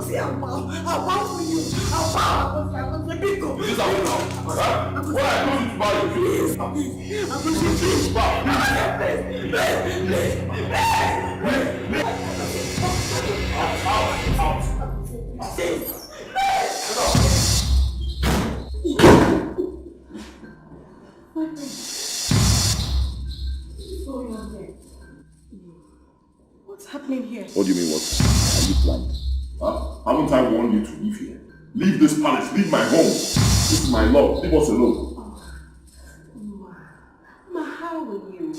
say I'll bow for you. I'll bow. I'm going to be good. This is how you know. What I do to bow you? Please. I'm going to please. Bow. What's happening here? What do you mean, what? Are you blind? Huh? Haven't I warned you to leave here? Leave this palace, leave my home. This is my love, leave us alone. Ma, how will you?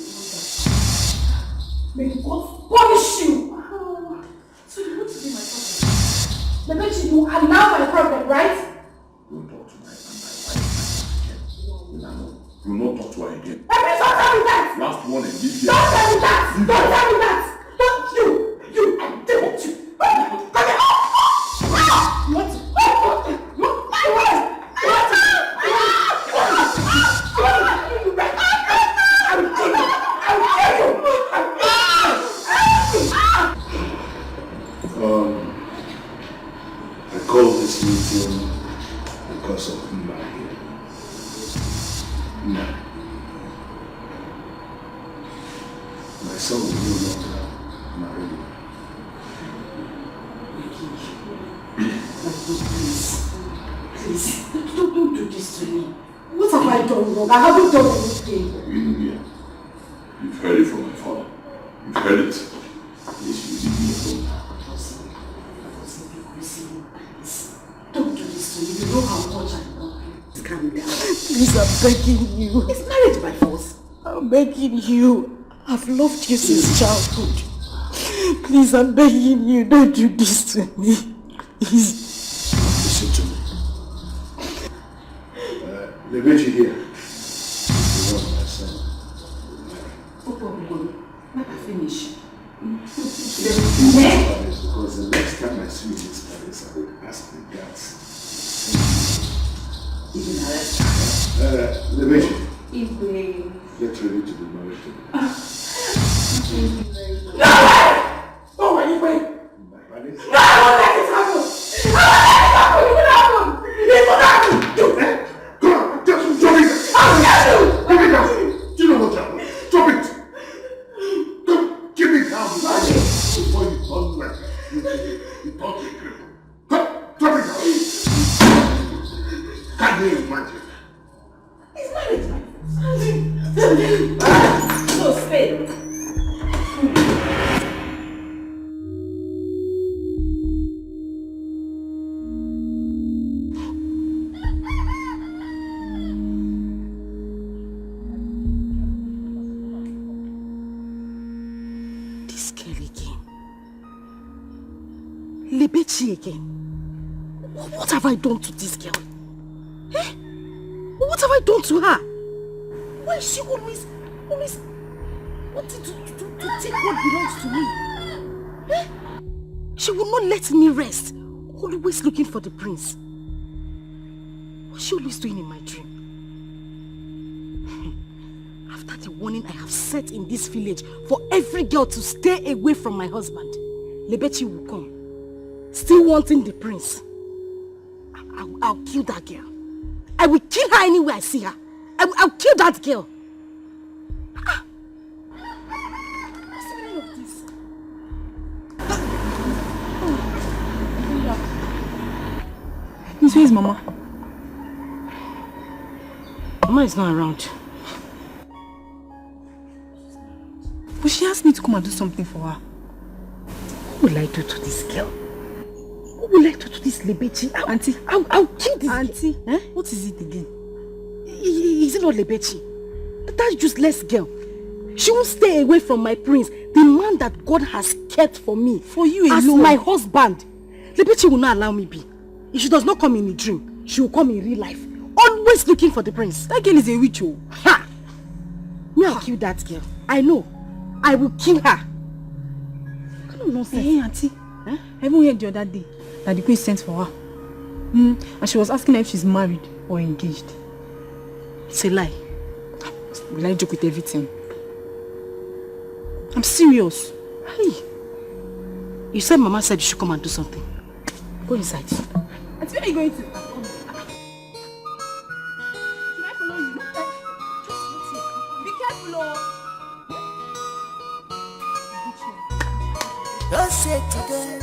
May God punish you! So you want to be my problem? The bet you are now my problem, right? Don't talk to my wife again. Do not talk to her again. Please don't tell me that! Last warning, leave here. Don't tell me that! Don't tell me that! Don't you! I dare you! Come here! What? I called this meeting because of Ima here. Ima. My son will no longer marry me. Please, don't do this to me. What have I done wrong? I haven't done anything. You've heard it from my father. You've heard it. Please, you leave me alone. Don't do this to me. You know how much I love you. Calm down. Please, I'm begging you. Is marriage by force? I'm begging you. I've loved you since childhood. Please, I'm begging you. Don't do this to me. Please. Listen to me. The bitch here. The one my son. Let me finish. Because the next time I see this palace, I will ask the guards. Even arrest The bitch. Get ready to be married to me. Oh, are you wait? My palace? No, I won't let it happen! I won't let it happen! It will happen! Do it! Come on, just drop it! I'll get you! Give it down! Do you know what happened? Drop it! Don't give it down! Before you turn like you talk a cripple. Drop it down! Can you imagine? It's marriage, my so stay. This girl again. Lebechi again. What have I done to this girl? Eh? What have I done to her? Why is she always wanting to take what belongs to me? Eh? She will not let me rest. Always looking for the prince. What's she always doing in my dream? After the warning I have set in this village for every girl to stay away from my husband, Lebechi will come, still wanting the prince. I'll kill that girl. I will kill her anywhere I see her. I'll kill that girl. What's the meaning of this? Miss, where is Mama? Mama is not around. But she asked me to come and do something for her. What will I do to this girl? What will I do to this Lebechi? Auntie. I'll kill this Auntie, girl. Eh? what is it again? Is it not Lebechi? That useless girl. She won't stay away from my prince, the man that God has kept for me. For you as alone. my husband. Lebechi will not allow me be. If she does not come in a dream, she will come in real life. Always looking for the prince. That girl is a witch. Oh. Ha! Me, I'll kill that girl. I know. I will kill her. What kind of nonsense? Hey, Auntie. Huh? I even heard the other day that the queen sent for her. And she was asking her if she's married or engaged. It's a lie. Will I joke with everything? I'm serious. Hey. You said Mama said you should come and do something. Go inside. Auntie, where are you going to? Should I follow you? Just wait here. Be careful, oh. Don't say today,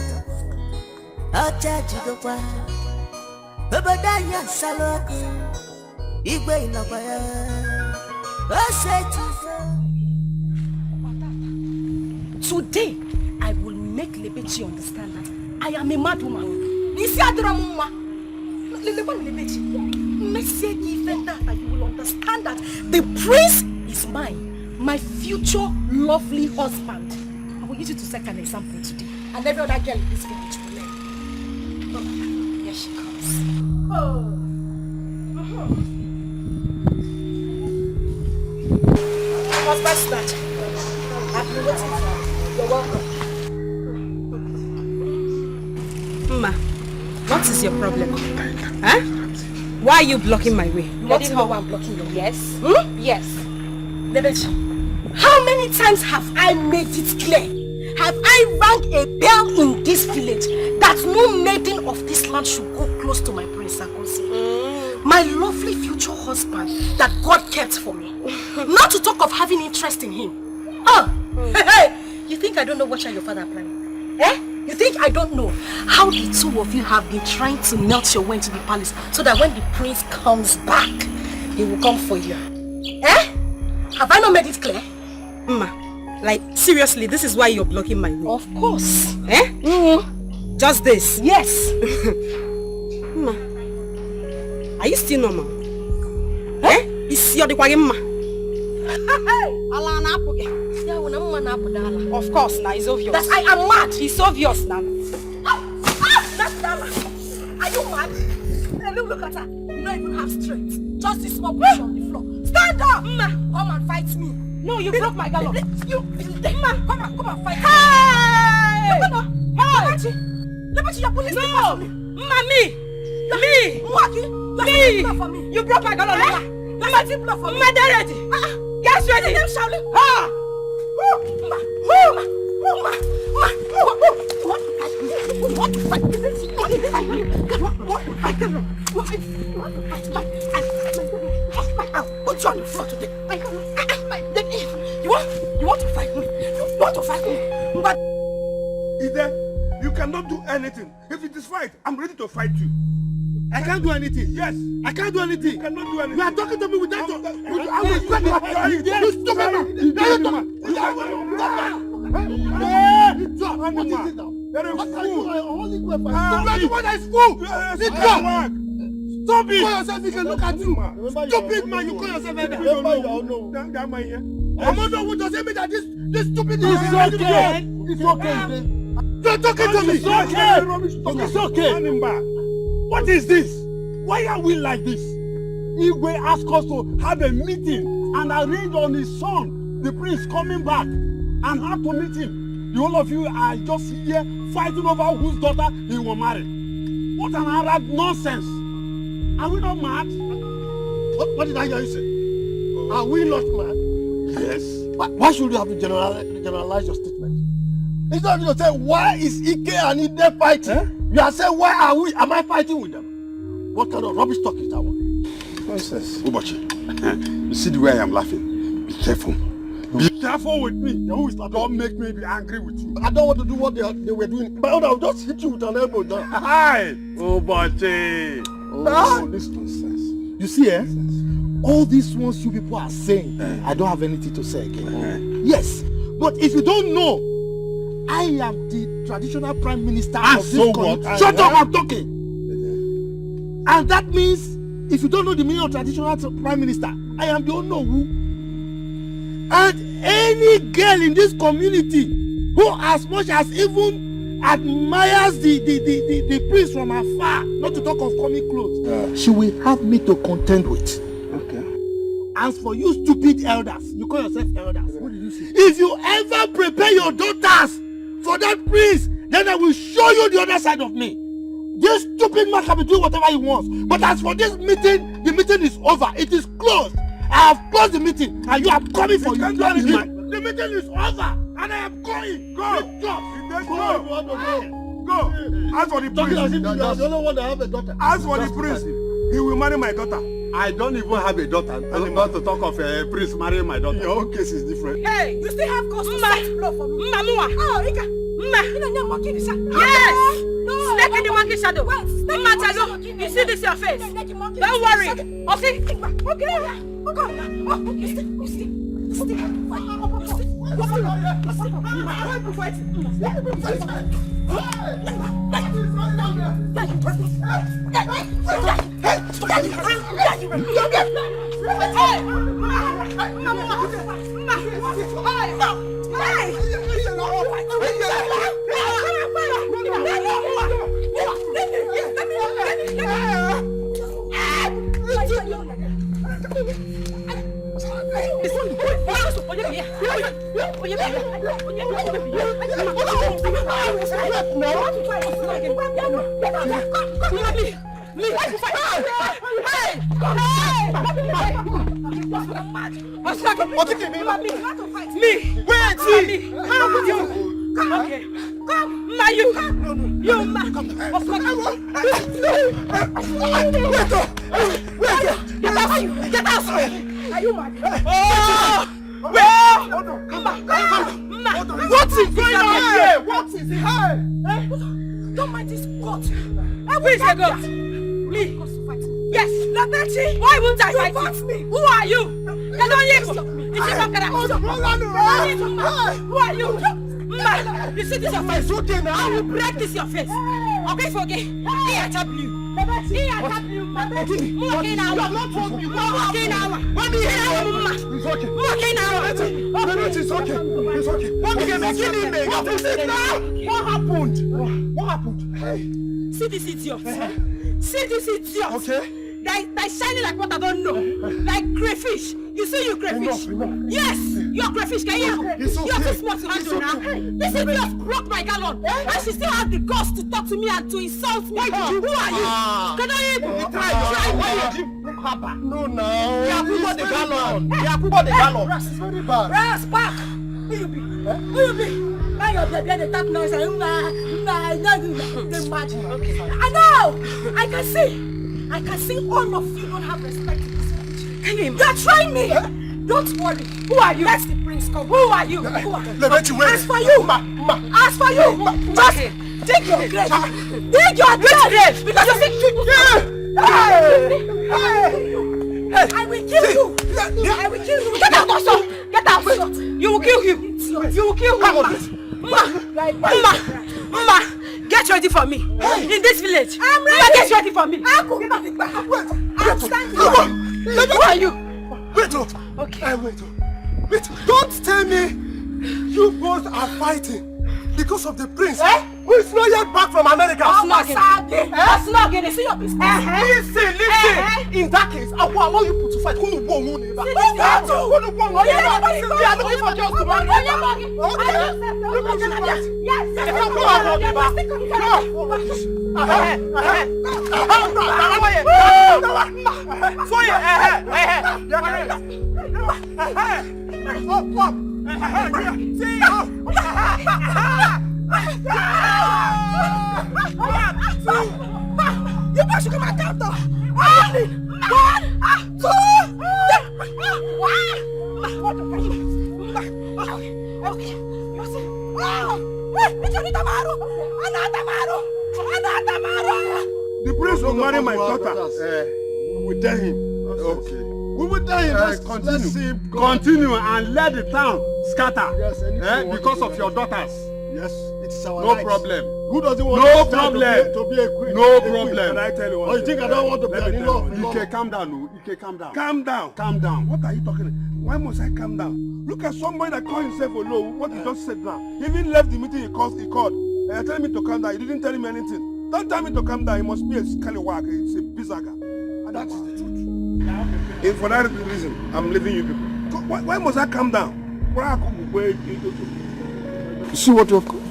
I'll charge you the one. Babadaya Saloku, Igwe Inabaya. Don't say Today, I will make Lebechi understand that I am a mad woman. Nisi Adramuma. Lebechi. Message even that you will understand that the prince is mine, my future lovely husband. I will use you to set an example today, and every other girl in this village will learn. Oh, here she comes. Husband snatcher. I've been waiting for you. You're welcome. Ma, what is your problem? Huh? Why are you blocking my way? You want to know why I'm blocking your way? Yes. Yes. Lebechi, how many times have I made it clear? Have I rang a bell in this village that no maiden of this land should go close to my prince Akosi? My lovely future husband that God kept for me. Not to talk of having interest in him. Hey, you think I don't know what your father are planning? Eh? You think I don't know how the two of you have been trying to melt your way into the palace so that when the prince comes back, he will come for you? Eh? Have I not made it clear? Ma, like seriously, this is why you're blocking my way. Of course. Eh? Just this? Yes. Ma, are you still normal? Eh? Is your ma? Of course, now it's obvious. That I am mad. It's obvious now. That's Dala. Are you mad? Hey, look at her. You don't even have strength. Just this small push on the floor. Stand up! Ma, come and fight me. No, you broke my gallop. You, Ma, come and fight me. Hey! Hey! Lebechi, you're pulling me for me. Me! You broke my gallop. Lebechi, blow for me. Ma, they're ready. Get ready. Them shouting. You want to fight? Put you on the floor today. You want to fight me? You want to fight me? But Ide, you cannot do anything. If it is fight, I'm ready to fight you. I can't do anything. Yes. I can't do anything. You cannot do anything. You are talking to me with that. I will sweat my you stupid man. What is it now? There is fool. What is fool? Stop it. You call yourself, you can look at you. Stupid man, you call yourself that. That man here. I'm not who doesn't mean that this stupid is okay. It's okay. You're talking to me. It's okay. It's okay. What is this? Why are we like this? Igwe asked us to have a meeting and arrange on his son, the prince, coming back, and have to meet him. The whole of you are just here fighting over whose daughter he will marry. What an Arab nonsense! Are we not mad? What did I hear you say? Are we not mad? Yes. Why should you have to generalize your statement? Instead of say, why is Ike and Ide fighting? You are saying, why are we? Am I fighting with them? What kind of rubbish talk is that one? Nonsense. Ubochi, you see the way I am laughing? Be careful. Be careful with me. Don't make me be angry with you. I don't want to do what they were doing. But I'll just hit you with an elbow down. Hi! Ubochi! Oh, this nonsense. You see, all these ones you people are saying, I don't have anything to say again. Yes, but if you don't know, I am the traditional prime minister of this country. Shut up, I'm talking. And that means, if you don't know the meaning of traditional prime minister, I am the Onowu. And any girl in this community who as much as even admires the prince from afar, not to talk of coming close, she will have me to contend with. Okay. As for you stupid elders, you call yourself elders. What did you say? If you ever prepare your daughters for that prince, then I will show you the other side of me. This stupid man can be doing whatever he wants. But as for this meeting, the meeting is over. It is closed. I have closed the meeting and you are coming for you. The meeting is over and I am going. Go. Go. Go. Ask for the Talking as priest. if you are the only one that have a daughter. Ask for the priest. He will marry my daughter. I don't even have a daughter. I'm about to talk of a priest marrying my daughter. Your own case is different. Hey, you still have cause to set blow for me. Oh, Ika. Yes! Snake in the monkey shadow. You see this your face? Don't worry. Okay? Okay. Don't mind this goat. Who is a goat? Me. Yes. Why won't I fight you? Who are you? Who are you? You see this your face? I will break this your face. Okay, forget. He attacked you. He attacked you. You have not told me. It's okay. What happened? What happened? Hey. See this idiot. See this idiot. Okay. They shining like what I don't know. Like crayfish. You see you crayfish? Enough. Yes, you're crayfish. Can you? It's okay. You're too smart to handle now. This idiot broke my gallon. And she still has the guts to talk to me and to insult me. Who are you? Can I No, no. Yeah, the gallon. Ras is very bad. Ras, back. Who you be? Who you be? Now you're behind the top noise. The magic. Okay. I know. I can see all of you don't have respect to this village. You're trying me. Don't worry. Who are you? Let the prince come. Who are you? As for you. Just dig your grave. Dig your grave. Because you think I will kill you. I will kill you. Get out also. Get out. You will kill him. You will kill him. Mama, get ready for me. In this village. I'm ready. Get ready for me. I'm standing. Who are you? Wait. Okay. Wait. Don't tell me you both are fighting because of the prince who is not yet back from America. That's not getting. See your business. Listen. In that case, I will allow you to fight. Who will win? We are looking for girls to marry. You boys should come and count off. 1, 2, 3. The prince will marry my daughter. We will tell him. Okay. We will tell him. Let's continue and let the town scatter. Yes, because of your daughters. Yes, it's our No problem. Who doesn't want No to problem. be a queen? No problem. Can I tell you one Oh, you think I don't want to be Let an me in-law? tell you. Ike, calm down. Ike, calm down. Calm down. What are you talking about? Why must I calm down? Look at somebody that called himself Olo. What he just said now. He even left the meeting he called. Telling me to calm down. He didn't tell him anything. Don't tell me to calm down. He must be a scallywag. It's a bizaga. And that is the truth. And for that reason, I'm leaving you people. Why must I calm down? You see what you have caused?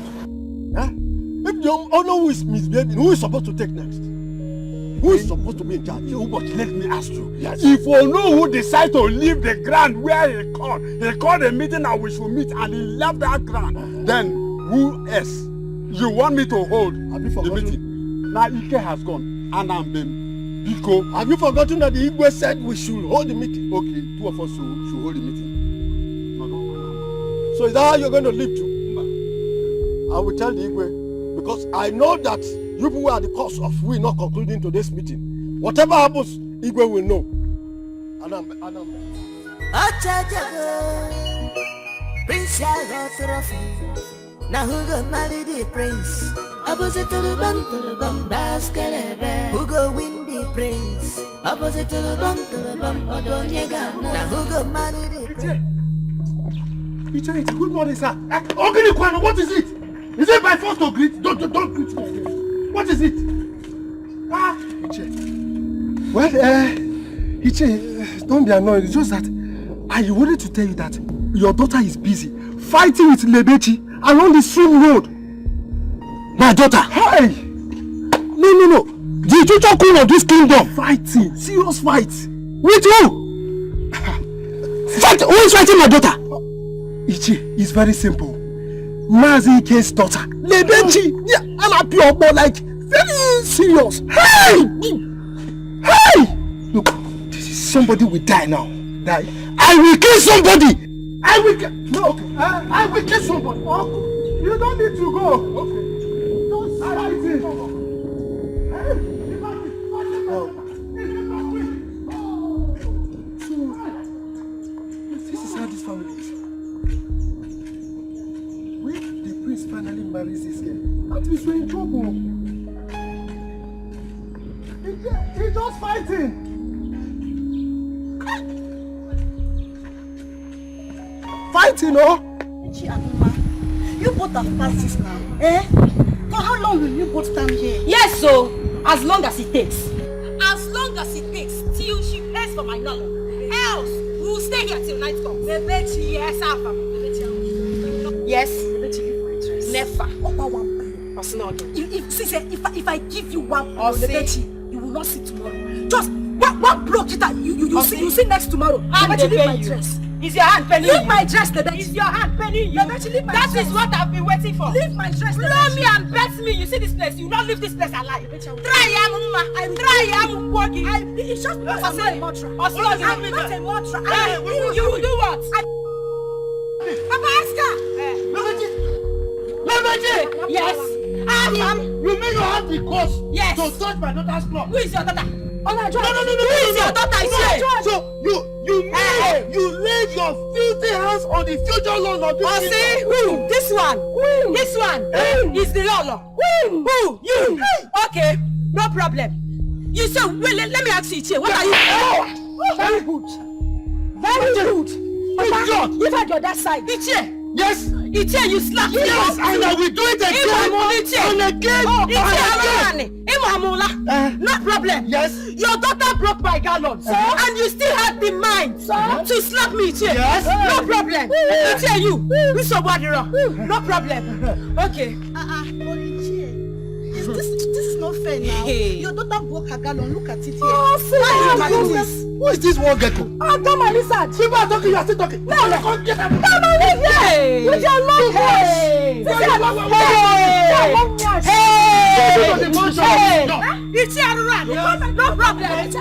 If the owner who is misbehaving, who is supposed to take next? Who is supposed to be in charge? But let me ask you. Yes. If Ono who decide to leave the ground where he called a meeting and we should meet and he left that ground, then who else You want me to hold the meeting? Now Ike has gone, and I'm been Biko. Have you forgotten that the Igwe said we should hold the meeting? Okay, 2 of us should hold the meeting. No. So is that how you're going to live too? I will tell the Igwe, because I know that you people are the cause of we not concluding today's meeting. Whatever happens, Igwe will know. Adam. Prince Trophy. Now who go marry the prince? Opposite to the bum, basket. Who go win the prince? Opposite to the bum, now who go marry the prince? It's good morning, sir. Okay, Kwano, what is it? Is it by force to greet? Don't greet me. What is it? Well, Iche, don't be annoyed. It's just that I wanted to tell you that your daughter is busy fighting with Lebechi along the same road. My daughter? Hey! No. The future queen of this kingdom fighting. Serious fight. With who? Who is fighting my daughter? Ichi, it's very simple. Mazi Ike's daughter. Lebechi. Yeah, I'm a pure boy, like very serious. Hey! Look, somebody will die now. Die. I will kill somebody. I will kill somebody. You don't need to go. Okay. Don't fight it. This is how this family is. When the prince finally marries this girl, that means we're in trouble. He's just fighting. Fighting, oh? You both have passed this now, eh? For how long will you both stand here? Yes, so as long as it takes. As long as it takes till she pays for my knowledge. Else, we will stay here till night comes. Yes, Alpha. Yes. Never. If I give you one, you will not see tomorrow. Just one block it out. You see next tomorrow. Leave my dress. Is your hand penny? Leave my dress, Lebechi. Is your hand penny? That is what I've been waiting for. Leave my dress, Blow me and bet me. You see this place? You don't leave this place alive. Try, I'm working. It's just not a mantra. I'm not a mantra. You will do what? Papa Oscar! Lebechi! Yes. You mean you have the cause to touch my daughter's cloth? Who is your daughter? No. Who is your daughter? So you laid your filthy hands on the future loan of this see who? This one. This one is the Lolo. Who? You. Okay, no problem. You say, well, let me ask you, Iche, what are you? Very good. Very good. Papa, you've had your that side. Iche. Yes. Iche, you slapped me. Yes, and I will do it again. No problem. Yes. Your daughter broke my gallons, and you still had the mind to slap me, Iche. Yes. No problem. Iche, you somebody wrong. No problem. Okay. This is not fair now. Your daughter broke her gallon. Look at it here. Why are you doing this? Who is this one gecko? Come on, listen. People are talking, you are still talking. No. Come get them. Come on, listen. With your long hair. It's your run. No problem.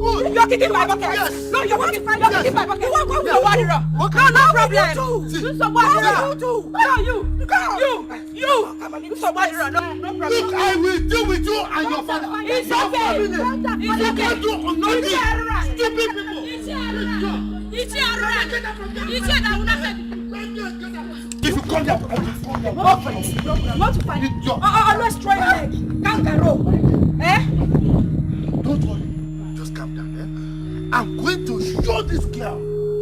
No, you're kicking my bucket. Yes. No, you're kicking my bucket. You won't go with the water. No problem. Do somebody run. No, you. Somebody run. No problem. Look, I will deal with you and your father. It's okay. You can't do nothing. Stupid people. It's your run. If you come here, Not to fight. Always try leg. Kangaroo. Don't worry. Just calm down. I'm going to show this girl,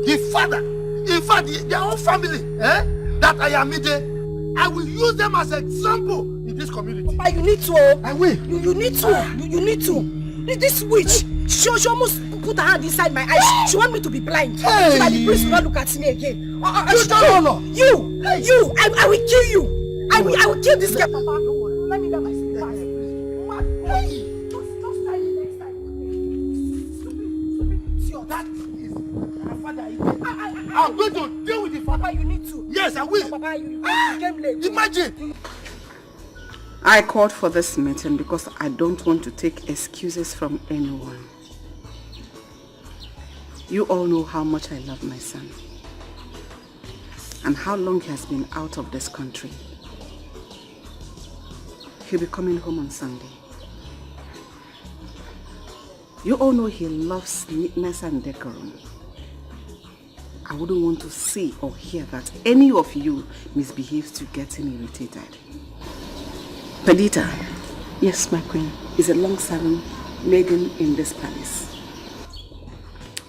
the father, in fact, their whole family, that I am in. I will use them as an example in this community. But you need to. I will. You need to. You need to. This witch, she almost put her hand inside my eyes. She want me to be blind. Hey. So that the priest will not look at me again. You don't know. You. I will kill you. I will kill this girl. Papa, don't worry. Let me get my slippers. Hey. Just try it next time. Stupid. That is my father. I'm going to deal with the father. Papa, you need to. Yes, I will. Papa, you came late. Imagine. I called for this meeting because I don't want to take excuses from anyone. You all know how much I love my son and how long he has been out of this country. He'll be coming home on Sunday. You all know he loves neatness and decorum. I wouldn't want to see or hear that any of you misbehaves to get him irritated. Perdita, yes, my queen, is a long-serving maiden in this palace.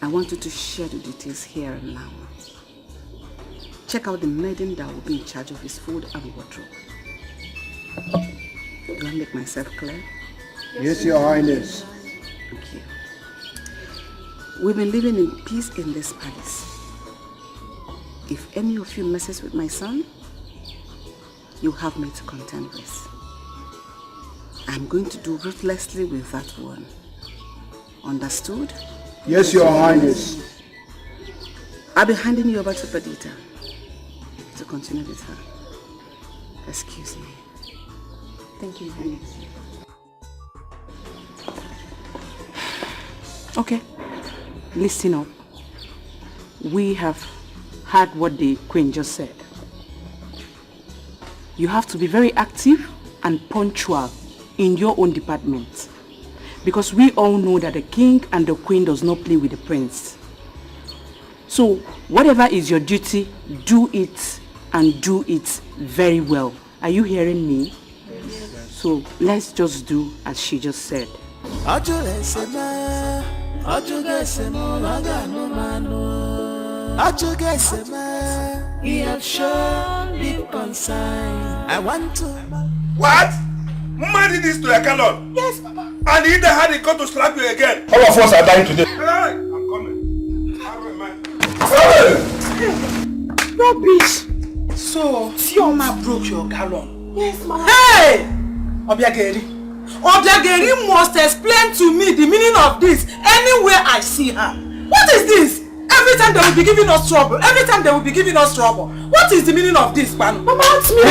I want you to share the details here and now. Check out the maiden that will be in charge of his food and wardrobe. Do I make myself clear? Yes, Your Highness. Thank you. We've been living in peace in this palace. If any of you messes with my son, you have me to contend with. I'm going to do ruthlessly with that one. Understood? Yes, Your Highness. I'll be handing you over to Perdita to continue with her. Excuse me. Thank you, Highness. Okay, listen up. We have heard what the Queen just said. You have to be very active and punctual in your own department, because we all know that the King and the Queen does not play with the Prince. So whatever is your duty, do it, and do it very well. Are you hearing me? Yes. So let's just do as she just said. He has shown deep concern. I want to. What? Mama did this to your Calon? Yes, Papa. And he had it come to slap you again. All of us are dying today. Hey, I'm coming. Hey! Rubbish. So, Fiona broke your gallon. Yes, Mama. Hey! Obiageri. Obiageri must explain to me the meaning of this anywhere I see her. What is this? Every time they will be giving us trouble. Every time they will be giving us trouble. What is the meaning of this, Panu? Mama, ask me.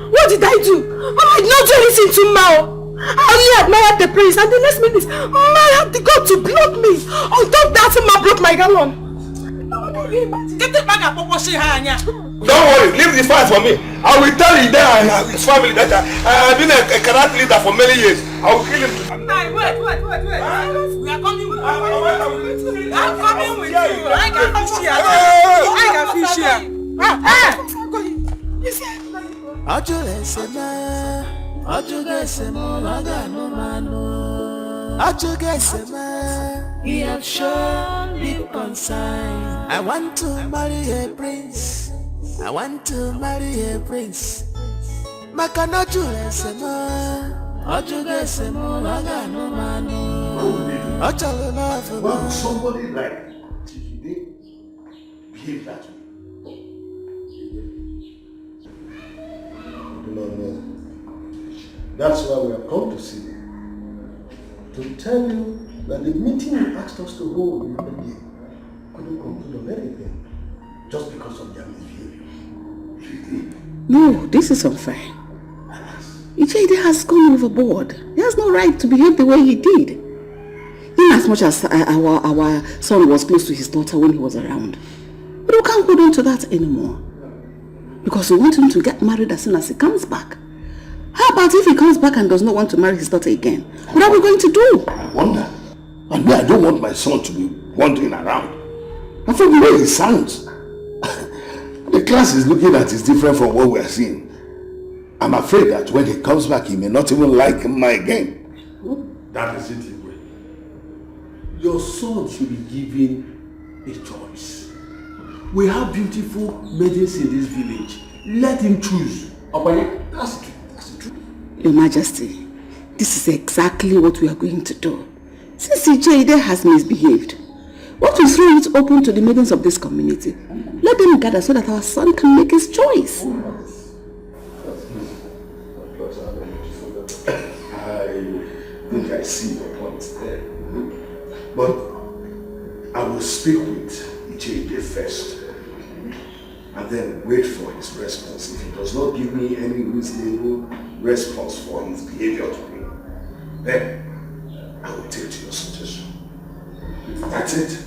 What did I do? Mama, I did not do anything to Mao. I only admired the prince, and the next minute, Man had the God to block me. On top of that, Man broke my gallon. Get it back and Popo Hanya. Don't worry, leave the fight for me. I will tell you there and his family that I've been a karate leader for many years. I will kill him. Hey, wait. We are coming with you. I'm coming with you. I can fish here. I can fish here. He has shown deep concern. I want to marry a prince. I want to marry a prince. Why would somebody like Today behave that way? No. That's why we have come to see you. To tell you that the meeting you asked us to hold the other day couldn't conclude on anything just because of their misbehavior. No, this is unfair. Ijede has gone overboard. He has no right to behave the way he did. In as much as our son was close to his daughter when he was around. But we can't hold on to that anymore. Because we want him to get married as soon as he comes back. How about if he comes back and does not want to marry his daughter again? What are we going to do? I wonder. And I don't want my son to be wandering around. And from the way he sounds, the class he's looking at is different from what we are seeing. I'm afraid that when he comes back, he may not even like Mma again. That is it, Igwe. Your son should be given a choice. We have beautiful maidens in this village. Let him choose. That's the truth. Your Majesty, this is exactly what we are going to do. Since Ijede has misbehaved, what we throw it open to the maidens of this community. Let them gather so that our son can make his choice. I think I see your point there. But I will speak with Ijede first. and then wait for his response. If he does not give me any reasonable response for his behavior to me, then I will take to your suggestion. That's it.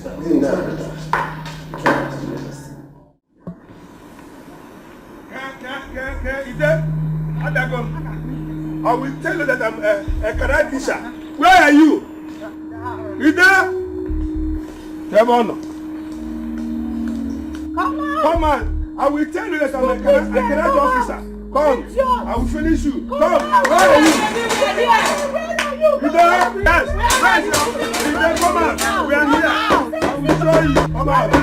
I will tell you that I'm a karate teacher. Where are you? Ida? Come on. Come on. I will tell you that I'm a karate officer. Come. I will finish you. Come. Where are you? Ida? Yes. Ida, come on. We are here. I will show you. Come on. You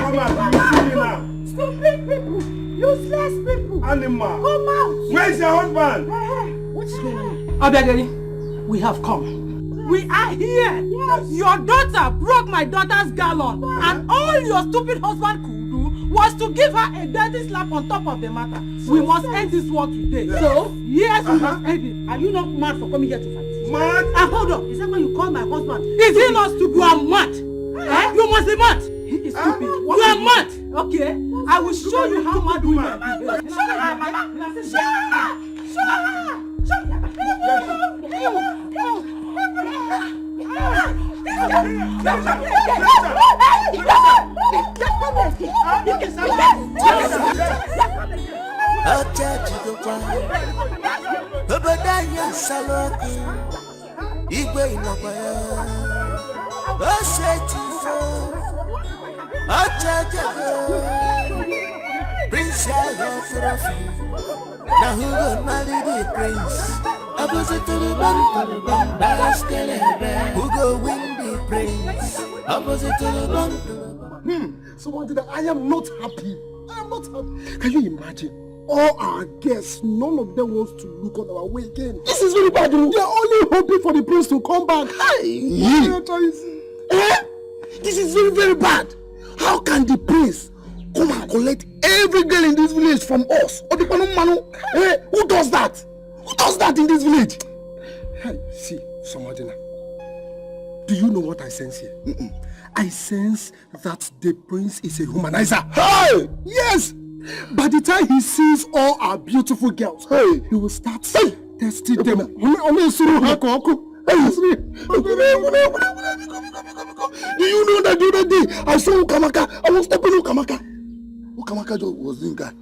will see me now. Stupid people. Useless people. Animal. Come out. Where's your husband? What's going on? Obiageli, we have come. We are here. Yes. Your daughter broke my daughter's gallon, and all your stupid husband could do was to give her a dirty slap on top of the matter. We must end this war today. Yes. So, yes, we must end it. Are you not mad for coming here to fight? Mad? And hold on, is that why you call my husband? Is he not stupid? You are mad. You must be mad. He is stupid. You are mad. Okay, I will show you how mad we are. Now who got married the prince? Opposite to the bum, Escalating. Who go win the prince? Opposite to the bum. So what did I am not happy. I am not happy. Can you imagine? All our guests, none of them wants to look on our way again. This is very bad. They are only hoping for the prince to come back. This is very, very bad. How can the prince come and collect every girl in this village from us? Who does that? Who does that in this village? Hey, see, Somadina, do you know what I sense here? I sense that the prince is a humanizer. Hey! Yes! By the time he sees all our beautiful girls, he will start testing them. Do you know that the other day I saw Ukamaka? I was stopping Ukamaka. Ukamaka was doing that.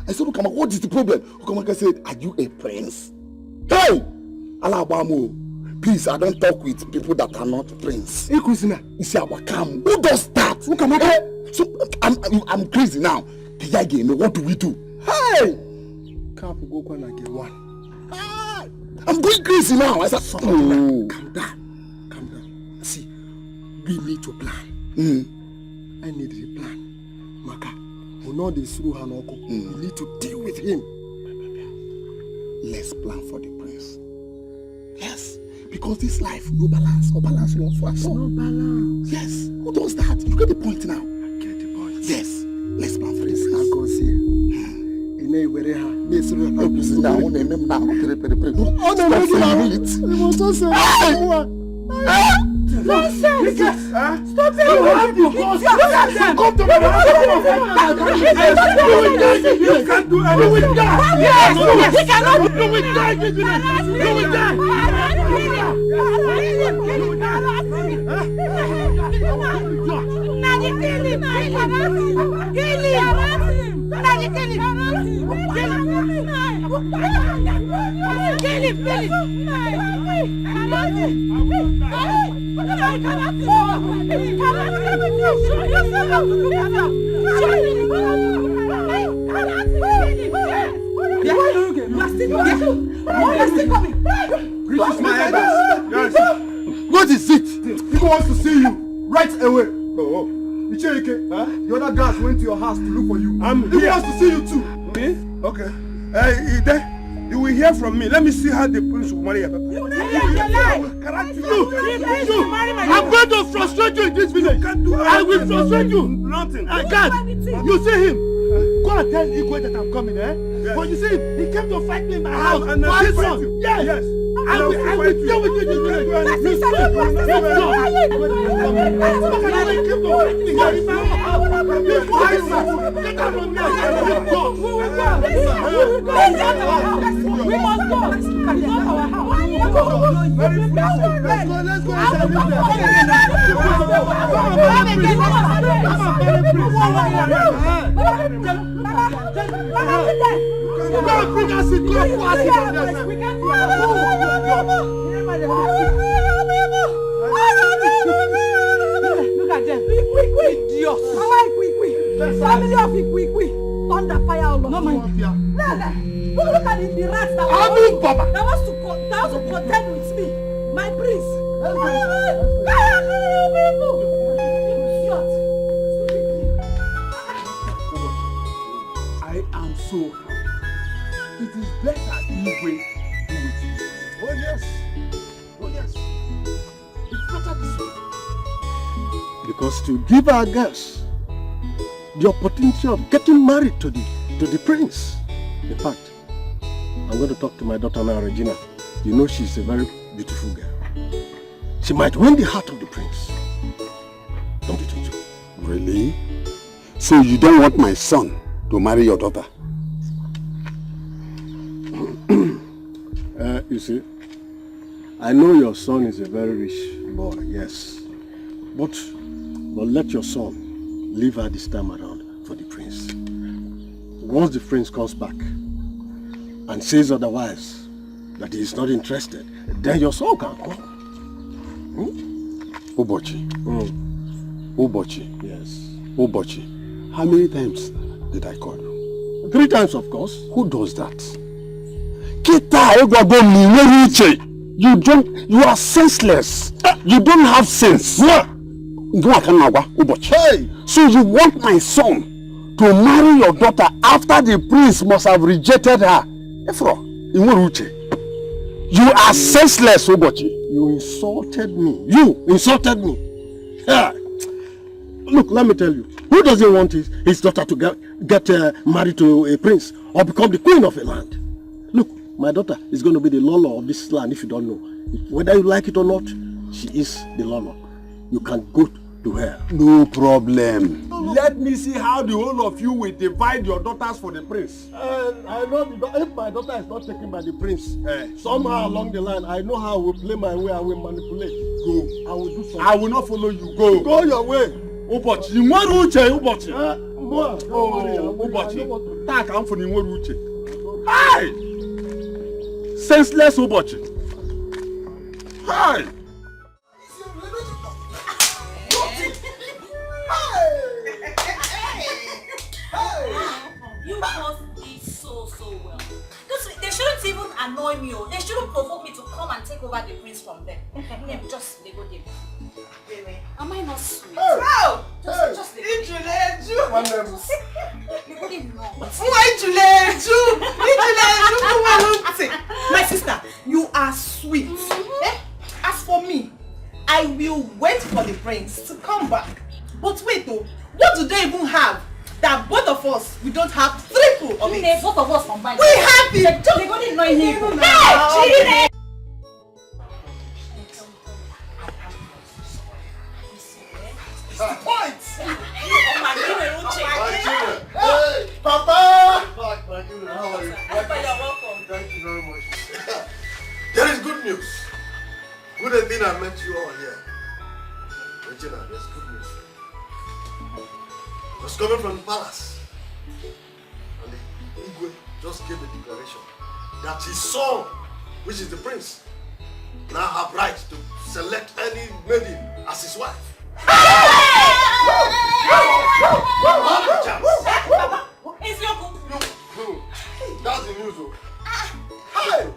I said, Ukamaka, what is the problem? Ukamaka said, are you a prince? Hey! Alabamo. Please, I don't talk with people that are not prince. Hey, Kusina. Who does that? Ukamaka. So I'm crazy now. What do we do? Hey! Calm I'm going crazy now. I said, calm down. See, we need to plan. I need a plan. Maka, we know this through Hanoko. We need to deal with him. Let's plan for the prince. Yes, because this life, no balance, or balance not for us. No balance. Yes, who does that? You get the point now. I get the point. Yes, let's plan for this. I go see. Stop it! Come to you can't do anything. Yes, he cannot do it. What is it? He wants to see you right away. The other guys went to your house to look for you. He wants to see you too. Me? Okay. Ide, you will hear from me. Let me see how the prince will marry your papa. I'm going to frustrate you in this village. I will frustrate you. Nothing. I can't. You see him. Go and tell Igwe that I'm coming, eh? Yes. But you see, he came to fight me in my house. And this one. Yes. I will deal with you in this village. Look at them. Quick. Idiot. Family of quick. Thunder fire all over. No mind. Look at the rats that wants to contend with me. My prince. I am so happy. It is better this way do it. Oh yes. It's better this way. Because to give our girls the opportunity of getting married to the prince. In fact, I'm going to talk to my daughter now, Regina. You know she's a very beautiful girl. She might win the heart of the prince. Don't you think so? Really? So you don't want my son to marry your daughter? You see, I know your son is a very rich boy, yes. But let your son leave her this time around for the prince. Once the prince comes back and says otherwise, that he is not interested, then your son can come. Ubochi. Ubochi. Yes. Ubochi. How many times did I call you? 3 times, of course. Who does that? You are senseless. You don't have sense. Hey! So you want my son to marry your daughter after the prince must have rejected her? You are senseless, Ubochi. You insulted me. You insulted me. Yeah. Look, let me tell you. Who doesn't want his daughter to get married to a prince or become the queen of a land? Look, my daughter is going to be the Lolo of this land if you don't know. Whether you like it or not, she is the Lolo. You can go to her. No problem. Let me see how the whole of you will divide your daughters for the prince. I know if my daughter is not taken by the prince, somehow along the line, I know how I will play my way, I will manipulate. Go. I will do something. I will not follow you. Go. Go your way. Ubochi. You want Uche, Ubochi. Ubochi. Tak am for you Uche. Hi! Senseless Ubochi. Hi! You must be so well. They shouldn't even annoy me. They shouldn't provoke me to come and take over the prince from them. Just they go there. Am I not sweet? Oh! Just they go there. My sister, you are sweet. As for me, I will wait for the prince to come back. But wait though, what do they even have that both of us, we don't have triple of it? Both of us combined. We have it! They go there annoy me. Hey! Hey, Papa! How are you? Papa, you're welcome. Thank you very much. There is good news. Good thing I met you all here. Regina, there's good news. I was coming from the palace. And the Igwe just gave a declaration that his son, which is the prince, now have right to select any maiden as his wife. It's your book. That's the news. Hey!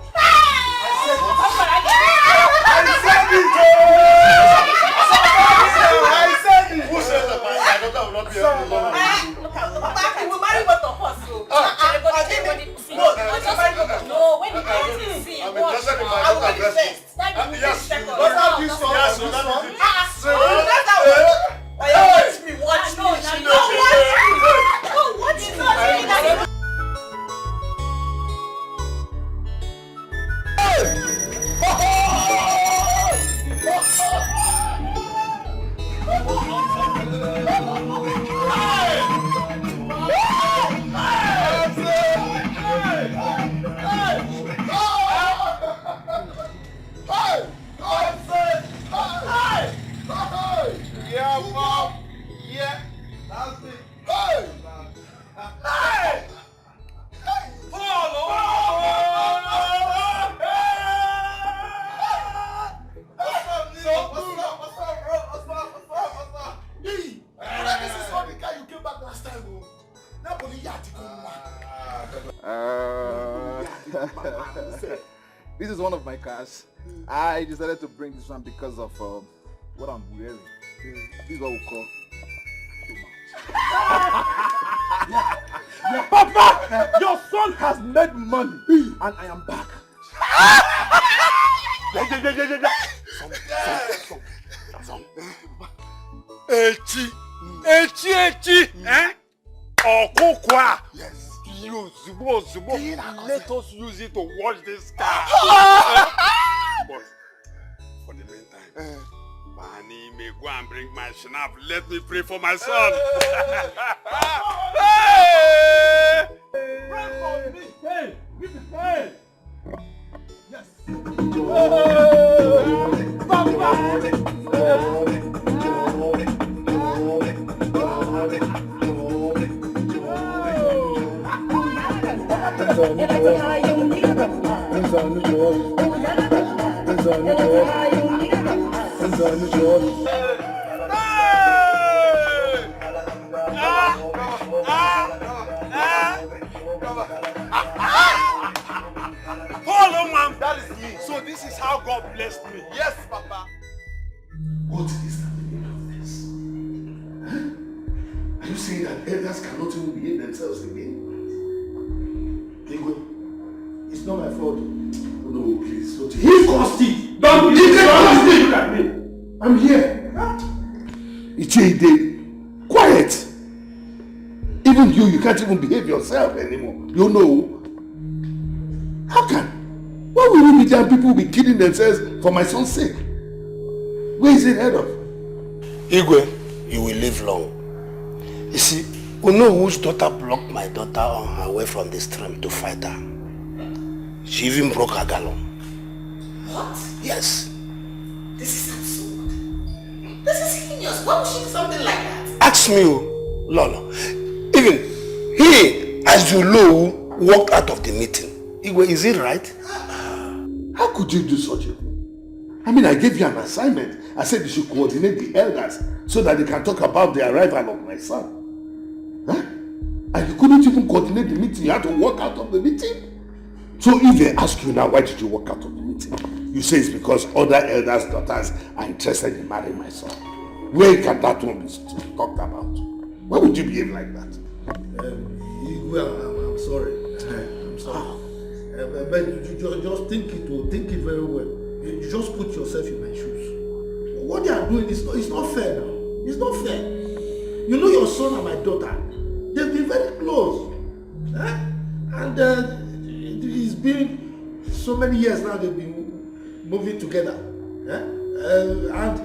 I said it! Who said that my daughter will not be able to love me? We will marry both of us. No, when you get to see, I'm interested in my daughter first. Yes, This is one of my cars. I decided to bring this one because of what I'm wearing. This is what we call too much. Papa, your son has made money, and I am back. Echi, eh? Okokwa. Yes. Let us use it to wash this car. But for the meantime, Bani may go and bring my schnapp. Let me pray for my son. Hey! Pray for me. Hey, give it. Hey. Yes. That is me. So this is how God blessed me. Yes, Papa. What is the meaning of this? Huh? Are you saying that elders cannot even behave themselves again? It's not my fault. No, please. Don't. He caused it. Don't look at me. I'm here. It's a day. Quiet. Even you can't even behave yourself anymore. You know. How can? Why will you be there? People will be killing themselves for my son's sake. Where is it head of? Igwe, you will live long. You see, we know whose daughter blocked my daughter on her way from the stream to fight her. She even broke her gallon. What? Yes. This is absurd. This is heinous. Why would she do something like that? Ask me, Lolo. Even he, as you know, walked out of the meeting. Igwe, is it right? How could you do such a thing? I mean, I gave you an assignment. I said you should coordinate the elders so that they can talk about the arrival of my son. Huh? And you couldn't even coordinate the meeting. You had to walk out of the meeting. So if they ask you now, why did you walk out of the meeting? You say it's because other elders' daughters are interested in marrying my son. Where can that one be talked about? Why would you behave like that? I'm sorry. I'm sorry. But you just think it very well. You just put yourself in my shoes. What they are doing is not fair now. It's not fair. You know your son and my daughter, they've been very close. And it's been so many years now they've been moving together. And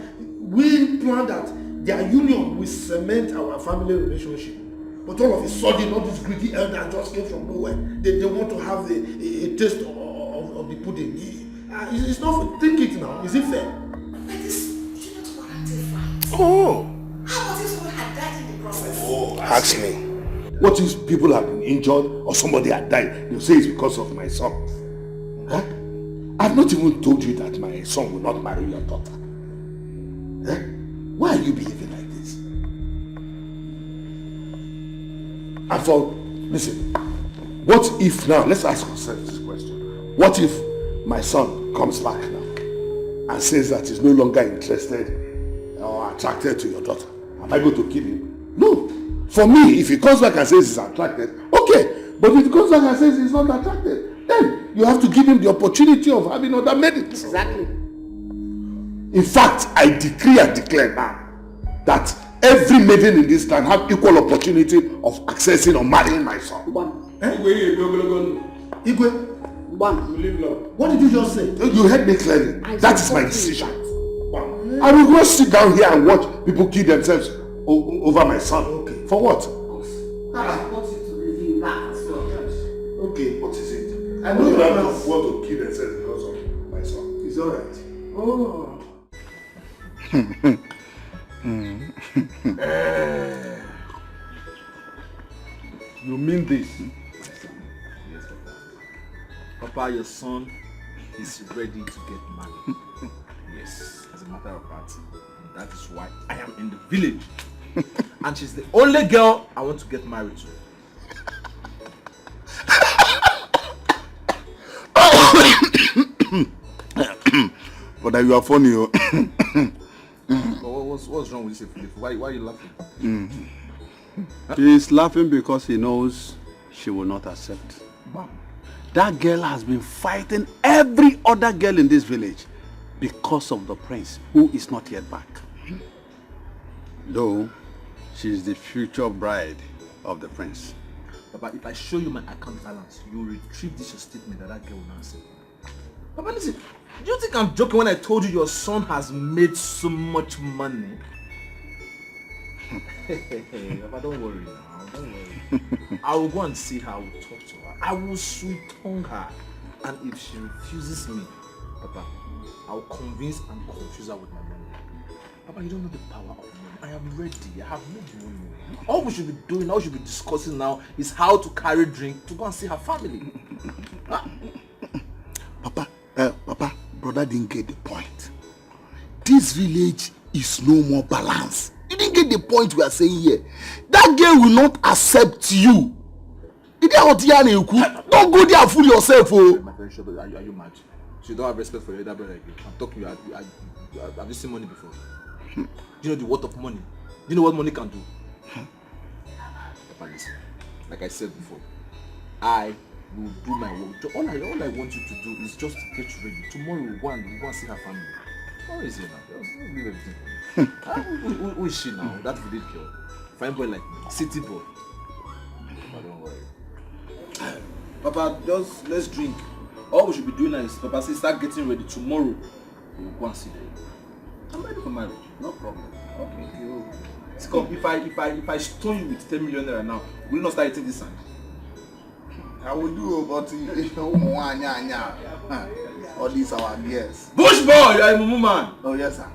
we planned that their union will cement our family relationship. But all of a sudden, all these greedy elders just came from nowhere. They want to have a taste of the pudding. It's not. Think it now. Is it fair? But this shouldn't warrant a fight. Oh. How about if someone had died in the process? Oh, ask me. What if people have been injured or somebody had died? They'll say it's because of my son. Huh? I've not even told you that my son will not marry your daughter. Huh? Why are you behaving like this? And listen, what if now, let's ask ourselves this question. What if my son comes back now and says that he's no longer interested or attracted to your daughter? Am I going to kill him? No. For me, if he comes back and says he's attracted, okay. But if he comes back and says he's not attracted, then you have to give him the opportunity of having other maidens. Exactly. In fact, I decree and declare now that every maiden in this land have equal opportunity of accessing or marrying my son. Igwe, what did you just say? You heard me clearly. That is my decision. I will not sit down here and watch people kill themselves over my son. Okay. For what? I want you to review that as well. Okay, what is it? I know you don't want to kill themselves because of my son. It's alright. Oh. You mean this? Yes, Papa. Papa, your son is ready to get married. Yes, as a matter of fact, that is why I am in the village. And she's the only girl I want to get married to. But you are funny. What's wrong with this? Why are you laughing? He's laughing because he knows she will not accept. That girl has been fighting every other girl in this village because of the prince, who is not yet back. Though she is the future bride of the prince. Papa, if I show you my account balance, you will retrieve this your statement that girl will not accept. Papa, listen, do you think I'm joking when I told you your son has made so much money? Papa, don't worry now, don't worry. I will go and see her, I will talk to her, I will sweet tongue her, and if she refuses me, Papa, I will convince and confuse her with my money. Papa, you don't know the power of money. I am ready, I have no money. All we should be doing, all we should be discussing now is how to carry drink to go and see her family. Papa, brother didn't get the point. This village is no more balanced. You didn't get the point we are saying here. That girl will not accept you. Don't go there and fool yourself. Oh. My friend, are you mad? So you don't have respect for your elder brother again. I'm talking to you. Have you seen money before? Do you know the worth of money? Do you know what money can do? Papa, listen. Like I said before, I will do my work. All I want you to do is just to get ready. Tomorrow we'll go and see her family. What is it now? Just leave everything. Who is she now? That village girl. Fine boy like me. City boy. Papa, don't worry. Papa, just let's drink. All we should be doing now is Papa say start getting ready. Tomorrow we'll go and see them. I'm ready for marriage. No problem. Okay. Come, if I stone you with 10 million naira now, will you not start eating this sand? I will do, but all these our girls. Bush boy, you are a mumu man. Oh yes, sir.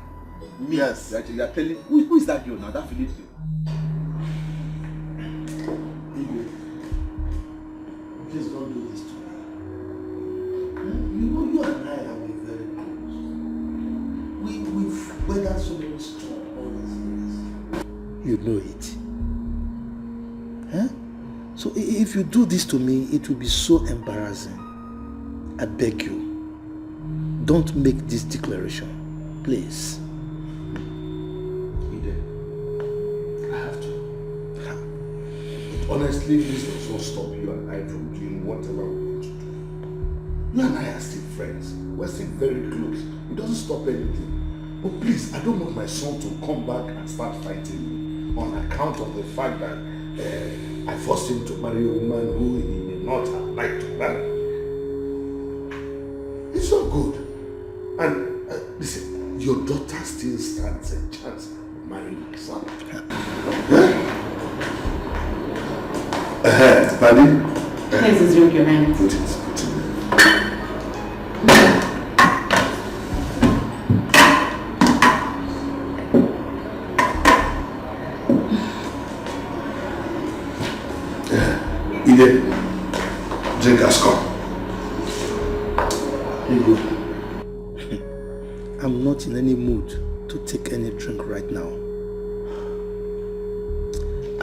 Me? Yes. You are telling who is that girl now? That village girl. Please don't do this to me. You know you and I have been very close. We've weathered so many storms all these years. You know it. Huh? So if you do this to me, it will be so embarrassing. I beg you, don't make this declaration, please. I have to. Honestly, this does not stop you and I from doing whatever we want to do. You and I are still friends. We're still very close. It doesn't stop anything. But please, I don't want my son to come back and start fighting me on account of the fact that I forced him to marry a woman who he may not have liked to marry. It's not good. And listen, your daughter still stands a chance of marrying my son. Buddy? Please resume your hand. Put it. Ide, drink has come. I'm not in any mood to take any drink right now.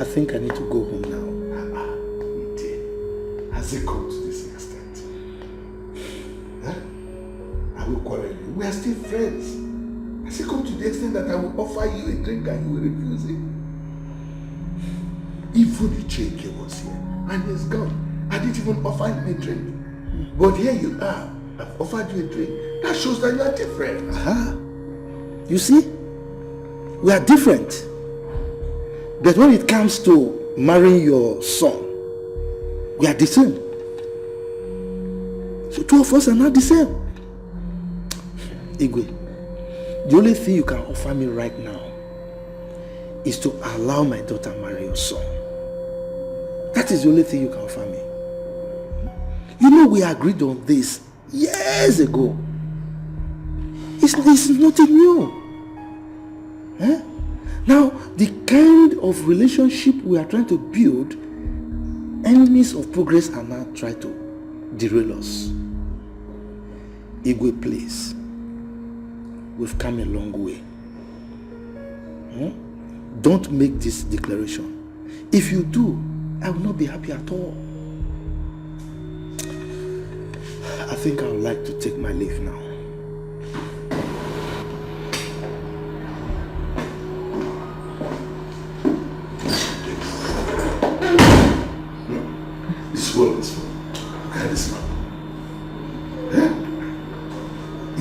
I think I need to go home now. Has it come to this extent? Huh? I will quarrel you. We are still friends. Has it come to the extent that I will offer you a drink and you will refuse it? Even the Cheke was here and he's gone. I didn't even offer him a drink. But here you are. I've offered you a drink. That shows that you are different. You see? We are different. But when it comes to marrying your son, we are the same. So two of us are not the same. Igwe, the only thing you can offer me right now is to allow my daughter marry your son. That is the only thing you can offer me. You know we agreed on this years ago. It's nothing new. Huh? Now, the kind of relationship we are trying to build, enemies of progress are now trying to derail us. Igwe, please. We've come a long way. Don't make this declaration. If you do, I will not be happy at all. I think I would like to take my leave now. Look at this man. Huh?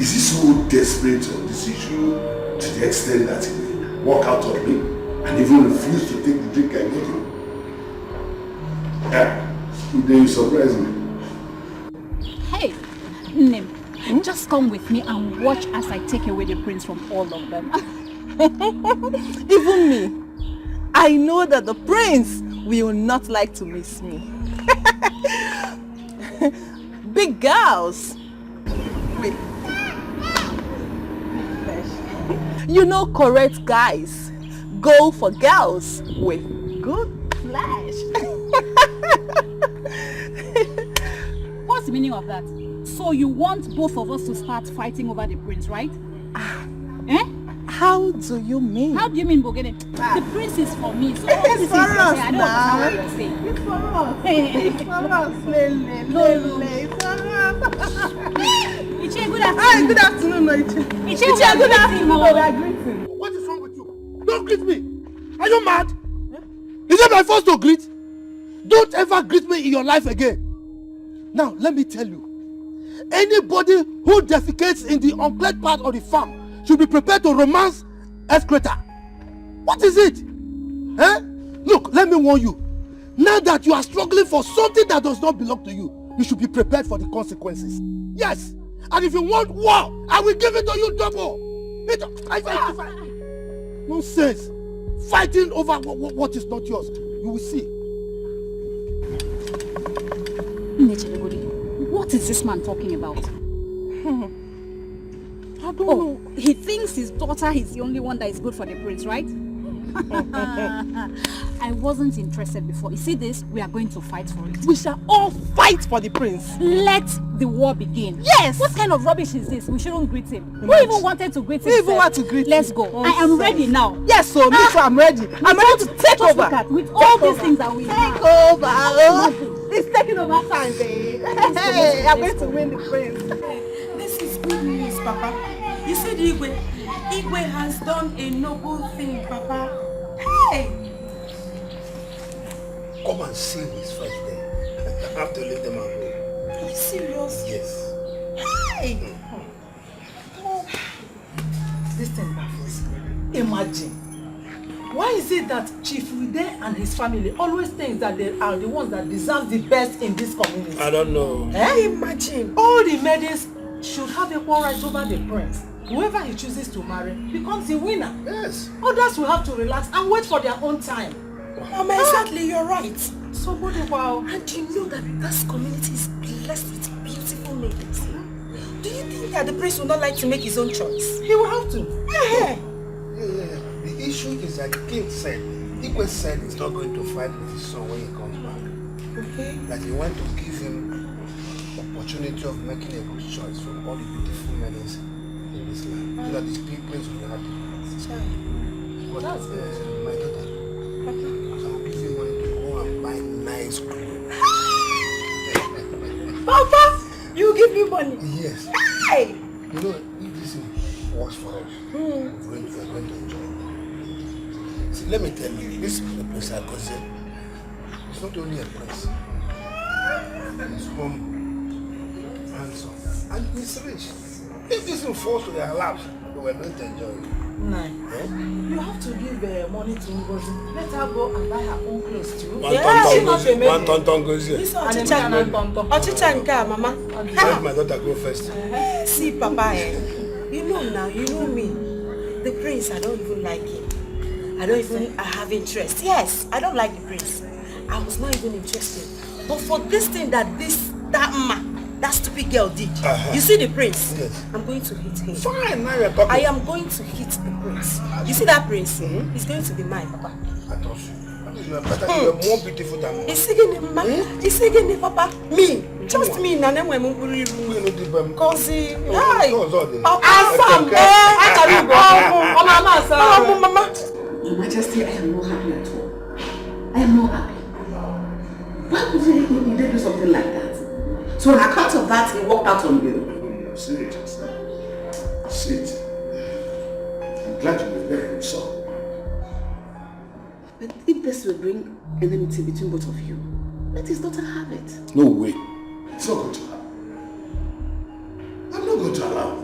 Is he so desperate on this issue to the extent that he will walk out on me and even refuse to take the drink I gave him? Yeah, then you surprise me. Hey, Nim, just come with me and watch as I take away the prince from all of them. Even me. I know that the prince will not like to miss me. Big girls. Wait. You know correct guys go for girls with good flesh. What's the meaning of that? So you want both of us to start fighting over the prince, right? Eh? How do you mean? How do you mean, Bogene? The prince is for me, so all this is for us. I don't understand what you're saying. It's for us. It's for us. No. It's for us. Iche, good afternoon. Hi, good afternoon, Iche. Iche, good afternoon. What is wrong with you? Don't greet me. Are you mad? Is it my first to greet? Don't ever greet me in your life again. Now, let me tell you. Anybody who defecates in the uncleared part of the farm should be prepared to romance Escalating. What is it? Eh? Look, let me warn you. Now that you are struggling for something that does not belong to you, you should be prepared for the consequences. Yes. And if you want war, I will give it to you double. Nonsense. Fighting over what is not yours. You will see. What is this man talking about? I don't know. He thinks his daughter is the only one that is good for the prince, right? I wasn't interested before. You see this? We are going to fight for it. We shall all fight for the prince. Let the war begin. Yes! What kind of rubbish is this? We shouldn't greet him. Who even wanted to greet him? Who even want to greet him? Let's go. I am ready now. Yes, so me too, I'm ready. I'm ready to take over. With all these things that we have. Take over. It's taking over time, babe. Hey, I'm going to win the prince. This is good news, Papa. You see the Igwe? Igwe has done a noble thing, Papa. Hey! Come and see his face there. I have to leave them alone. Are you serious? Yes. Hey! Oh. This thing baffles me. Imagine. Why is it that Chief Ude and his family always think that they are the ones that deserve the best in this community? I don't know. Imagine. All the maidens should have equal rights over the prince. Whoever he chooses to marry becomes the winner. Yes. Others will have to relax and wait for their own time. Mama, exactly, you're right. So what about... And you know that this community is blessed with beautiful maidens. Do you think that the prince will not like to make his own choice? He will have to. Yeah. The issue is that the king said, Igwe said he's not going to fight with his son when he comes back. Okay. That he wants to give him the opportunity of making a good choice from all the beautiful maidens in this land. So that his people will be happy. But that's good. My daughter, I'll give you money to go and buy nice clothes. Papa, you give me money? Yes. Hey! You know, if this works for us, we're going to enjoy it. See, let me tell you, this is the place I consider. It's not only a place. It's humble, handsome, and it's rich. If this will fall to their laps, we're going to enjoy it. Nah. You have to give money to Ngozi. Let her go and buy her own clothes too. One tonton goes here. This Ochicha Nka, Mama. Let my daughter go first. See, Papa, you know now, you know me. The prince, I don't even like him. I have interest. Yes, I don't like the prince. I was not even interested. But for this thing that that stupid girl did, you see the prince? Yes. I'm going to hit him. Fine, now you're talking. I am going to hit the prince. You see that prince? He's going to be mine, Papa. I thought so. You are better, you are more beautiful than me. He's singing Papa. Me. Just me. Nane mwe munguri. Kosi. Hi. Mama. Your Majesty, I am not happy at all. I am not happy. Why would you do something like that? So on account of that, he walked out on you. No, sit. Sit. I'm glad you were there and saw. But if this will bring enmity between both of you, let his daughter have it. No way. It's not going to happen. I'm not going to allow it.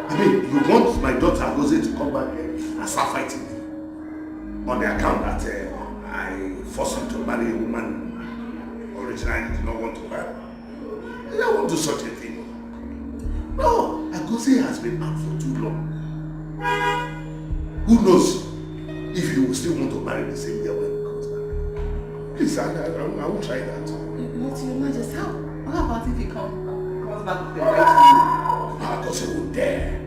I mean, you want my daughter Jose to come back and start fighting me on the account that I forced him to marry a woman originally did not want to marry. I don't want to do such a thing. No, Agose has been out for too long. Who knows if he will still want to marry the same girl when he comes back. Please, I won't try that. Not your Majesty. How about if he comes back with the right No, Agose won't dare.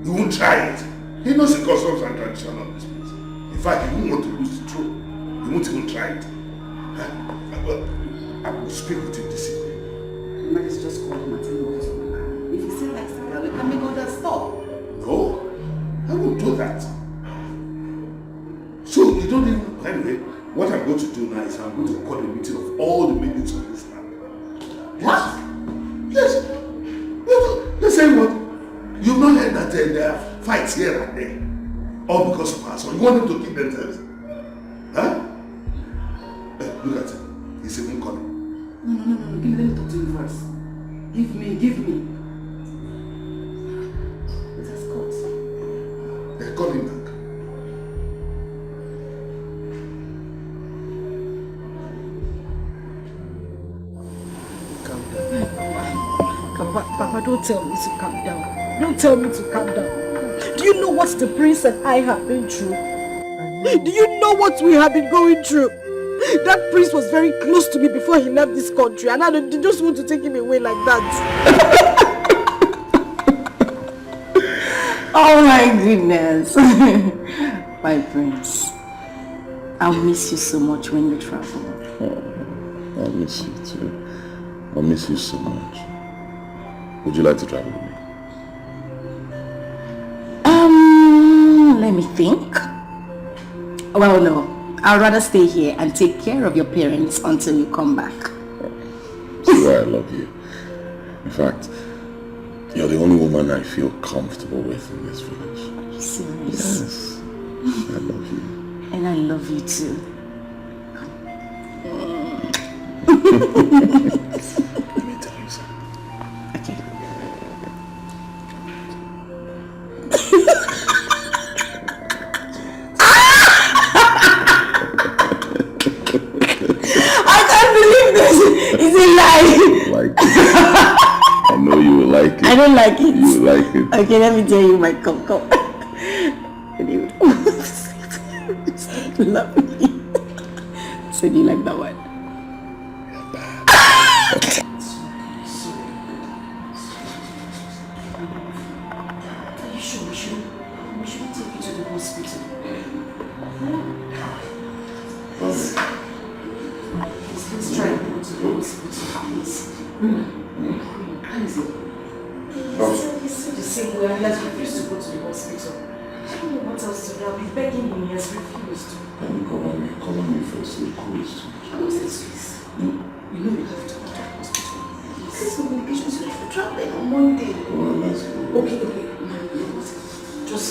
He won't try it. He knows the customs and tradition of this place. In fact, he won't want to lose the throne. He won't even try it. I will speak with him this evening. You might just call him and tell him what's going on. If he still likes the girl, we can make all that stop. No, I won't do that. So you don't even, anyway, what I'm going to do now is I'm going to call a meeting of all the maidens of this land. What? Yes. They say what? You've not heard that there are fights here and there. All because of us. So you want them to kill themselves? Huh? Look at him. He's even calling. No. Let me talk to you first. Give me. It has cut. They're calling back. Papa, don't tell me to calm down. Don't tell me to calm down. Do you know what the prince and I have been through? Do you know what we have been going through? That prince was very close to me before he left this country, and I just want to take him away like that. Oh my goodness. My prince, I'll miss you so much when you travel. Oh, I'll miss you too. I'll miss you so much. Would you like to travel with me? Let me think. Well, no. I'd rather stay here and take care of your parents until you come back. See why I love you. In fact, you're the only woman I feel comfortable with in this village. Are you serious? Yes. I love you. And I love you too. Let me tell you something. Okay. It's a lie. Like it. I know you will like it. I don't like it. You will like it. Okay, let me tell you my come. Love me. So do you like that one? Are you sure we shouldn't take you to the hospital? Let's try and go to the hospital, please. How is it? He's still the same way, and he has refused to go to the hospital. I don't know what else to do. I'll be begging him, he has refused. Call on me first. You're cool. How is this, please? You know you have to go to the hospital. This is communications, you have to travel on Monday. Well, let's go. Okay. Just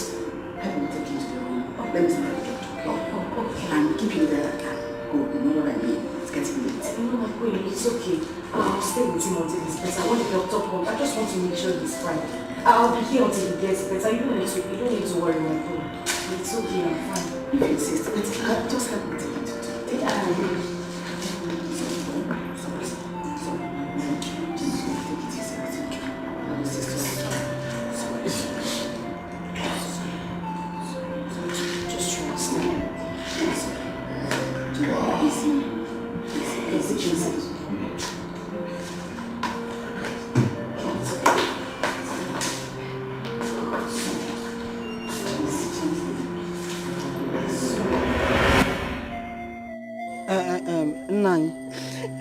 help me take you to the room. Let me see if I can talk. Okay. And keep you there. Go. You know what I mean? It's getting late. No, it's okay. I'll stay with him until he's better. I want to help talk home. I just want to make sure he's fine. I'll be here until he gets better. You don't need to worry, my phone. It's okay, I'm fine. If you insist, just help me take it to take it. Just trust me.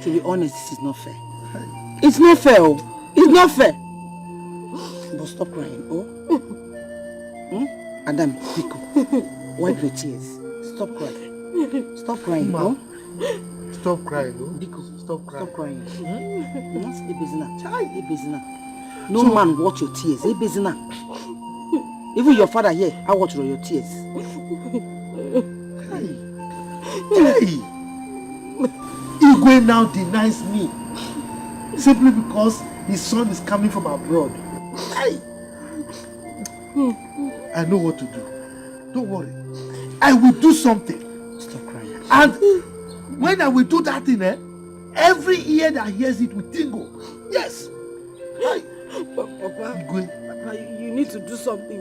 To be honest, this is not fair. It's not fair. It's not fair. But stop crying, Adam, Biko, wipe your tears. Stop crying. Stop crying, Stop crying, Biko, stop crying. Stop crying. No man watch your tears. Even your father here, I watch your tears. Igwe now denies me. simply because his son is coming from abroad. I know what to do. Don't worry. I will do something. Stop crying. And when I will do that thing, every ear that hears it will tingle. Yes. Papa, you need to do something.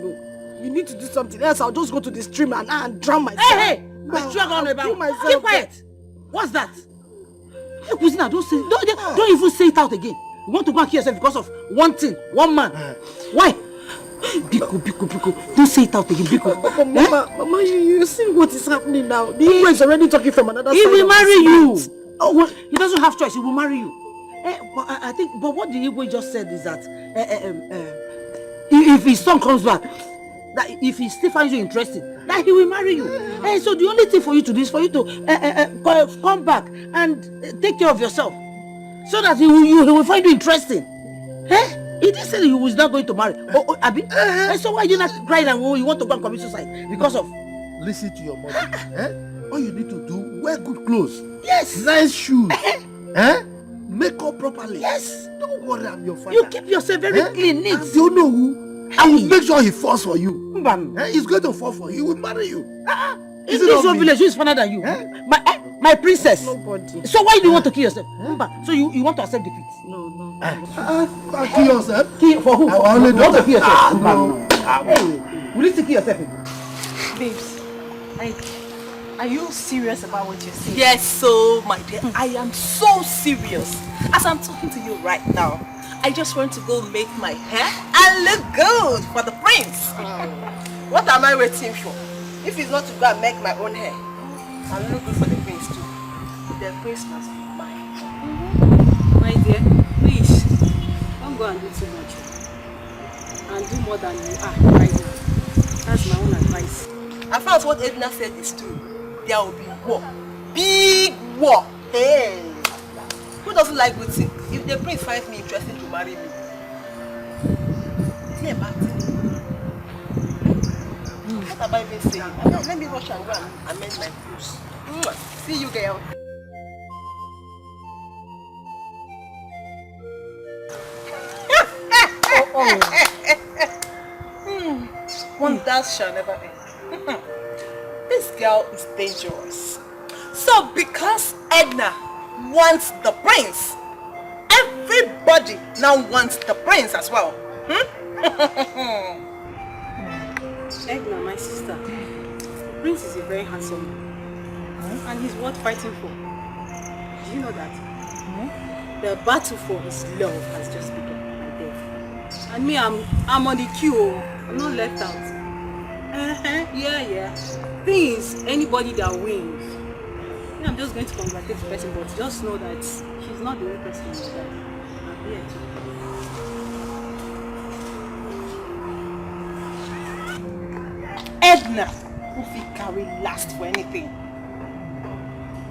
You need to do something else. I'll just go to the stream and drown myself. Hey! Keep quiet. What's that? Hey, Kuzina, don't even say it out again. You want to go and kill yourself because of one thing, one man. Why? Biko. Don't say it out again, Biko. Mama, you see what is happening now? The Igbo is already talking from another side. He will marry you. Oh, well, he doesn't have choice. He will marry you. But I think, but what the Igbo just said is that if his son comes back, that if he still finds you interesting, that he will marry you. So the only thing for you to do is for you to come back and take care of yourself, so that he will find you interesting. He didn't say that he was not going to marry. Abi? So why are you not crying and you want to go and commit suicide because of? Listen to your mother. All you need to do, wear good clothes. Yes. Nice shoes. Make up properly. Yes. Don't worry, I'm your father. You keep yourself very clean, neat. You know who? I will make sure he falls for you. He's going to fall for you. He will marry you. In this whole village, who is funner than you? My princess. Nobody. So why do you want to kill yourself? So you want to accept defeat? No. Kill yourself? Kill for who? I only you want to kill yourself? No. Hey, will you still kill yourself? Babes, are you serious about what you're saying? Yes, so my dear, I am so serious. As I'm talking to you right now, I just want to go make my hair and look good for the prince. What am I waiting for? If it's not to go and make my own hair, I'll look good for the prince too. The prince must be mine. My dear, please, don't go and do too much. And do more than you are right now. That's my own advice. I found what Edna said is true. There will be war. Big war. Hey! Who doesn't like good things? If the prince finds me interesting to marry me, it's not a bad thing. What am I even saying? Let me rush and go and amend my clothes. See you, girl. Wonders shall never end. This girl is dangerous. So because Edna wants the prince, everybody now wants the prince as well. Edna, my sister, the prince is a very handsome man. And he's worth fighting for. Do you know that? The battle for his love has just begun, my dear. And me, I'm on the queue. I'm not left out. Yeah. Things, anybody that wins. I'm just going to congratulate the person, but just know that she's not the only person in my life. I'm here too. Edna, who will carry last for anything.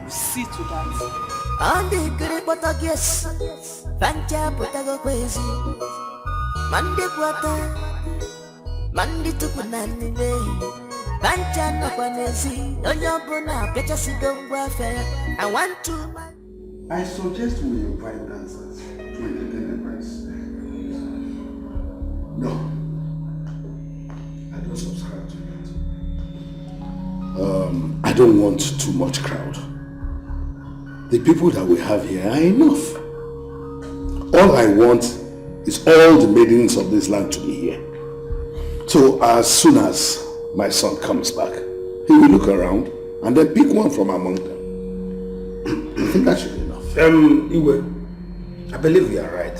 See to that. And the great but I guess Pancha Potago crazy. Mande Quata Mandi to Punani Day. Pancha no Panesi, no Yabona, Petasigo Warfare. I want to. I suggest we invite dancers to entertain the prince. No. I don't subscribe to that. I don't want too much crowd. The people that we have here are enough. All I want is all the maidens of this land to be here. So as soon as my son comes back, he will look around and then pick one from among them. I think that should be enough. Iwe, I believe you are right.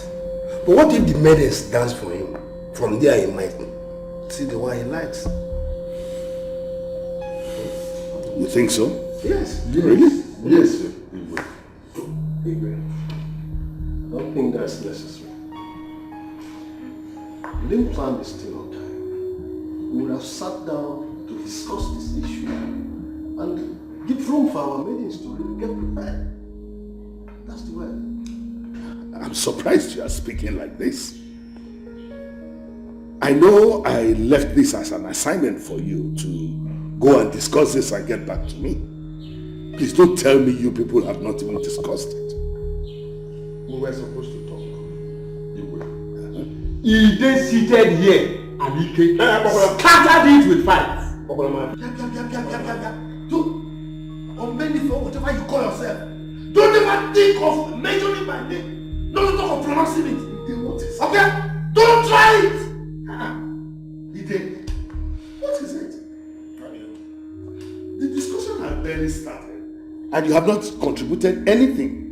But what if the maidens dance for him? From there he might see the one he likes. You think so? Yes. Really? Yes, sir. Iwe, I don't think that's necessary. We didn't plan this thing on time. We would have sat down to discuss this issue and give room for our maidens to really get prepared. That's the way. I'm surprised you are speaking like this. I know I left this as an assignment for you to go and discuss this and get back to me. Please don't tell me you people have not even discussed it. We were supposed to talk. He then seated here and he came, scattered it with fight. On many for whatever you call yourself. Don't ever think of mentioning my name. Don't talk of pronouncing it. Okay? Don't try it! Ide, what is it? The discussion has barely started. And you have not contributed anything.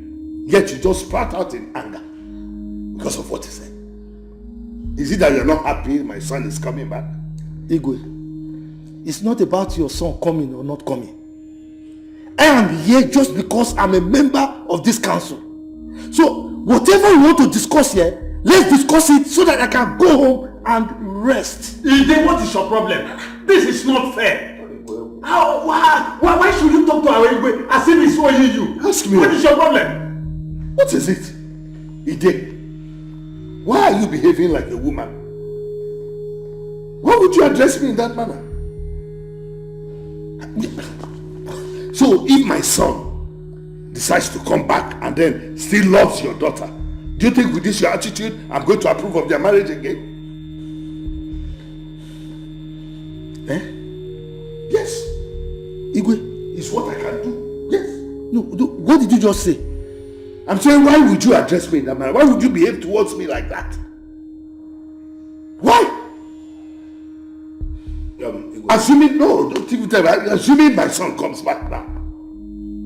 Yet you just sprout out in anger. Because of what he said. Is it that you're not happy my son is coming back? Igwe, it's not about your son coming or not coming. I am here just because I'm a member of this council. So, whatever you want to discuss here, let's discuss it so that I can go home and rest. Ide, what is your problem? This is not fair. Why should you talk to our Igwe as if he's owing you? Ask me. What is your problem? What is it? Ide, why are you behaving like a woman? Why would you address me in that manner? So if my son decides to come back and then still loves your daughter, do you think with this your attitude I'm going to approve of their marriage again? Yes. Igwe, it's what I can do. Yes. No, what did you just say? I'm saying, why would you address me in that manner? Why would you behave towards me like that? Why? Assuming my son comes back now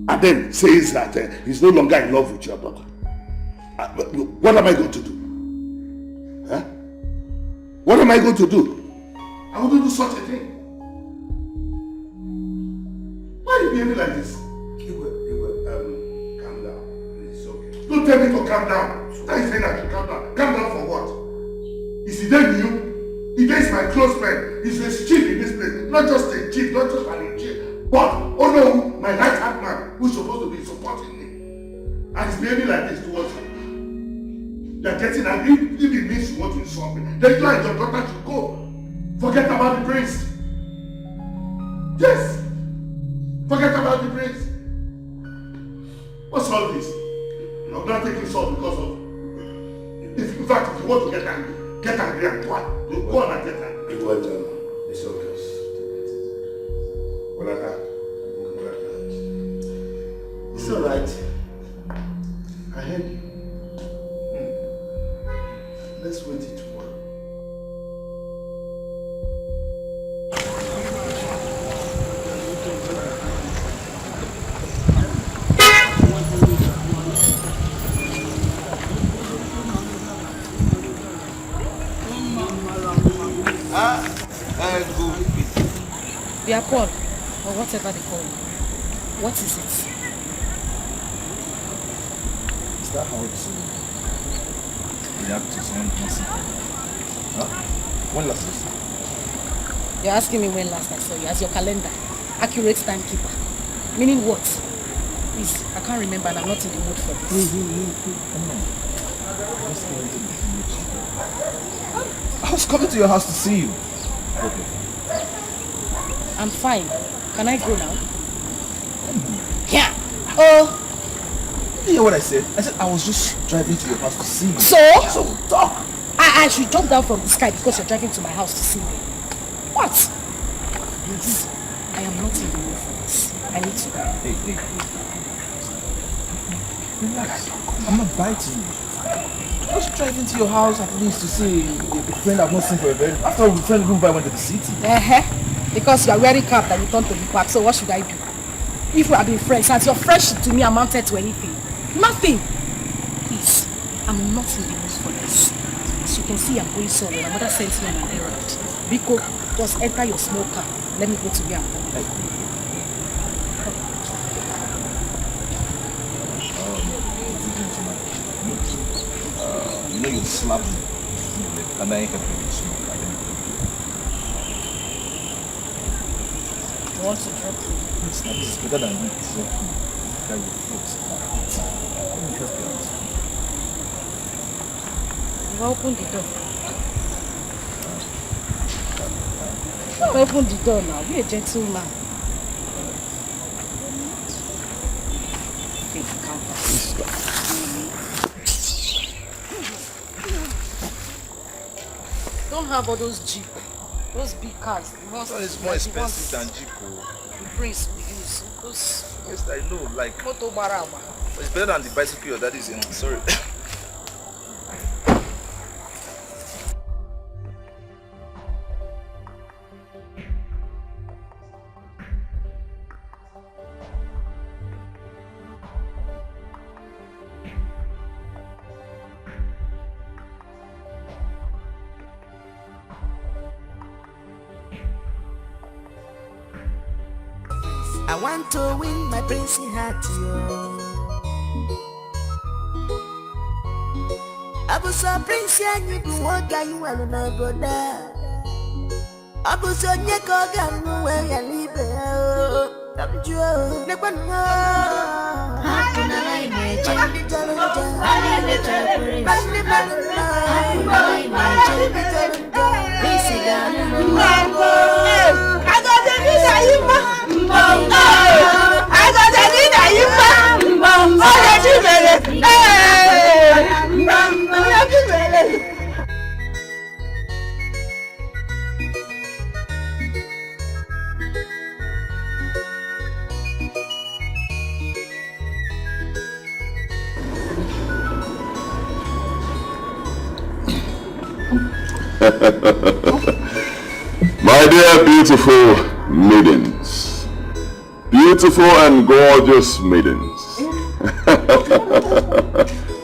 and then says that he's no longer in love with your daughter, what am I going to do? Huh? What am I going to do? I wouldn't do such a thing. Why are you behaving like this? Calm down. It's okay. Don't tell me to calm down. Why are you saying I should calm down? Calm down for what? Is he there you? He is my close friend. He's a chief in this place. Not just a chief, not just an chief. But, oh no, my right hand man who's supposed to be supporting me. And he's behaving like this towards me. They're getting angry. If it means you want to insult me, then you and your daughter should go. Forget about the prince. Yes. Forget about the prince. What's all this? I'm not taking salt because of... In fact, if you want to get angry and what? Go on and get angry. It's okay. It's alright. I heard you. Let's wait till tomorrow. They are Paul, or whatever they call you. What is it? Is that how to react to someone missing? Huh? When last I saw you? You're asking me when last I saw you, as your calendar. Accurate timekeeper. Meaning what? Please, I can't remember and I'm not in the mood for this. I was coming to your house to see you. Okay. I'm fine. Can I go now? Yeah. Oh. You hear what I said? I said I was just driving to your house to see you. So talk. I should jump down from the sky because you're driving to my house to see me. What? Please. I am not in the mood for this. I need to go. Hey. Relax. I'm not biting you. Just driving to your house at least to see a friend I've not seen for a very long. After all, the friend went to the city. Because you are wearing cap that you turn to the back, so what should I do? If we have been friends, and your friendship to me amounted to anything. Nothing. Please, I'm not in the mood for this. As you can see, I'm going somewhere. My mother sent me on an errand. Biko, just enter your small car. Let me go to where I'm going. You know you slapped me. And I ain't helping you smoke. You want to drop me? It's better than me. So, carry your foot. Let me help you out. You open the door. Open the door now. Be a gentleman. don't have all those Jeep. Those big cars. This one is more expensive than Jeep. The Prince will use. Those... Yes, I know. Like... Moto Barama. It's better than the bicycle your daddy is in. Sorry. I want to win my princely heart, yo. I was a prince, and you do what you want to know, brother. I was on your gun, where you live. I'm Joe. Never know. How can I imagine? I My dear beautiful maidens, beautiful and gorgeous maidens,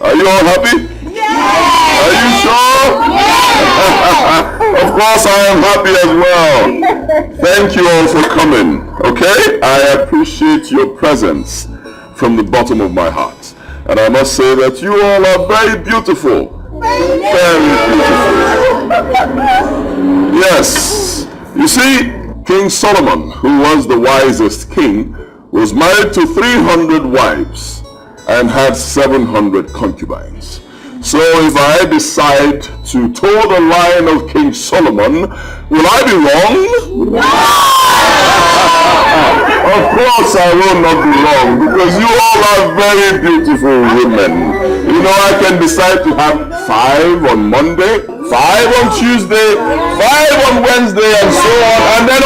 are you all happy? Yeah! Are you sure? Yeah! Of course I am happy as well. Thank you all for coming, okay? I appreciate your presence from the bottom of my heart. And I must say that you all are very beautiful. Very beautiful. Yes. You see, King Solomon, who was the wisest king, was married to 300 wives and had 700 concubines. So if I decide to toe the line of King Solomon, will I be wrong? No! Of course I will not be wrong, because you all are very beautiful women. You know, I can decide to have 5 on Monday, 5 on Tuesday, 5 on Wednesday, and so on. And then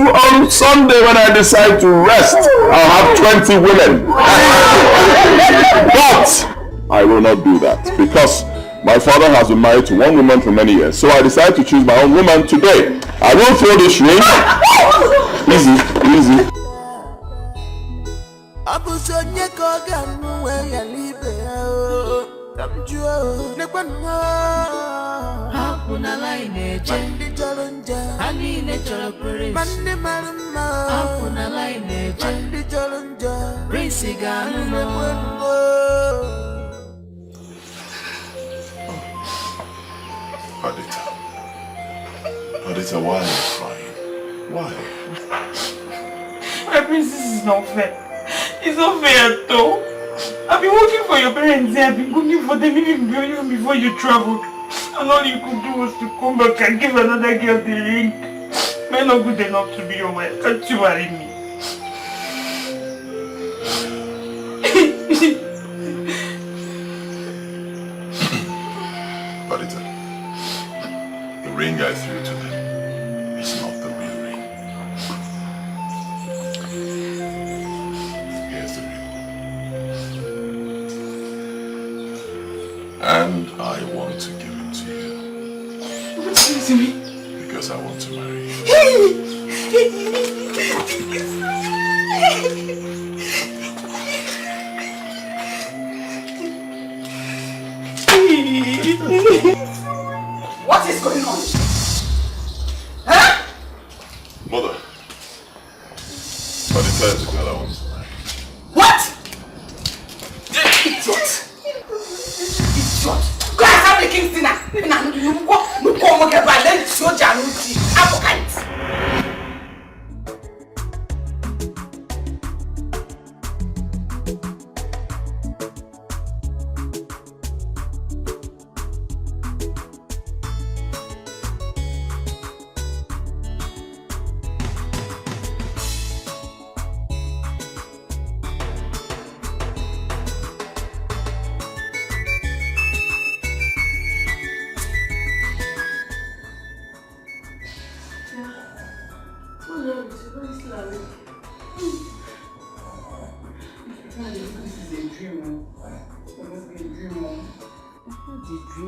on Sunday, when I decide to rest, I'll have 20 women. But I will not do that, because my father has been married to one woman for many years. So I decided to choose my own woman today. I will throw this ring. Easy, easy. Adita, why are you crying? Why? My princess, is not fair. It's not fair at all. I've been working for your parents here. I've been cooking for them even before you traveled. And all you could do was to come back and give another girl the ring. Men are good enough to be your wife. Can't you marry me? Adita, the ring I threw to them is not the real ring. Here's the ring. And I want to give it to you. What's it to me? Because I want to marry you. What is going on? Huh? Mother, Adita is the girl I want to marry. What? Idiot! Idiot! Go and have the king's dinner!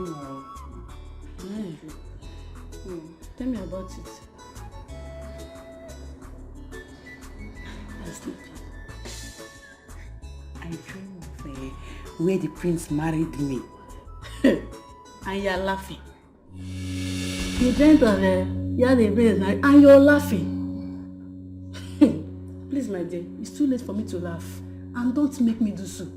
Oh. Tell me about it. I dream of where the prince married me. And you're laughing. You dreamt of you're the prince and you're laughing. Please, my dear, it's too late for me to laugh. And don't make me do so.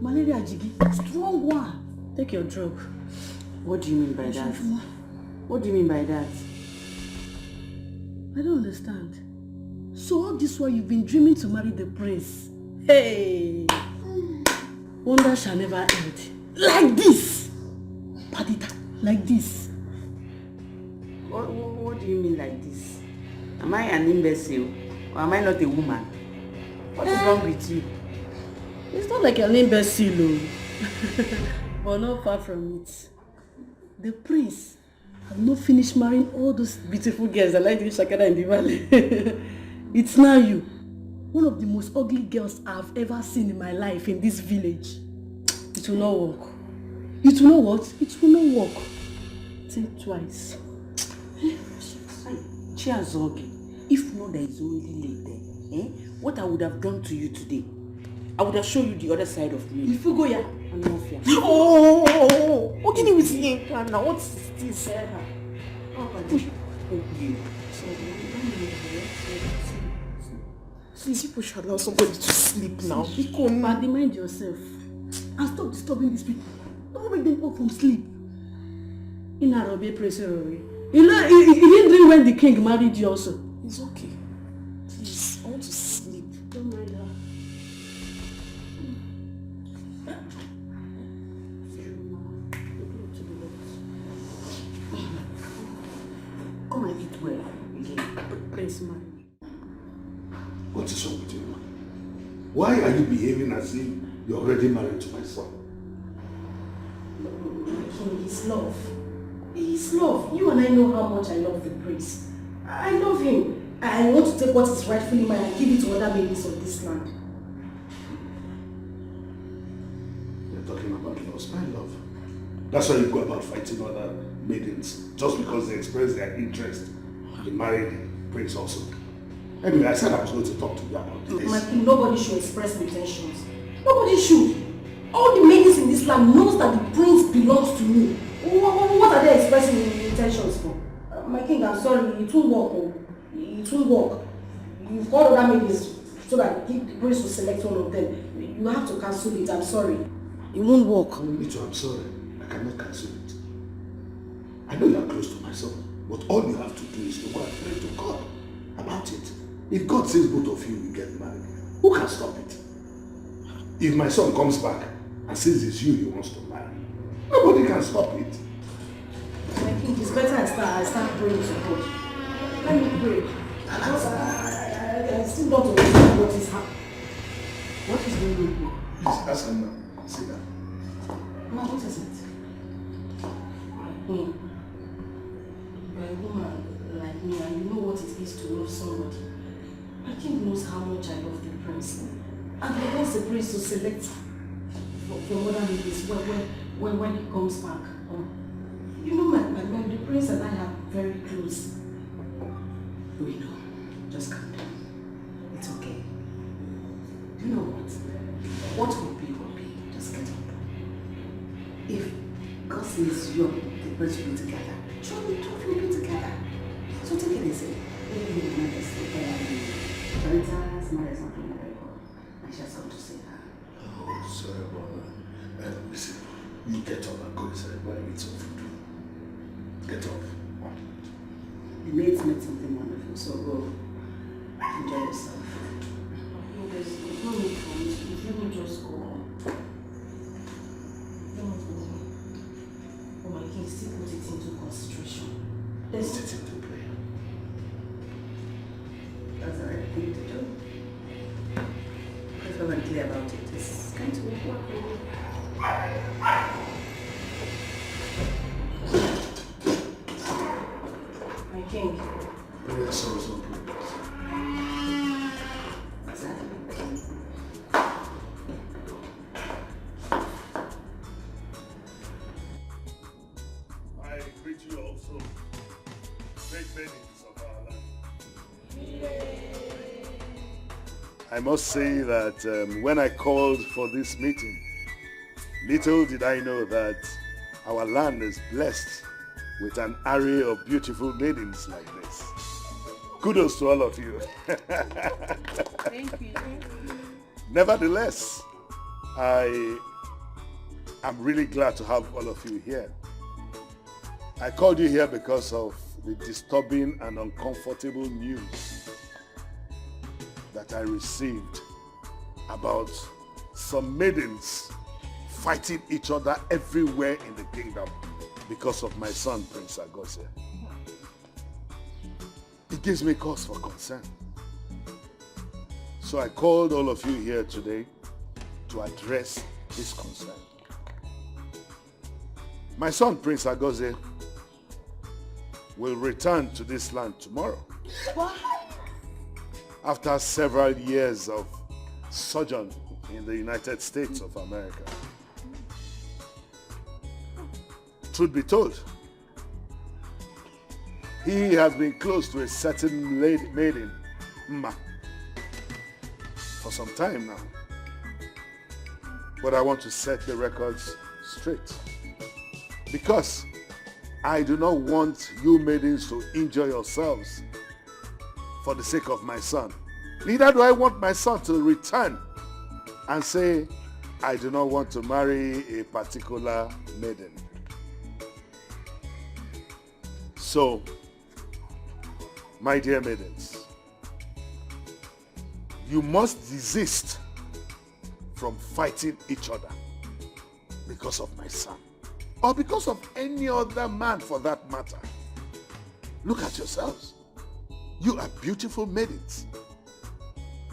Malaria jiggy, strong one. Take your drug. What do you mean by that? What do you mean by that? I don't understand. So all this while you've been dreaming to marry the prince. Hey! Wonder shall never end. Like this! Padita, like this. What do you mean like this? Am I an imbecile? Or am I not a woman? What is wrong with you? It's not like an imbecile, but not far from it. The prince have not finished marrying all those beautiful girls that like the Shakara in the valley. It's now you. One of the most ugly girls I've ever seen in my life in this village. It will not work. It will not what? It will not work. Think twice. Chiazogi, if not there is already late there, what I would have done to you today, I would have shown you the other side of me. If you go, yeah. I'm not fair. What can you with me now? What is this? Please, people should allow somebody to sleep now. Badly mind yourself. And stop disturbing these people. Don't wake them up from sleep. In Arabic, you know, he didn't dream when the king married you also. It's okay. Please, I want to sleep. Don't mind her. Come and eat well again. Prince man. What is wrong with you? Why are you behaving as if you're already married to my son? His love. His love. You and I know how much I love the prince. I love him. I want to take what is rightfully mine and give it to other maidens of this land. You're talking about love, my love. That's why you go about fighting other maidens, just because they express their interest in marrying the prince also. Anyway, I said I was going to talk to you about this. My king, nobody should express intentions. Nobody should. All the maidens in this land knows that the prince belongs to me. What are they expressing intentions for? My king, I'm sorry, it won't work. It won't work. You've got other maidens so that the prince will select one of them. You have to cancel it, I'm sorry. It won't work. Me too, I'm sorry. I cannot cancel it. I know you're close to my son, but all you have to do is to go and pray to God about it. If God says both of you will get married, who can stop it? If my son comes back and says it's you he wants to marry, nobody can stop it. I think it's better I start praying to God. Let me pray. I still don't understand what is happening. What is going on here? Please ask him now. Sit down. Ma, what is it? You're a woman like me and you know what it is to love somebody. My king knows how much I love the prince. And he wants the prince to select from other ladies when he comes back. You know, the prince and I are very close. We know. Just calm down. It's okay. You know what? What will be, will be. Just get up. If God says you and the prince will be together, surely the two will be together. So take it easy. Marriage something very good. I just want to say that. Oh, sorry about that. Listen, you get up and go inside and eat some food. Get up. The maids made something wonderful, so go enjoy yourself. No, there's no need for me. Let me just go on. Don't go. Oh my king, still put it into consideration. Let's put it into prayer. That's the right thing to do. If we're very clear about it, it's going to work. My king. Prayer solves all problems. Exactly. maidens of our land. I must say that when I called for this meeting, little did I know that our land is blessed with an array of beautiful maidens like this. Kudos to all of you. Thank you. Nevertheless, I am really glad to have all of you here. I called you here because of the disturbing and uncomfortable news that I received about some maidens fighting each other everywhere in the kingdom because of my son, Prince Agozie. It gives me cause for concern. So I called all of you here today to address this concern. My son, Prince Agozie, will return to this land tomorrow. What? After several years of sojourn in the United States of America. Truth be told, he has been close to a certain maiden, Mma, for some time now. But I want to set the records straight. Because I do not want you maidens to injure yourselves for the sake of my son. Neither do I want my son to return and say, I do not want to marry a particular maiden. So, my dear maidens, you must desist from fighting each other because of my son, or because of any other man for that matter. Look at yourselves. You are beautiful maidens.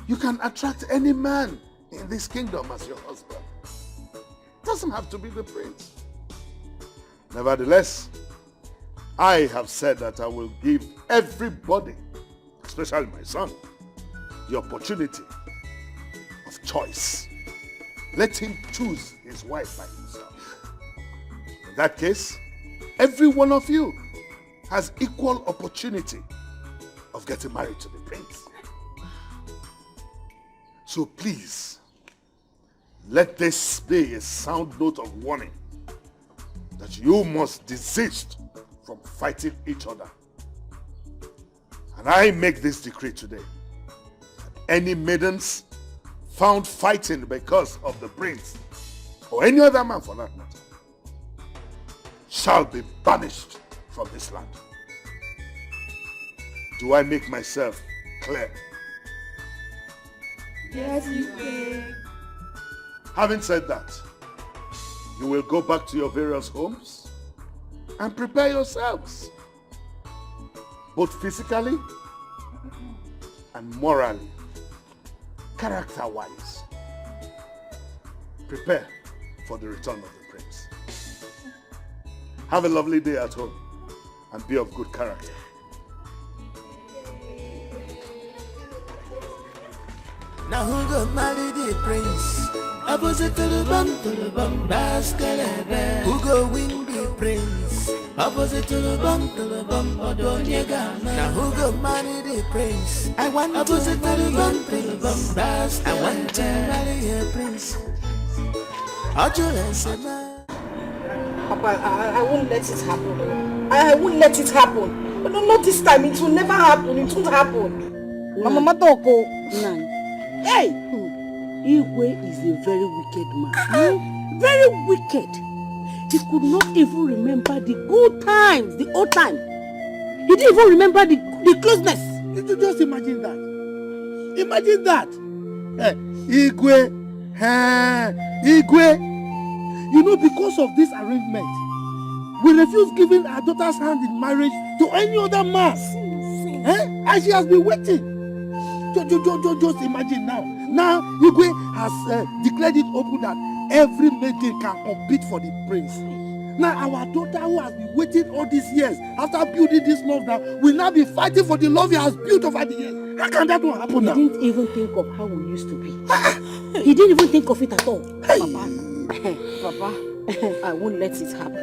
You can attract any man in this kingdom as your husband. Doesn't have to be the prince. Nevertheless, I have said that I will give everybody, especially my son, the opportunity of choice. Let him choose his wife by himself. In that case, every one of you has equal opportunity of getting married to the prince. So please, let this be a sound note of warning that you must desist from fighting each other. And I make this decree today. Any maidens found fighting because of the prince, or any other man for that matter, shall be banished from this land. Do I make myself clear? Yes, you will. Having said that, you will go back to your various homes and prepare yourselves, both physically and morally, character-wise. Prepare for the return of the prince. Have a lovely day at home and be of good character. Now who go marry the prince? Opposite to the bum, basket. Who go win the prince? Opposite to the bum, Odonyega. Now who go marry the prince? I want opposite to the bum, basket. I want to marry a prince. Papa, I won't let it happen. I won't let it happen. But not this time. It will never happen. It won't happen. Mama Matoko. Hey! Igwe is a very wicked man. Very wicked. He could not even remember the good times, the old time. He didn't even remember the closeness. Did you just imagine that? Imagine that. Igwe. Igwe. You know, because of this arrangement, we refuse giving our daughter's hand in marriage to any other man. And she has been waiting. Just imagine now. Now, Igwe has declared it open that every maiden can compete for the prince. Now, our daughter who has been waiting all these years, after building this love now, will now be fighting for the love he has built over the years. How can that one happen now? He didn't even think of how we used to be. He didn't even think of it at all. Papa, I won't let it happen.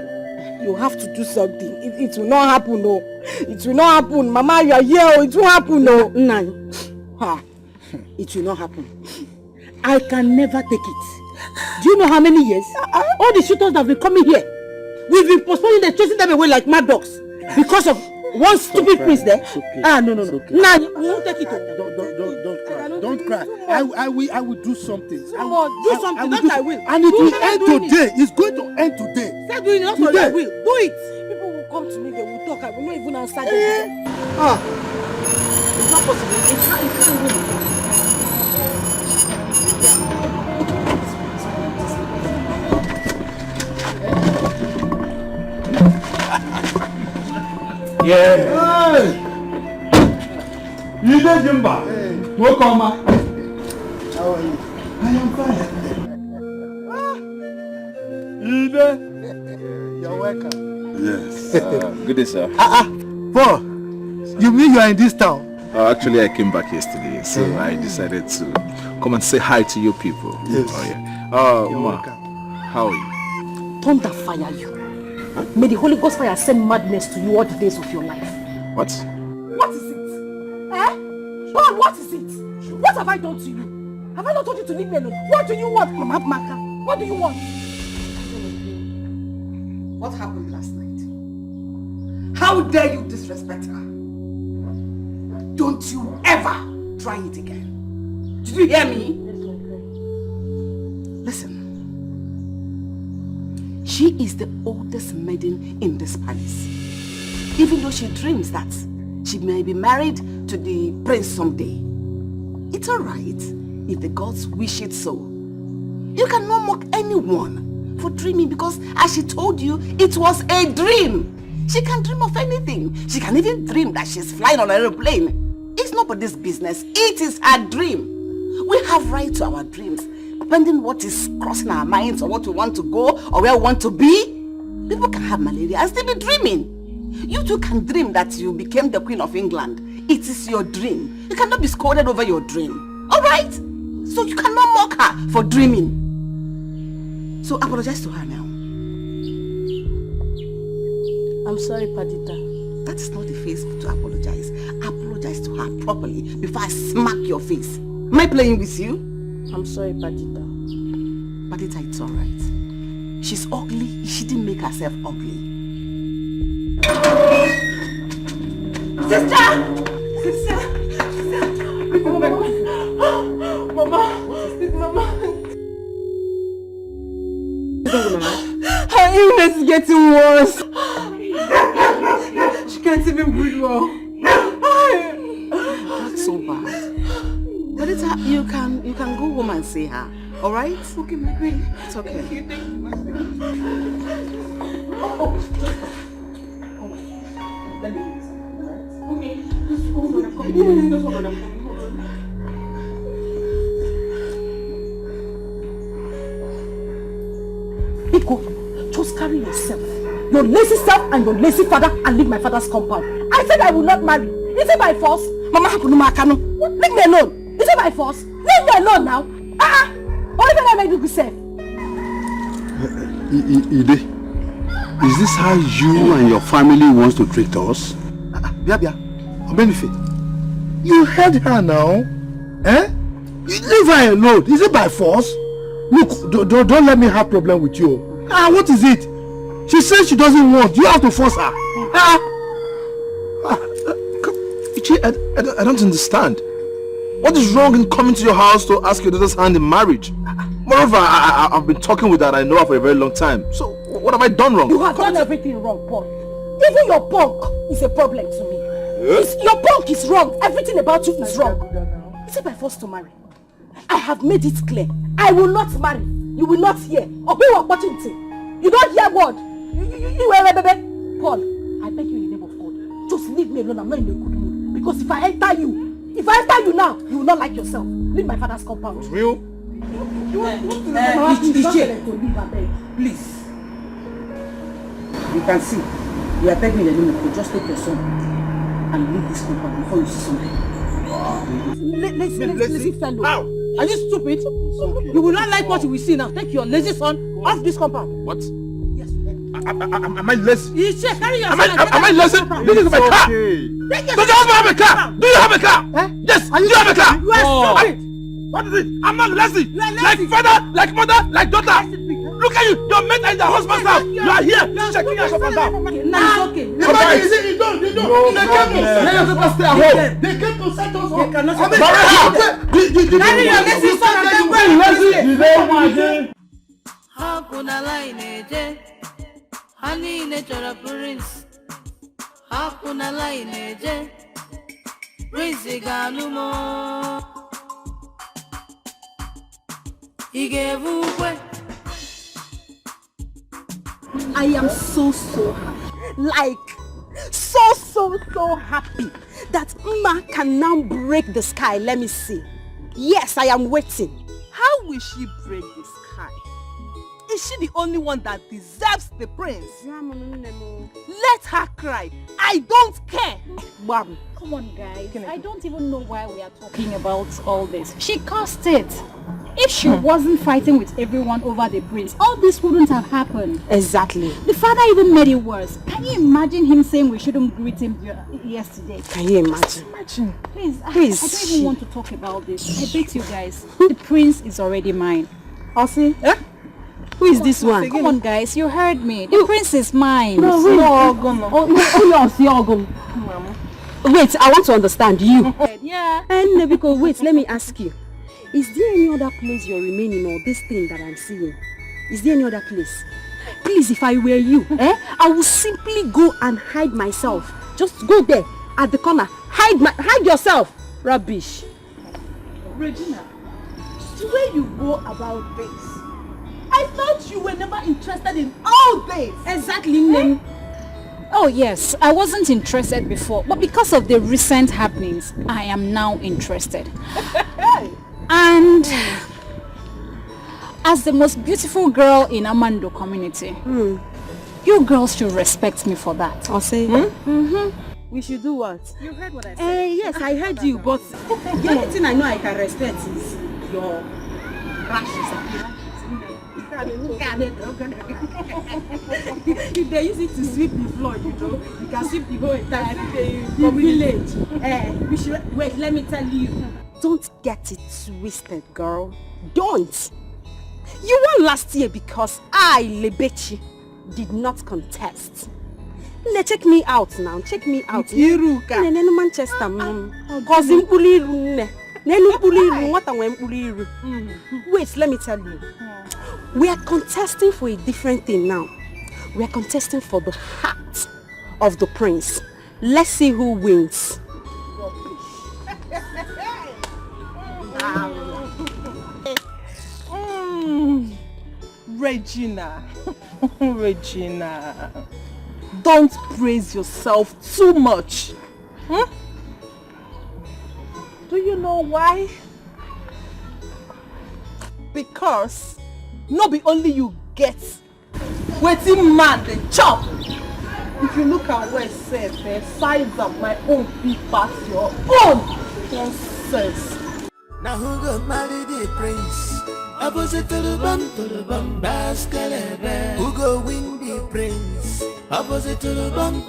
You have to do something. It will not happen, no. It will not happen. Mama, you are here. It will happen, no. Nani. It will not happen. I can never take it. Do you know how many years? All the shooters that have been coming here, we've been postponing them, chasing them away like mad dogs because of one stupid prince there. Okay. No. Nah, you won't take it. Don't cry. I will do something. Come on, do something. I will. And it will end today. It's going to end today. Start doing it. That's what I will. Do it. People will come to me. They will talk. I will not even answer them. It's not possible. It can't really. Yeah. Hey. You did Jimba. Welcome. How are you? I am fine. Ida. You're welcome. Yes. Good day, sir. Paul, you mean you are in this town? Actually, I came back yesterday, so I decided to come and say hi to you people. Yes. Oh, yeah. You're Ma, welcome. how are you? Thunder fire you. May the Holy Ghost fire send madness to you all the days of your life. What? What is it? Paul, what is it? What have I done to you? Have I not told you to leave me alone? What do you want, Mama Maka? What do you want? What happened last night? How dare you disrespect her? Don't you ever try it again. Did you hear me? Listen. She is the oldest maiden in this palace. Even though she dreams that she may be married to the prince someday. It's alright if the gods wish it so. You cannot mock anyone for dreaming because, as she told you, it was a dream. She can dream of anything. She can even dream that she's flying on an aeroplane. It's nobody's business. It is her dream. We have right to our dreams. Depending what is crossing our minds or what we want to go or where we want to be. People can have malaria and still be dreaming. You too can dream that you became the Queen of England. It is your dream. You cannot be scolded over your dream. Alright? So you cannot mock her for dreaming. So apologize to her now. I'm sorry, Padita. That is not the face to apologize. Apologize to her properly before I smack your face. Am I playing with you? I'm sorry, Padita. Padita, it's alright. She's ugly. She didn't make herself ugly. Sister! Mama. Her illness is getting worse. She can't even breathe well. That's so bad. But it's you can go home and see her. All right? Okay, my queen. It's okay. Thank you. Let me do okay. Iko, just carry yourself, your lazy self and your lazy father, and leave my father's compound. I said I will not marry. Is it by force? Mama Hakunuma Akano. Leave me alone. Is it by force? Leave me alone now. What if I made you say? Ide, is this how you and your family wants to treat us? Bia, you heard her now. You leave her alone. Is it by force? Look, don't let me have problem with you. What is it? She says she doesn't want. You have to force her. I don't understand. What is wrong in coming to your house to ask your daughter's hand in marriage? Moreover, I've been talking with her and I know her for a very long time. So, what have I done wrong? You have done everything wrong, Paul. Even your punk is a problem to me. Your punk is wrong. Everything about you is wrong. Is it by force to marry? I have made it clear. I will not marry. You will not hear. Or be opportunity. You don't hear word. You baby. Paul, I beg you in the name of God. Just leave me alone. I'm not in a good mood. Because if I enter you now, you will not like yourself. Leave my father's compound. Real? Please. You can see. You are begging me in the name of God. Just take your son and leave this compound before you see something. Lazy fellow. How? Are you stupid? You will not like what you will see now. Take your lazy son off this compound. What? Yes. Am I lazy? Carry Am I lazy? This is my car. Does your husband have a car? Do you have a car? Yes. Do you have a car? You are stupid. What is it? I'm not lazy. Like father, like mother, like daughter. Look at you. Your mate and your husband's house. You are here checking us up and down. No, it's okay. You don't. They came to stay at home. They came to set us up. They cannot Carry your lazy son and lazy. Hakuna line eje, hani ne chora prince. Hakuna line eje, prince ganumo. Igevukwe. I am so happy. Like, so happy that Mma can now break the sky. Let me see. Yes, I am waiting. How will she break the sky? Is she the only one that deserves the prince? Let her cry. I don't care. Bam. Come on, guys. I don't even know why we are talking about all this. She caused it. If she wasn't fighting with everyone over the prince, all this wouldn't have happened. Exactly. The father even made it worse. Can you imagine him saying we shouldn't greet him yesterday? Can you imagine? Please. I don't even want to talk about this. I beg you guys. The prince is already mine. Osi? Who is this one? Come on, guys. You heard me. The prince is mine. Wait, I want to understand you. Yeah. And because wait, let me ask you. Is there any other place you're remaining or this thing that I'm seeing? Is there any other place? Please, if I were you, I would simply go and hide myself. Just go there at the corner. Hide yourself. Rubbish. Regina, the way you go about this, I thought you were never interested in all this. Exactly. Oh yes, I wasn't interested before, but because of the recent happenings, I am now interested. And as the most beautiful girl in Amando community, you girls should respect me for that. I'll say we should do what? You heard what I said? Yes, I heard you, but the only thing I know I can respect is your rashes. If they use it to sweep the floor, you can sweep the whole entire village. We should wait. Let me tell you. Don't get it twisted, girl. Don't. You won last year because I, Lebechi, did not contest. Check me out now. Check me out. Manchester. Wait, let me tell you. We are contesting for a different thing now. We are contesting for the heart of the prince. Let's see who wins. Regina. Regina. Don't praise yourself too much. Do you know why? Because not be only you get waiting man the chop. If you look at where it says the size of my own feet past your own nonsense. Now who go marry the prince? Opposite to the bum, baskelebe. Who go win the prince? Opposite to the bum,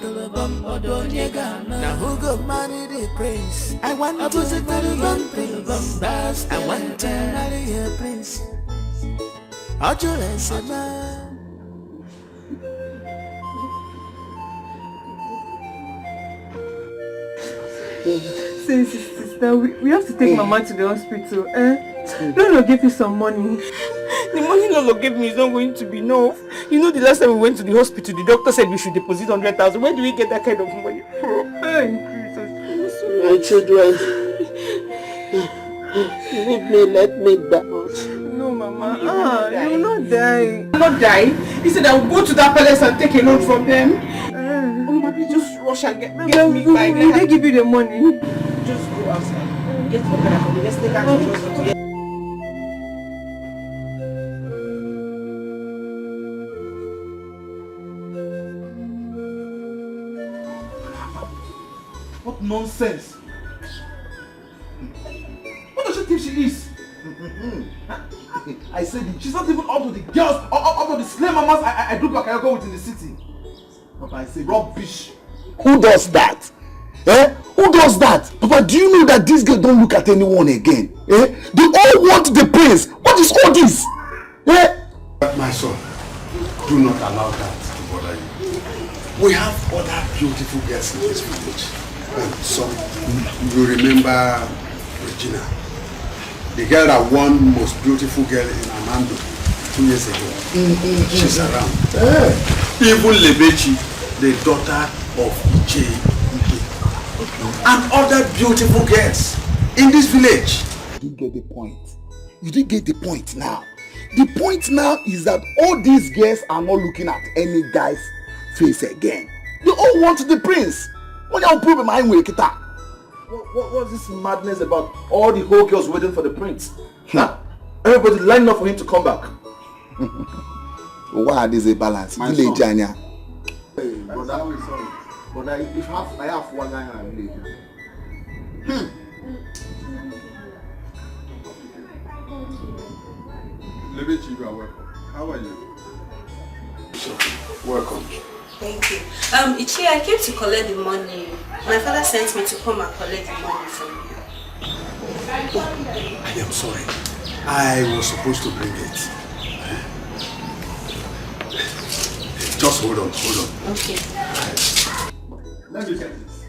odonyega. Now who go marry the prince? I want opposite to the bum, baskelebe. I want to marry a prince. Sister, we have to take Mama to the hospital. Lolo gave you some money. The money Lolo gave me is not going to be enough. You know the last time we went to the hospital, the doctor said we should deposit 100,000. Where do we get that kind of money from? My children, leave me, let me die. No, Mama. You will not die. You will not die? He said I will go to that palace and take a loan from them. Oh, Mama, please just rush and get me back. They give you the money. Just go outside. Get for me. Let's take out the hospital. What nonsense! What does she think she is? I said it. She's not even up to the girls, up to the slave mamas I do bakayoko with in the city. Papa, I say rubbish. Who does that? Who does that? Papa, do you know that these girls don't look at anyone again? They all want the prince. What is all this? My son, do not allow that to bother you. We have other beautiful girls in this village. Some, you remember Regina, the girl that won most beautiful girl in Amando 2 years ago. She's around. Even Lebechi, the daughter of Iche, and other beautiful girls in this village. You didn't get the point. You didn't get the point now. The point now is that all these girls are not looking at any guy's face again. They all want the prince. What y'all prove my way, Kita? What's this madness about all the whole girls waiting for the prince? Huh? Everybody lining up for him to come back. Why is a balance? My Village, son. Anya. Hey, brother, sorry. But I have one guy in the village. Lebechi, you are welcome. How are you? Welcome. Thank you. Ichi, I came to collect the money. My father sent me to come and collect the money from you. I am sorry. I was supposed to bring it. Just hold on. Okay. Let me get this.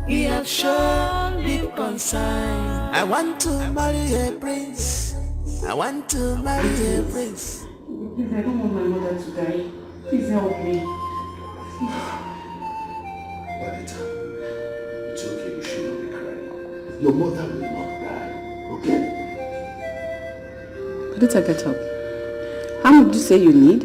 He have shown deep concern. I want to marry a prince. I want to marry a prince. Please, I don't want my mother to die. Please help me. Wadita, it's okay, you should not be crying. Your mother will not die, okay? Wadita, get up. How much did you say you need?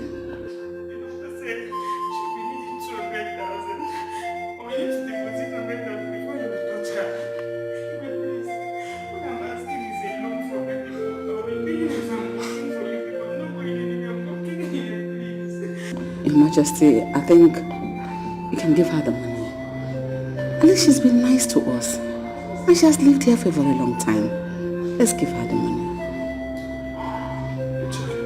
Your Majesty, I think you can give her the money. At least she's been nice to us. And she has lived here for a very long time. Let's give her the money. It's okay.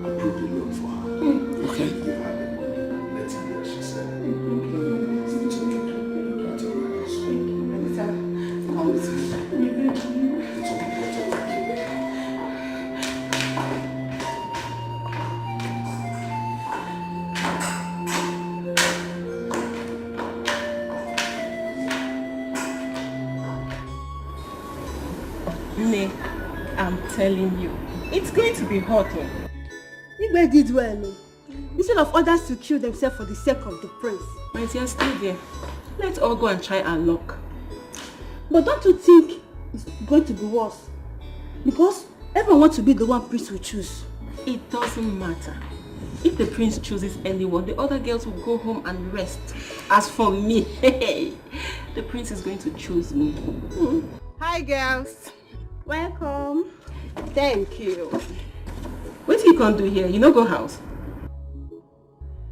I proved the loan for her. Okay. Give her the money. Let's see what she said. It's okay. That's all right. It's okay. That's all right. Nne, I'm telling you, it's going to be hot. Igwe did well. Instead of others to kill themselves for the sake of the prince. My dear, stay there. Let's all go and try our luck. But don't you think it's going to be worse? Because everyone wants to be the one prince will choose. It doesn't matter. If the prince chooses anyone, the other girls will go home and rest. As for me, the prince is going to choose me. Hi girls. Welcome. Thank you. What you can do here? You no go house?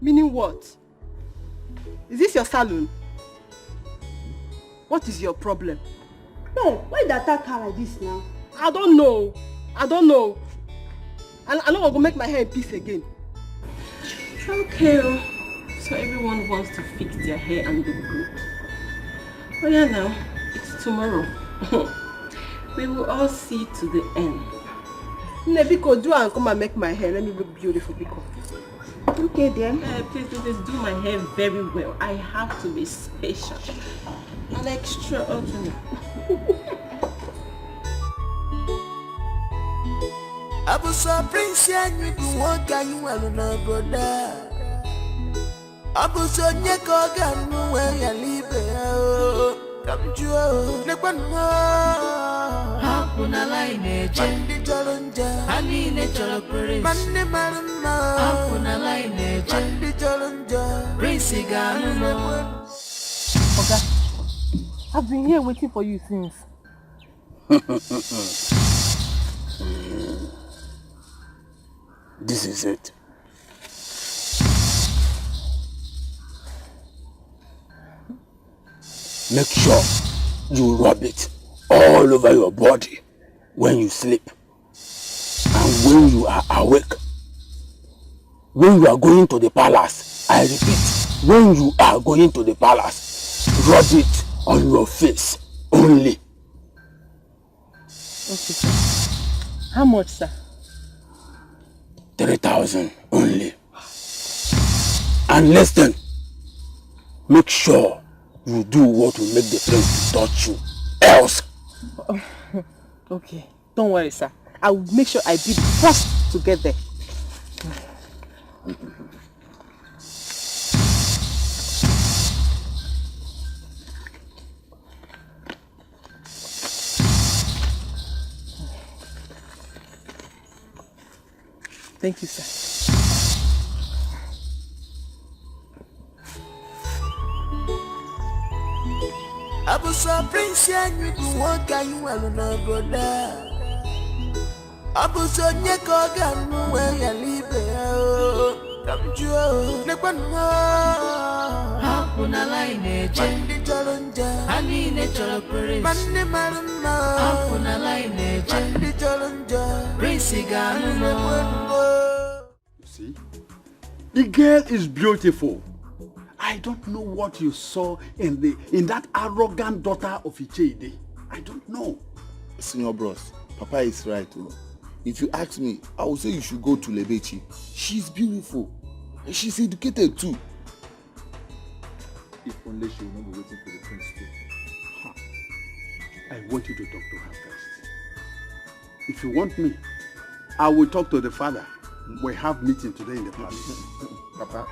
Meaning what? Is this your salon? What is your problem? No, why did you attack her like this now? I don't know. And I know I'm going to make my hair in peace again. Okay. So everyone wants to fix their hair and look good. Oh yeah, now. It's tomorrow. We will all see to the end. Nebiko, do and come and make my hair. Let me look beautiful, Biko. Okay then. Please do my hair very well. I have to be special and extraordinary. Abuso prince yanyu kuwoga yuwalu na broda. Abuso nyeko ganu we ya libe o. Kamjuo nekwanu. Hakuna line je. Mandi jolonja. Ani ne jolo prince. Mandi maruma. Hakuna line je. Mandi jolonja. Prince ganu no. Oga, I've been here waiting for you since. This is it. Make sure you rub it all over your body when you sleep and when you are awake. When you are going to the palace, I repeat, when you are going to the palace, rub it on your face only. Okay, sir. How much, sir? 3,000 only. And listen, make sure you do what will make the prince touch you. Else. Okay, don't worry, sir. I will make sure I be the first to get there. Thank you, sir. I was so prince and you do what can you alone brother. I was so near Kogan where you live. Come to Nepano. Hakuna line Mandi Chalonja. Ani nature prince. Mandi Maruna. Hakuna line Mandi Chalonja. Prince Gano. You see, the girl is beautiful. I don't know what you saw in that arrogant daughter of Ichede. I don't know. Senior bros, Papa is right. If you ask me, I would say you should go to Lebechi. She's beautiful. And she's educated too. If only she will not be waiting for the prince too. I want you to talk to her first. If you want me, I will talk to the father. We have meeting today in the palace. Papa,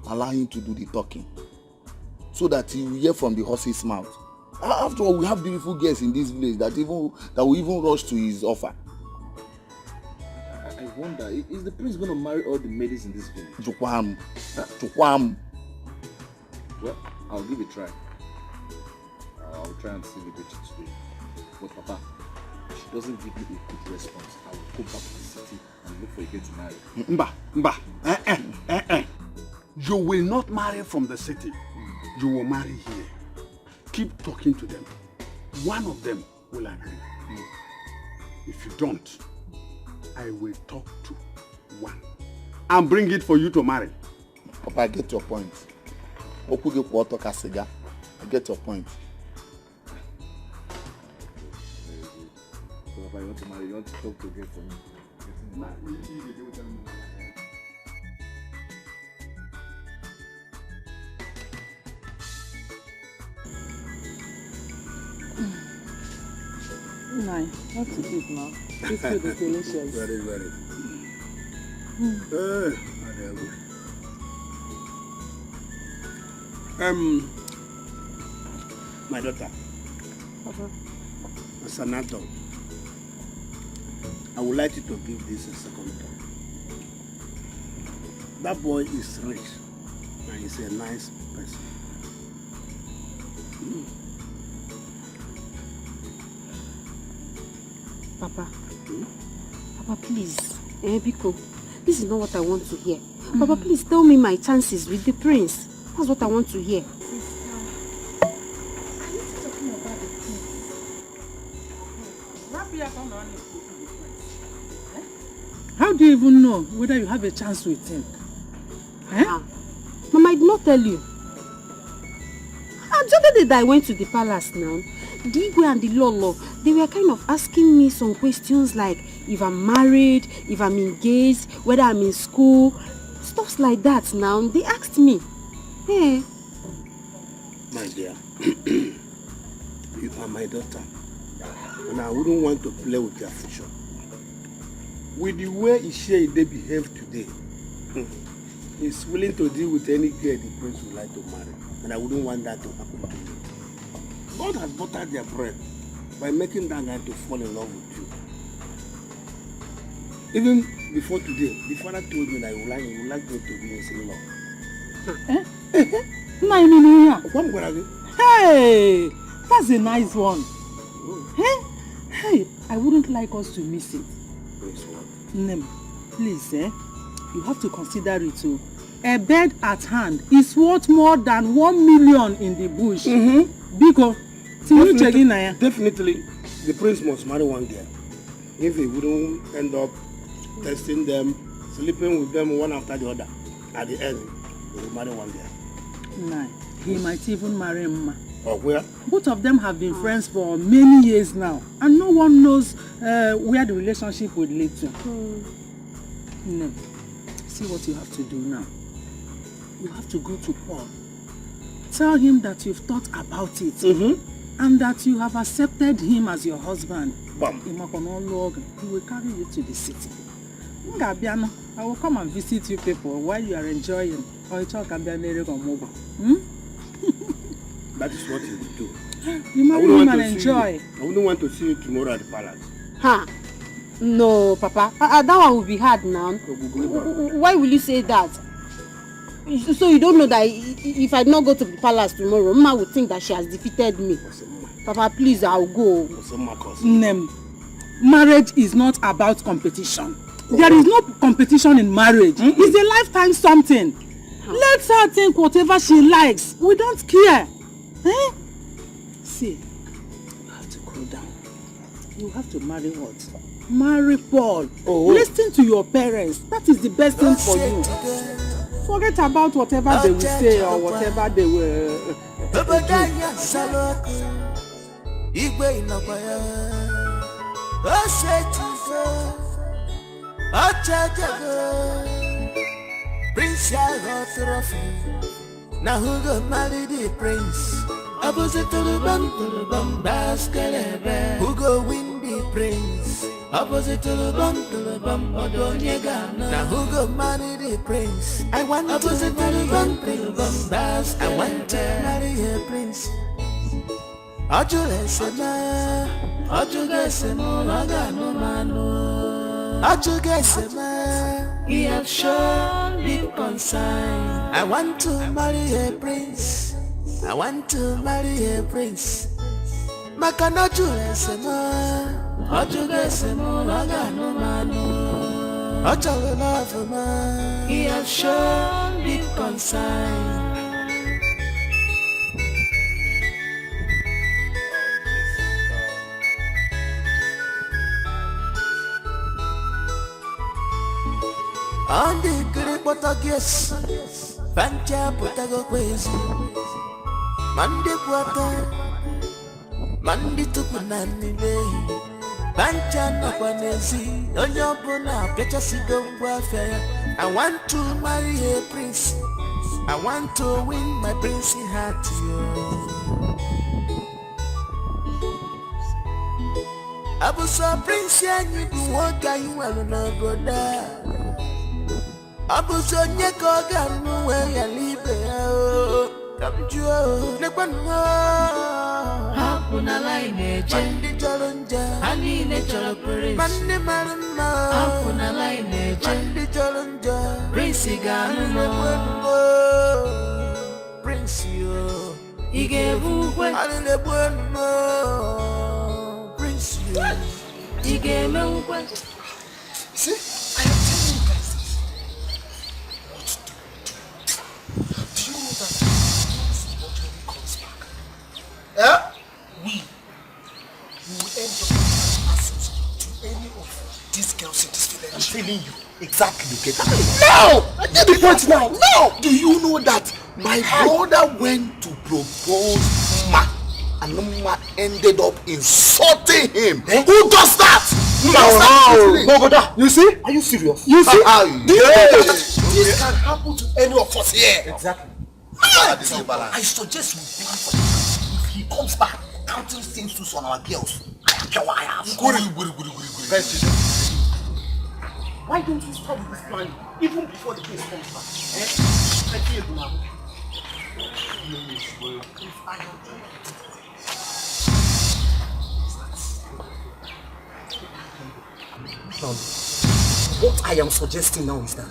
allow him to do the talking so that he will hear from the horse's mouth. After all, we have beautiful girls in this village that will even rush to his offer. I wonder, is the prince going to marry all the maidens in this village? Chukwam. Chukwam. Well, I'll give it a try. I'll try and see the bitch today. But Papa, if she doesn't give me a quick response, I will go back to the city and look for a girl to marry. Mba. You will not marry from the city. You will marry here. Keep talking to them. One of them will agree. If you don't, I will talk to one and bring it for you to marry. Papa, I get your point. I get your point. So Papa, you want to marry? You want to talk to a girl for me? Nine. What to eat now? This food is delicious. Very, very. My daughter. Papa. As an adult, I would like you to give this a second thought. That boy is rich and he's a nice person. Papa, Papa, please, Biko, this is not what I want to hear. Papa, please tell me my chances with the prince. That's what I want to hear. How do you even know whether you have a chance with him? Mama, I did not tell you. The other day that I went to the palace now, Dikeh and the Lolo, they were kind of asking me some questions like if I'm married, if I'm engaged, whether I'm in school, stuff like that now. They asked me. Hey. My dear, you are my daughter, and I wouldn't want to play with your future. With the way Ishie they behave today, he's willing to deal with any girl the prince would like to marry, and I wouldn't want that to happen to you. God has buttered their bread by making that guy to fall in love with you. Even before today, the father told me that he would like me to be his in-law. Hey, that's a nice one. Hey, I wouldn't like us to miss it. Please, what? Nem, please, you have to consider it too. A bird at hand is worth more than 1 million in the bush. Because, definitely, the prince must marry one girl. If he wouldn't end up testing them, sleeping with them one after the other, at the end, he will marry one girl. Nah, he might even marry Mma. Or where? Both of them have been friends for many years now, and no one knows where the relationship would lead to. No. See what you have to do now. You have to go to Paul. Tell him that you've thought about it, and that you have accepted him as your husband. Bam. He will carry you to the city. I will come and visit you people while you are enjoying. That is what you will do. You marry him and enjoy. I wouldn't want to see you tomorrow at the palace. Huh? No, Papa. That one will be hard now. Why will you say that? So you don't know that if I not go to the palace tomorrow, Mama would think that she has defeated me. Papa, please, I'll go. Nem, marriage is not about competition. There is no competition in marriage. It's a lifetime something. Let her think whatever she likes. We don't care. Eh? See, you have to cool down. You have to marry what? Marry Paul. Listen to your parents. That is the best thing for you. Forget about whatever they will say or whatever they will Now who go marry the prince? Opposite to the bum, basket. Who go win the prince? Opposite to the bum, odonyega. Now who go marry the prince? I want opposite to the bum, basket. I want to marry a prince. Ajulesema, agano mano. Ajulesema, he has shown deep concern. I want to marry a prince. I want to marry a prince. Makana julesema, agano mano. Ajulesema, he has shown deep concern. On the great Portuguese, Pancha Potago Quiz, Mandi Puata, Mandi Tupunani, Pancha Napanesi, Onyopona, Petasigo Warfare. I want to marry a prince. I want to win my princely heart. I was a prince and you do what I will not go down. Abuzonye koga nuwe ya libe Kamjua Nekwanwa Hakuna line Mandi chalonja Hanine chalopere Mandi marama Hakuna line Mandi chalonja Prince Ganuno Prince yo Ige bukwe Hanine bueno Prince yo Ige meukwe See? We will end up access to any of these girls in this village. I'm telling you exactly. No! I get the point now. No! Do you know that my brother went to propose Ma and Ma ended up insulting him? Who does that? No, brother. You see? Are you serious? You see? Do you know that this can happen to any of us here? Exactly. I suggest we plan for this. If he comes back, counting things on our girls. Why don't you stop with this plan even before the case comes back? I feel now. What I am suggesting now is that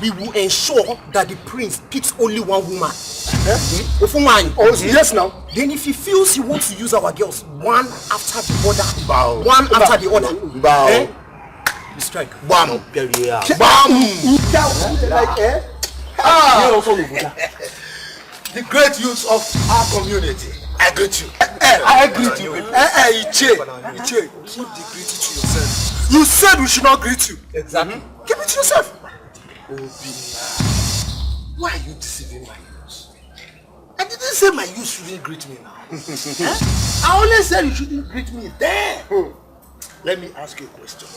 we will ensure that the prince picks only one woman. Yes, now. Then if he feels he wants to use our girls one after the other, one after the other, we strike. Bam. Bam. The great youths of our community. I greet you. I greet you. Iche. Keep the greeting to yourself. You said we should not greet you. Exactly. Keep it to yourself. Why are you deceiving my youth? I didn't say my youth shouldn't greet me now. I only said you shouldn't greet me there. Let me ask you a question.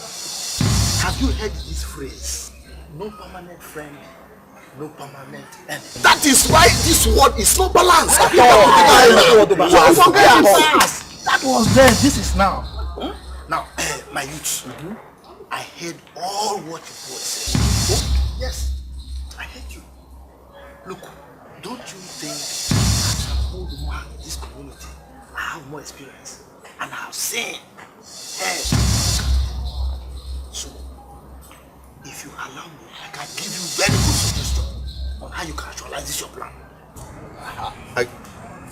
Have you heard this phrase? No permanent friend, no permanent enemy. That is why this word is not balanced at all. That was then, this is now. Now, my youth, I heard all what you boys said. Yes, I heard you. Look, don't you think as an old man in this community, I have more experience and I have seen. So, if you allow me, I can give you very good suggestion on how you can actualize this your plan.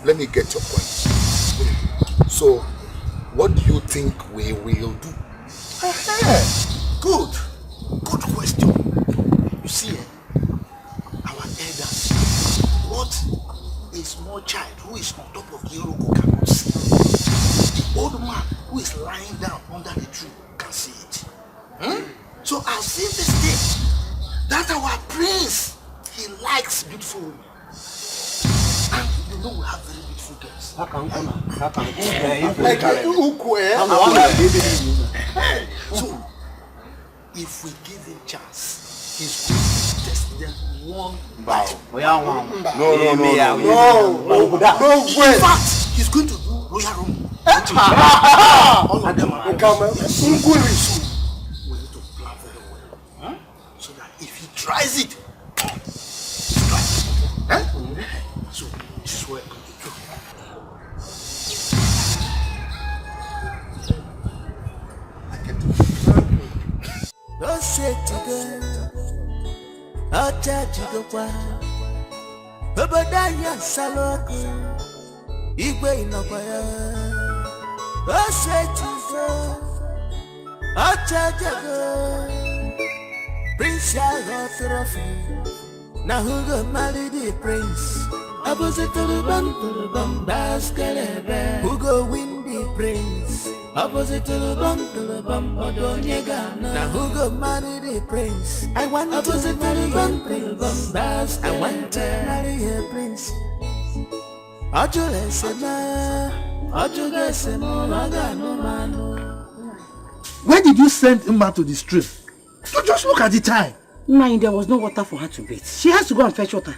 Let me get your point. So, what do you think we will do? Good question. You see, our elders, what a small child who is on top of the Iroko cannot see, the old man who is lying down under the tree can see it. So I've seen this thing, that our prince, he likes beautiful women. And you know we have very beautiful girls. So, if we give him chance, he's going to test them one by one. No. In fact, he's going to do royal room. All of them are yes. We need to plan very well. So that if he tries it, he's trying. So this is what I'm going to do. Obadanya Saloku Igwe Inokwaya Osetigo Ochajago Prince Trophy Nahugo marry the prince Opposite to the bum Baskelebe Who go win the prince Opposite to the bum Odonyega Now who go marry the prince I want opposite to the bum Baskelebe I want to marry a prince Where did you send Ima to the stream? So just look at the time. Nine, there was no water for her to bathe. She has to go and fetch water.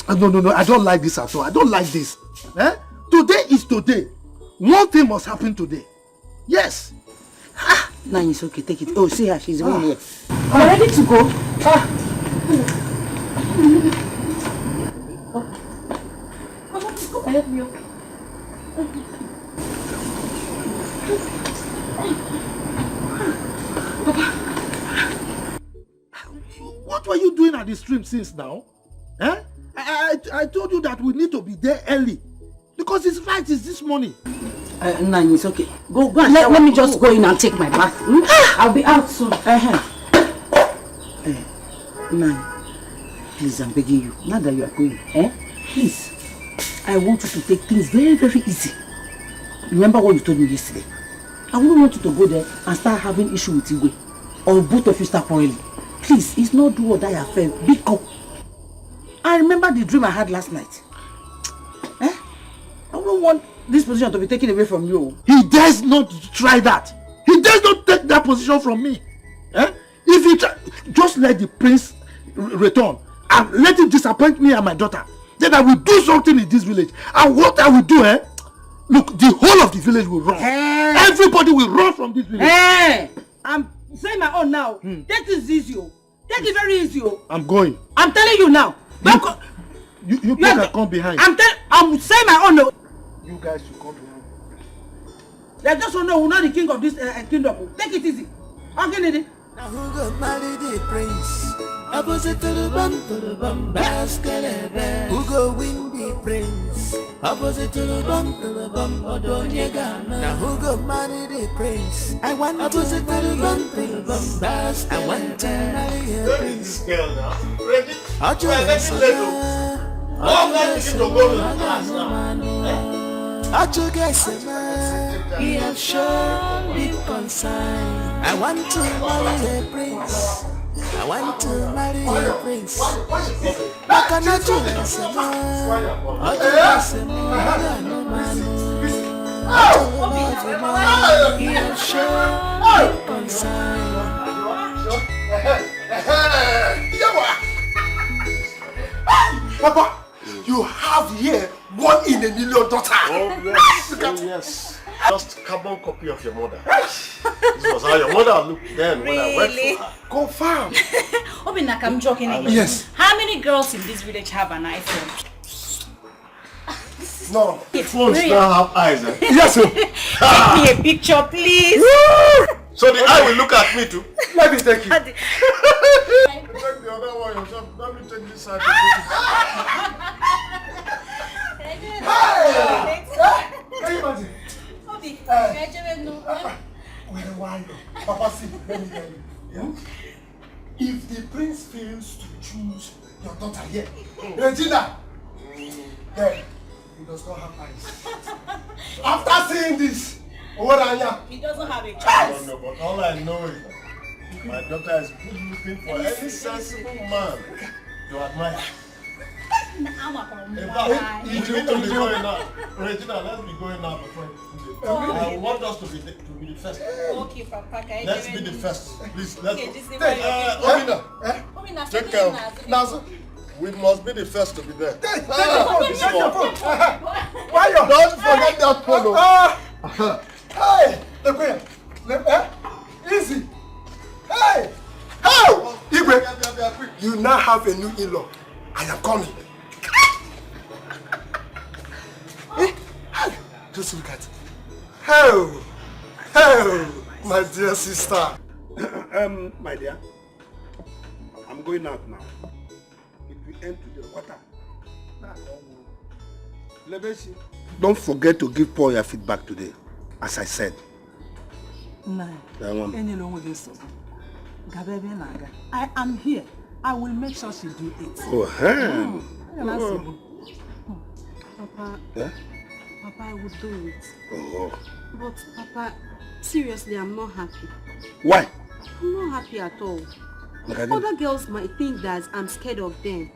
No, I don't like this at all. I don't like this. Today is today. One thing must happen today. Yes. Nine, it's okay, take it. Oh, see her, she's going here. I'm ready to go. Help me. What were you doing at the stream since now? I told you that we need to be there early. Because his flight is this morning. Nine, it's okay. Go and let me just go in and take my bath. I'll be out soon. Nine, please, I'm begging you. Now that you are going, please. I want you to take things very, very easy. Remember what you told me yesterday. I wouldn't want you to go there and start having issue with Igwe. Or both of you start quarreling. Please, it's not do or die affair. Big up. I remember the dream I had last night. I don't want this position to be taken away from you. He dares not try that. He dares not take that position from me. If he just let the prince return and let him disappoint me and my daughter, then I will do something in this village. And what I will do, look, the whole of the village will run. Everybody will run from this village. I'm saying my own now. Take this easy. Take it very easy. I'm going. I'm telling you now. You can come behind. I'm saying my own now. You guys should come behind. They just don't know who's not the king of this kingdom. Take it easy. Okay, lady. Now who go marry the prince? Opposite to the bum, basket. Who go win the prince? Opposite to the bum, Odonyega. Now who go marry the prince? I want opposite to the bum, basket. I want to marry a prince. He has shown me concern. I want to marry a prince. I want to marry a prince. I cannot do this. He has shown me concern. Papa, you have here 1 in a million daughter. Oh yes, oh yes. Just carbon copy of your mother. This was how your mother looked then when I worked for her. Confirm. Obinaka, I'm joking again. Yes. How many girls in this village have an iPhone? No. Phones now have eyes. Eh? Yes, sir. Take me a picture, please. So the eye will look at me too. Let me take you. Take the other one yourself. Let me take this side. Hey! Can you imagine? Obi, Papa, see, let me tell you. Yeah? If the prince fails to choose your daughter here, Regina, then he does not have eyes. After seeing this, what are you? He doesn't have a choice. No, but all I know is my daughter is looking for any sensible man to admire. We need to be going now. Regina, let's be going now before I want us to be the first. Okay, Papa. Let's be the first. Please, let's go. Obina, Take care. Now, we must be the first to be there. Take your phone. Why you don't forget that phone? Hey, look here. Easy. Hey, how? Igwe, you now have a new in-law. I am coming. Just look at it. Oh, my dear sister. My dear, I'm going out now. If we end to the water, don't forget to give Paul your feedback today, as I said. I am here. I will make sure she do it. Papa, yeah? Papa, I would do it. Oh. But Papa, seriously, I'm not happy. Why? I'm not happy at all. Other girls might think that I'm scared of them.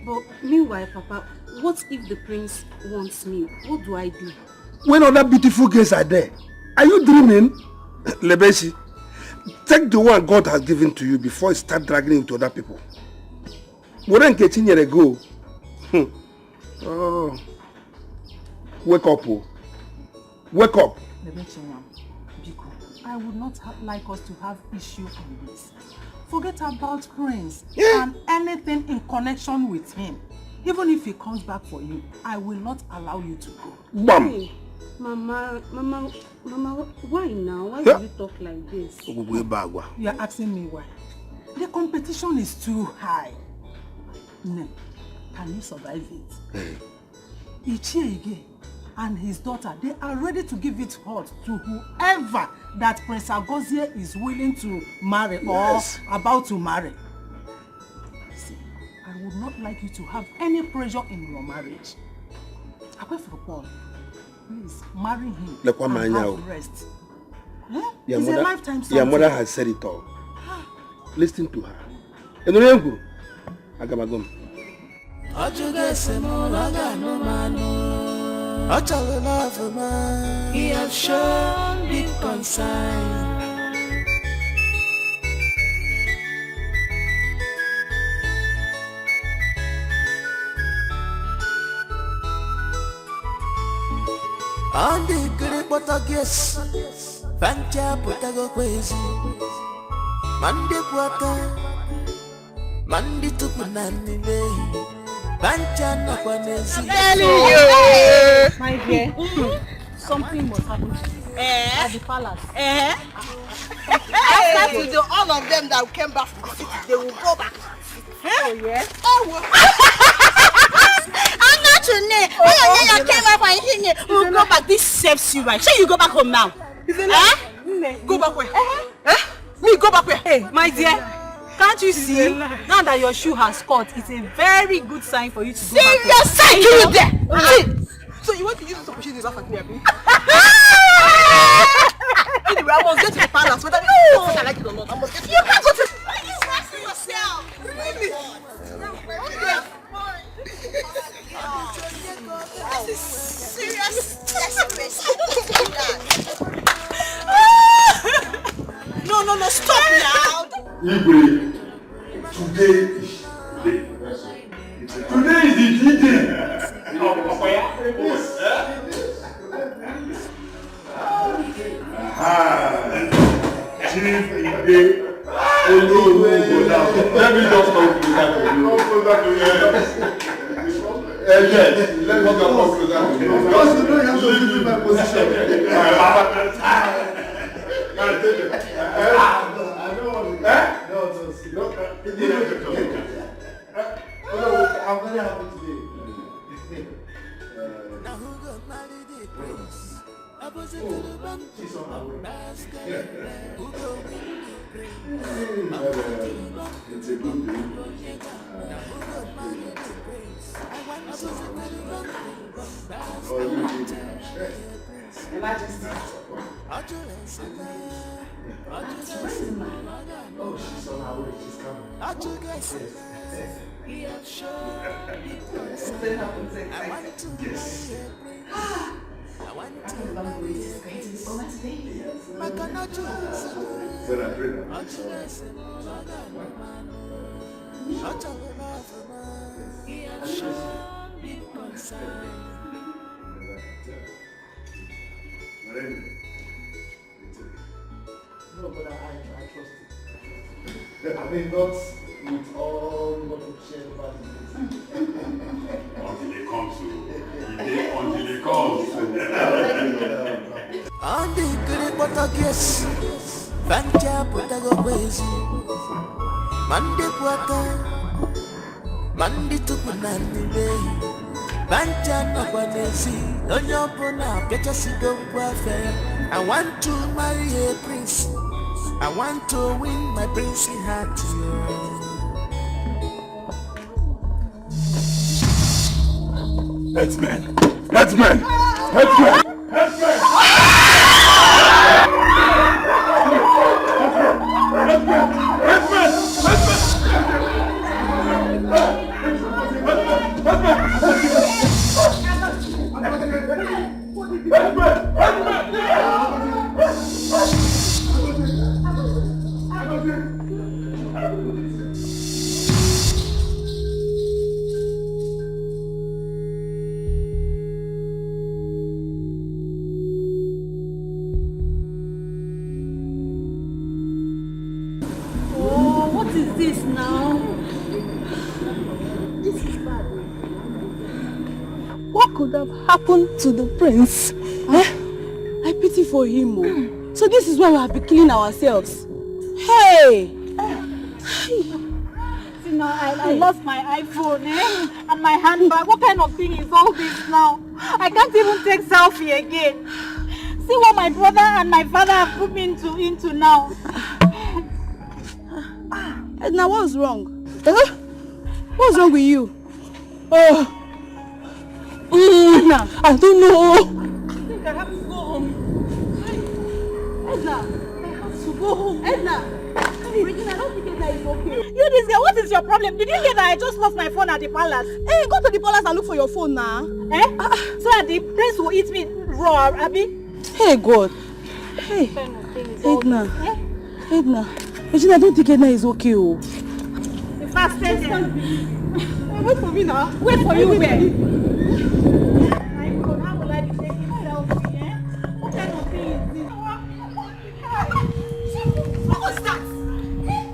But meanwhile, Papa, what if the prince wants me? What do I do? When other beautiful girls are there, are you dreaming? Lebeshi, take the one God has given to you before you start dragging it to other people. Wouldn't get in here ago. Oh. Wake up, oh. Wake up. I would not like us to have issue on this. Forget about Prince and anything in connection with him. Even if he comes back for you, I will not allow you to go. Bam! Hey, Mama, why now? Why do you talk like this? You are asking me why. The competition is too high. No, can you survive it? Ichiege and his daughter, they are ready to give it hot to whoever that Prince Agozie is willing to marry or about to marry. See, I would not like you to have any pressure in your marriage. Apart from Paul, please marry him and have rest. It's a lifetime something. Your mother has said it all. Listen to her. He has shown big concern. On the great Portuguese, Fancha Potago crazy. Mandi Puata, Mandi Tupunani, Fancha Nakwanesi. My dear, something must happen at the palace. After today, all of them that came back from the city, they will go back. Oh, yes? I'm not your name. Oh, you came up and hit me. We'll go back. This saves you, right? So you go back home now. Go back where? Me go back where? Hey, my dear. Can't you see? Now that your shoe has caught, it's a very good sign for you to go back. Serious sign? You there? So you want to use this opportunity to laugh at me, Abi? Anyway, I must get to the palace. Whether I like it or not, I must get to the palace. You can't go to... Why are you stressing yourself? Really? This is serious desperation. No, stop now. Igwe, today is the day. Today is the day. Chief Igwe, let me just come closer to you. Yes, let me come closer to you. Because you know you have to leave my position. I'm very happy today. She's on her way. It's a good day. Oh, she's on her way. She's coming. No, but I trust it. I mean, not with all what we share about it. Until they come to until they come. On the good Portuguese, Bancha Potago Bezi, Mande Puaka, Mandi Tupunani Bay, Bancha Napanesi, Onyopona, Petasigo Wafe. I want to marry a prince. I want to win my princely heart. Headsman! Headsman! Headsman! Headsman! Happened to the prince. I pity for him. So this is why we have been killing ourselves. Hey! See now, I lost my iPhone and my handbag. What kind of thing is all this now? I can't even take selfie again. See what my brother and my father have put me into now. Now what's wrong? What's wrong with you? Edna, I don't know. I think I have to go home. Edna, I have to go home. Edna, Regina, I don't think Edna is okay. You this girl, what is your problem? Did you hear that I just lost my phone at the palace? Hey, go to the palace and look for your phone now. So that the prince will eat me raw, Abby? Hey God. Hey, Edna. Edna. Regina, I don't think Edna is okay. The fastest. Wait for me now. Wait for you where? How will I be taking selfie, What kind of thing is this? What was that? Hey!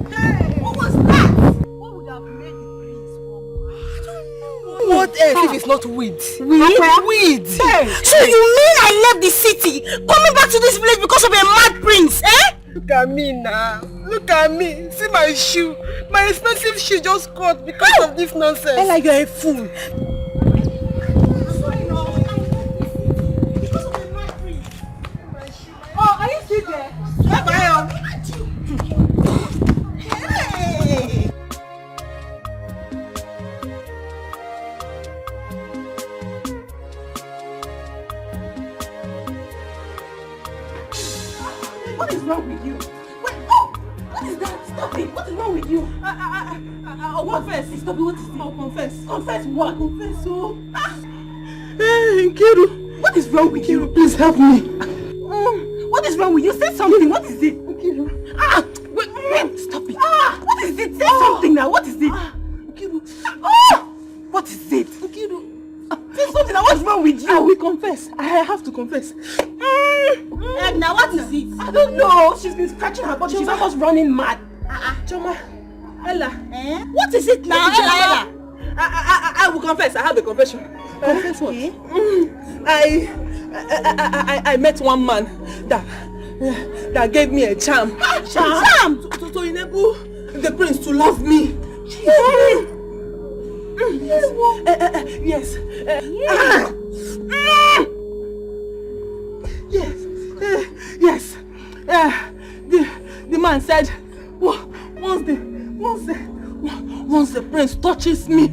What was that? What would have made the prince walk? I don't know. What else if it's not weed? Weed? Hey. So you mean I left the city, coming back to this village because of a mad prince, Look at me now. Look at me. See my shoe. My expensive shoe just caught because of this nonsense. Ella, you're a fool. Oh, are you still there? Bye-bye. Hey! What is wrong with you? Wait, oh! What is that? Stop it! What is wrong with you? I'll confess. Stop it, what is it? I'll confess. Confess what? Confess, oh. Hey, Nkiru! What is wrong with you? Please help me. What is wrong with you? Say something. What is it? Nkiru. Wait, stop it. What is it? Say something now. What is it? Nkiru. What is it? Nkiru. Say something now. What's wrong with you? I will confess. I have to confess. Now what is it? I don't know. She's been scratching her body. She's almost running mad. Choma. Ella. What is it now? Ella. I will confess. I have a confession. Confess what? I met one man that gave me a charm. Charm? To enable the prince to love me. Yes. Yes. The man said once the prince touches me,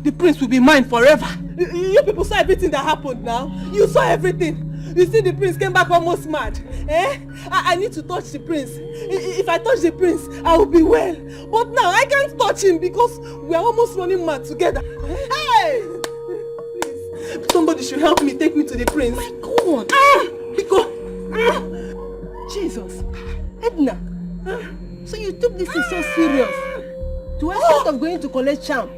the prince will be mine forever. You people saw everything that happened now. You saw everything. You see the prince came back almost mad. I need to touch the prince. If I touch the prince, I will be well. But now I can't touch him because we are almost running mad together. Hey! Please, somebody should help me take me to the prince. My God! Because Jesus. Edna. So you took this thing so serious? To extent of going to collect charm?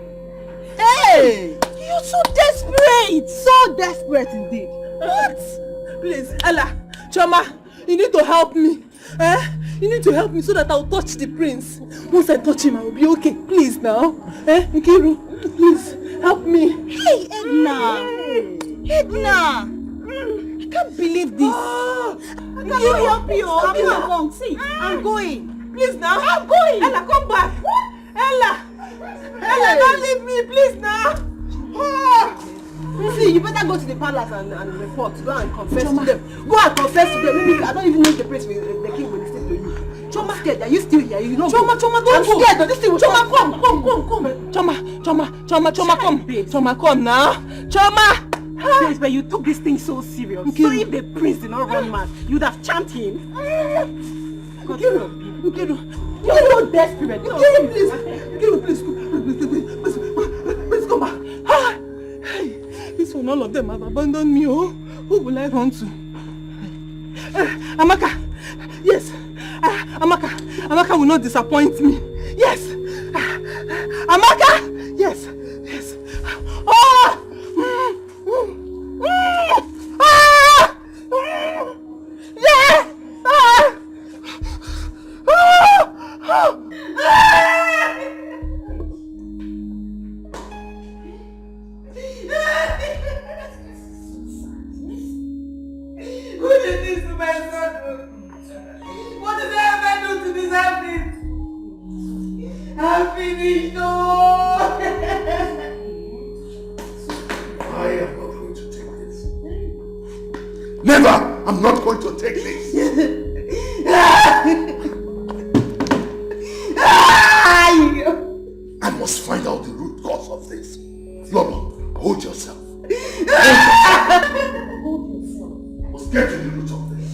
Hey! You're so desperate! So desperate indeed. What? Please, Ella, Choma, you need to help me. You need to help me so that I'll touch the prince. Once I touch him, I will be okay. Please now. Nkiru, please, help me. Hey, Edna! Edna! I can't believe this. I can't help you. I'm not wrong. See, I'm going. Please now. I'm going. Ella, come back. Ella, don't leave me, please now. See, you better go to the palace and report. Go and confess to them. Go and confess to them. Maybe I don't even know if the prince the king will listen to you. Choma, scared. Are you still here? You know. Choma, don't go. I'm scared. But this thing will Choma, come. Choma, come. Choma, come now. Choma. Babes, but you took this thing so serious. So if the prince did not run mad, you'd have charmed him. Nkiru, you're so desperate. Nkiru, please come back. Hey, this one, all of them have abandoned me. Oh, who will I run to? Amaka, yes. Amaka will not disappoint me. Yes. Amaka, yes. Oh! Yeah! Who did this to my son? What did I ever do to deserve this? I'm finished. Oh! I am not going to take this. Never! I'm not going to take this. I must find out the root cause of this. Lobo, hold yourself. Must get to the root of this.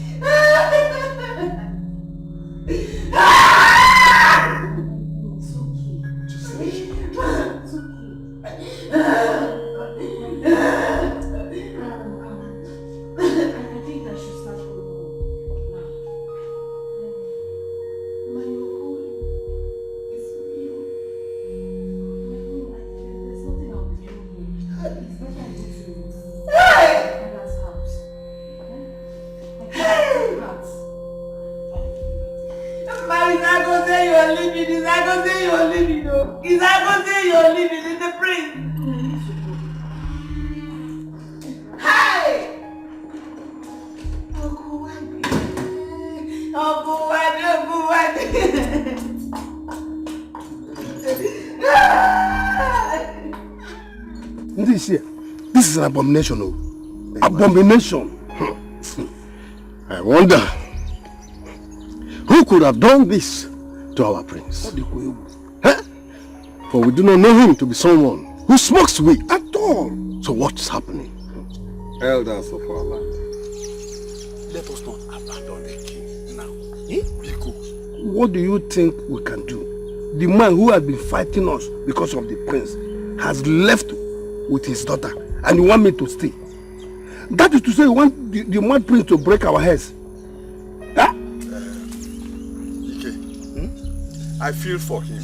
Oh, This is an abomination, oh. Abomination. I wonder who could have done this to our prince. Huh? For we do not know him to be someone who smokes weed at all. So what's happening? Elders of our land, let us not abandon the king now. Biko, what do you think we can do? The man who has been fighting us because of the prince has left with his daughter, and you want me to stay? That is to say, you want the mad prince to break our heads. Huh? Dikeh, I feel for him.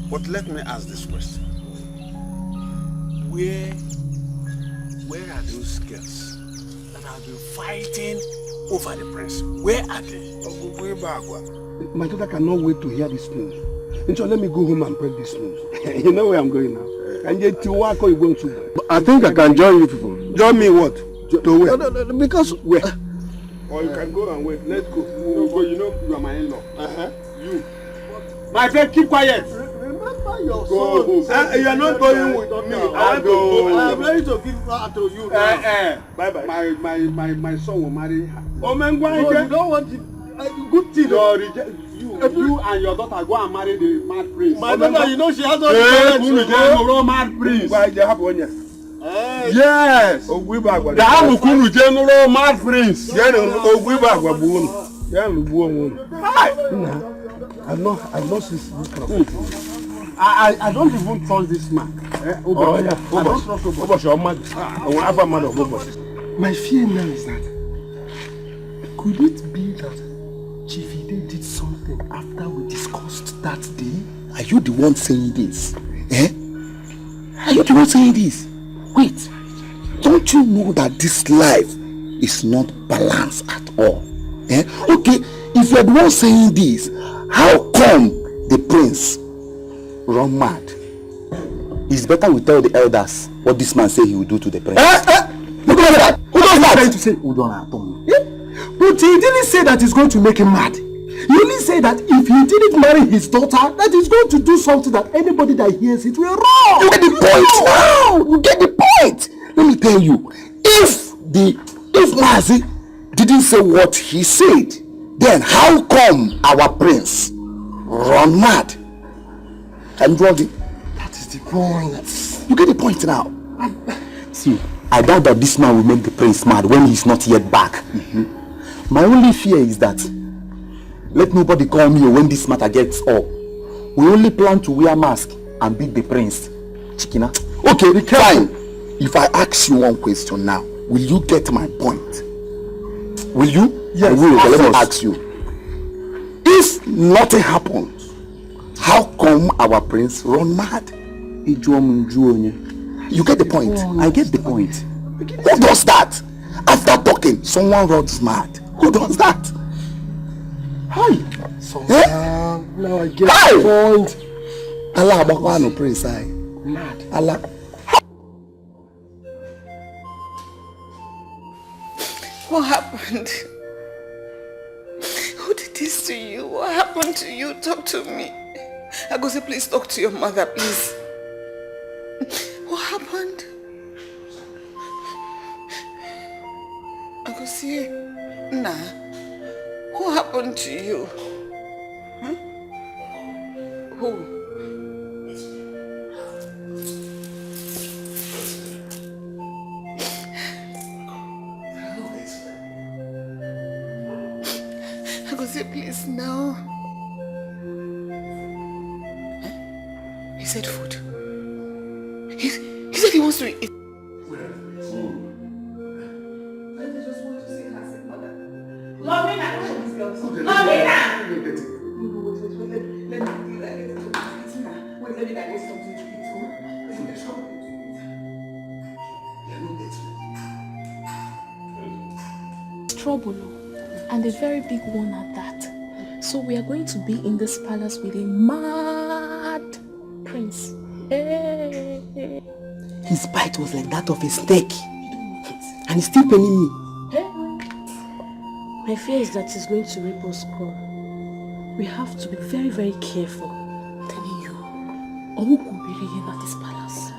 But let me ask this question. Where are those girls that have been fighting over the prince? Where are they? My daughter cannot wait to hear this news. And so let me go home and break this news. You know where I'm going now. And yet you are going to. I think I can join you people. Join me what? To where? No, because where? Or you can go and wait. Let's go. You know you are my in-law. You. My friend, keep quiet. Remember your son. You are not going with me. I am ready to give her to you now. Bye bye. My son will marry her. Oh man, why you don't want it? Good thing. You and your daughter go and marry the mad prince. My daughter, you know she has all the parents. Mad prince. Why they have one year? Yes. The Amukuru General Mad Prince. I've not seen this kind of I don't even trust this man. I don't trust My fear now is that could it be that Chief Ide did something after we discussed that day? Are you the one saying this? Are you the one saying this? Wait, don't you know that this life is not balanced at all? Okay, if you're the one saying this, how come the prince run mad? It's better we tell the elders what this man say he will do to the prince. Who does that? Who does that? Trying to say but he didn't say that he's going to make him mad. He only said that if he didn't marry his daughter, that he's going to do something that anybody that hears it will wrong. You get the point now. You get the point. Let me tell you, if Mazi didn't say what he said, then how come our prince run mad? And that is the point. You get the point now. See, I doubt that this man will make the prince mad when he's not yet back. My only fear is that let nobody call me when this matter gets up. We only plan to wear mask and beat the prince. Chikina. Okay, fine. If I ask you one question now, will you get my point? Will you? Yes. I will. Let me ask you. If nothing happens, how come our prince run mad? You get the point. I get the point. Who does that? After talking, someone runs mad. Who does that? Hi. Now I get the point. Allah Bakwano prince. Mad. Allah. What happened? Who did this to you? What happened to you? Talk to me. Agosi, please talk to your mother, please. What happened? Agosi, nah. What happened to you? Huh? Who? Agosi, please, now. Huh? He said food. He said he wants to eat. Trouble, and a very big one at that. So we are going to be in this palace with a mad prince. Hey. His bite was like that of a snake, and he's still paining me. My fear is that he's going to rape us all. We have to be very, very careful. I'm telling you, Owu could be reigning at this palace.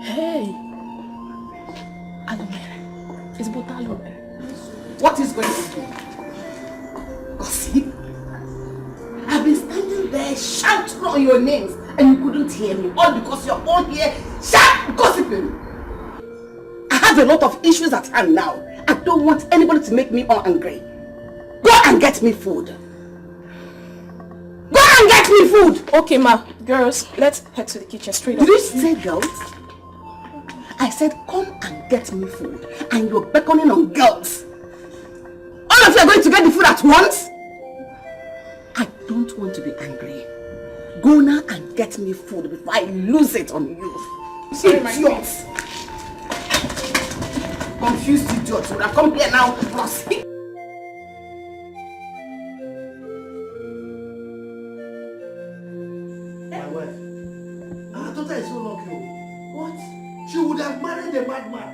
Hey! Alomere. It's about Alomere. What is going to do? Gossip? I've been standing there shouting on your names and you couldn't hear me. All because you're all here shout gossiping. I have a lot of issues at hand now. I don't want anybody to make me angry. Go and get me food. Go and get me food! Okay, ma. Girls, let's head to the kitchen straight up. Did you say girls? I said come and get me food. And you're beckoning on girls. All of you are going to get the food at once? I don't want to be angry. Go now and get me food before I lose it on you. Sorry, my idiots. Confused idiots. Would I come here now? Plus. My wife. Our daughter is so lucky. What? She would have married a madman.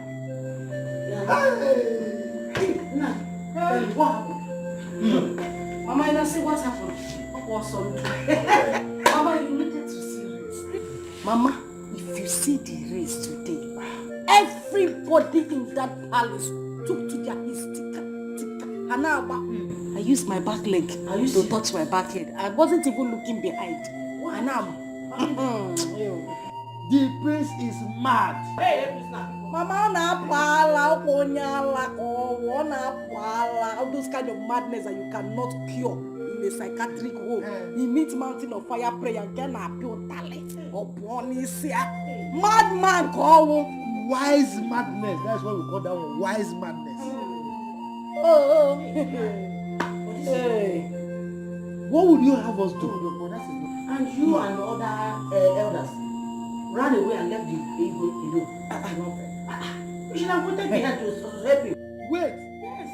Hey, nah. What happened? Mama, you see what happened? What's on? Mama, you needed to see this. Mama, if you see the race today, everybody in that palace took to their tika. I used my back leg to touch my back head. I wasn't even looking behind. The prince is mad. Hey, Mama, all those kind of madness that you cannot cure in a psychiatric home. He meets mountain of fire prayer and can appeal talent upon his madman call. Wise madness. That's what we call that one. Wise madness. Oh. Hey. What would you have us do? And you and the other elders ran away and left the Igbo alone. You should have wanted me here to help you. Wait. Yes.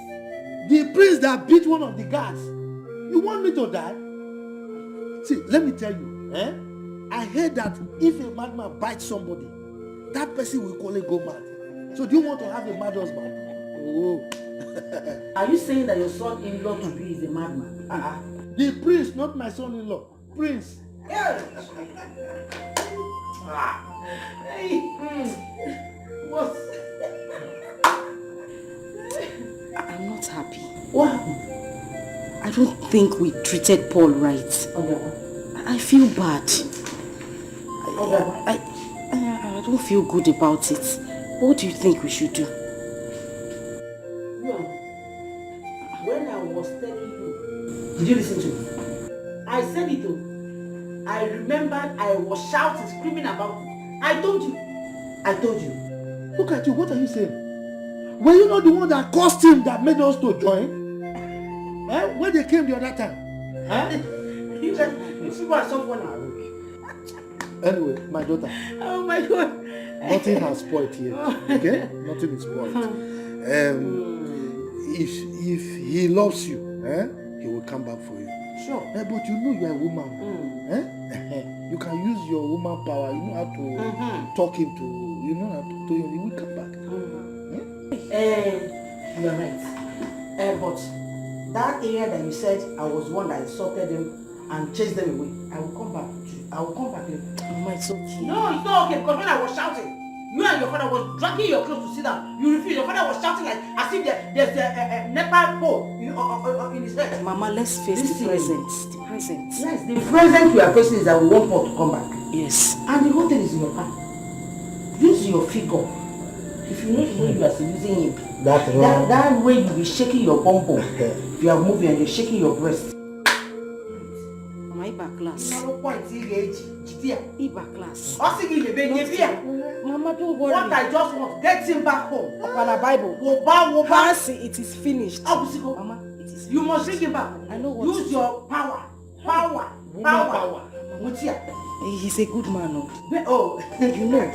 The prince that beat one of the guards. You want me to die? See, let me tell you. I heard that if a madman bites somebody, that person will call it go mad. So do you want to have a mad husband? Oh. Are you saying that your son-in-law to be is a madman? The prince, not my son-in-law. Prince. Hey. What? I'm not happy. What happened? I don't think we treated Paul right. I feel bad. I don't feel good about it. What do you think we should do? When I was telling you, did you listen to me? I said it though. I remembered I was shouting, screaming about it. I told you. Look at you, what are you saying? Were you not the one that caused him that made us to join? When they came the other time? You are someone. Anyway, my daughter. Oh my God. Nothing has spoiled here. Okay? Nothing is spoiled. If he loves you, he will come back for you. Sure. But you know you are a woman. You can use your woman power. You know how to talk him to. You know how to him. He will come back. You are right. But that area that you said I was one that insulted them and chased them away, I will come back. I will come back. Mama, it's okay. No, it's not okay because when I was shouting, you and your father was dragging your clothes to sit down. You refused. Your father was shouting like as if there's a Nepal pole in his head. Mama, let's face the present. The present. Yes, the present we are facing is that we want Paul to come back. Yes. And the whole thing is in your hand. Use your figure. If you know the way you are using him, that way you will be shaking your bum bum. If you are moving and you're shaking your breast. Mama, Iba class. Iba class. Mama, don't worry. What I just want, get him back home. Upon a Bible. Fancy, it is finished. Mama, it is. You must bring him back. I know what. Use your power. He's a good man. Oh, you know.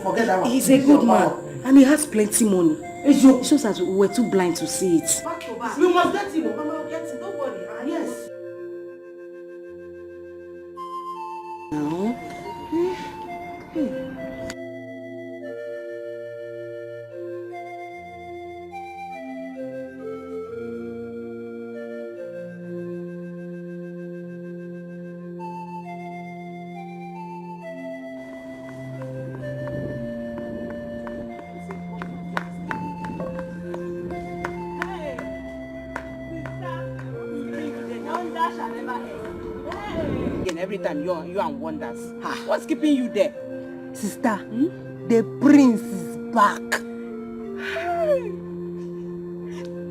Forget that one. He's a good man. And he has plenty money. It shows that we were too blind to see it. Back to back. We must get him. Mama, get him. Don't worry. Yes. Now. Again, every time you and wonders. What's keeping you there? Sister, the prince is back.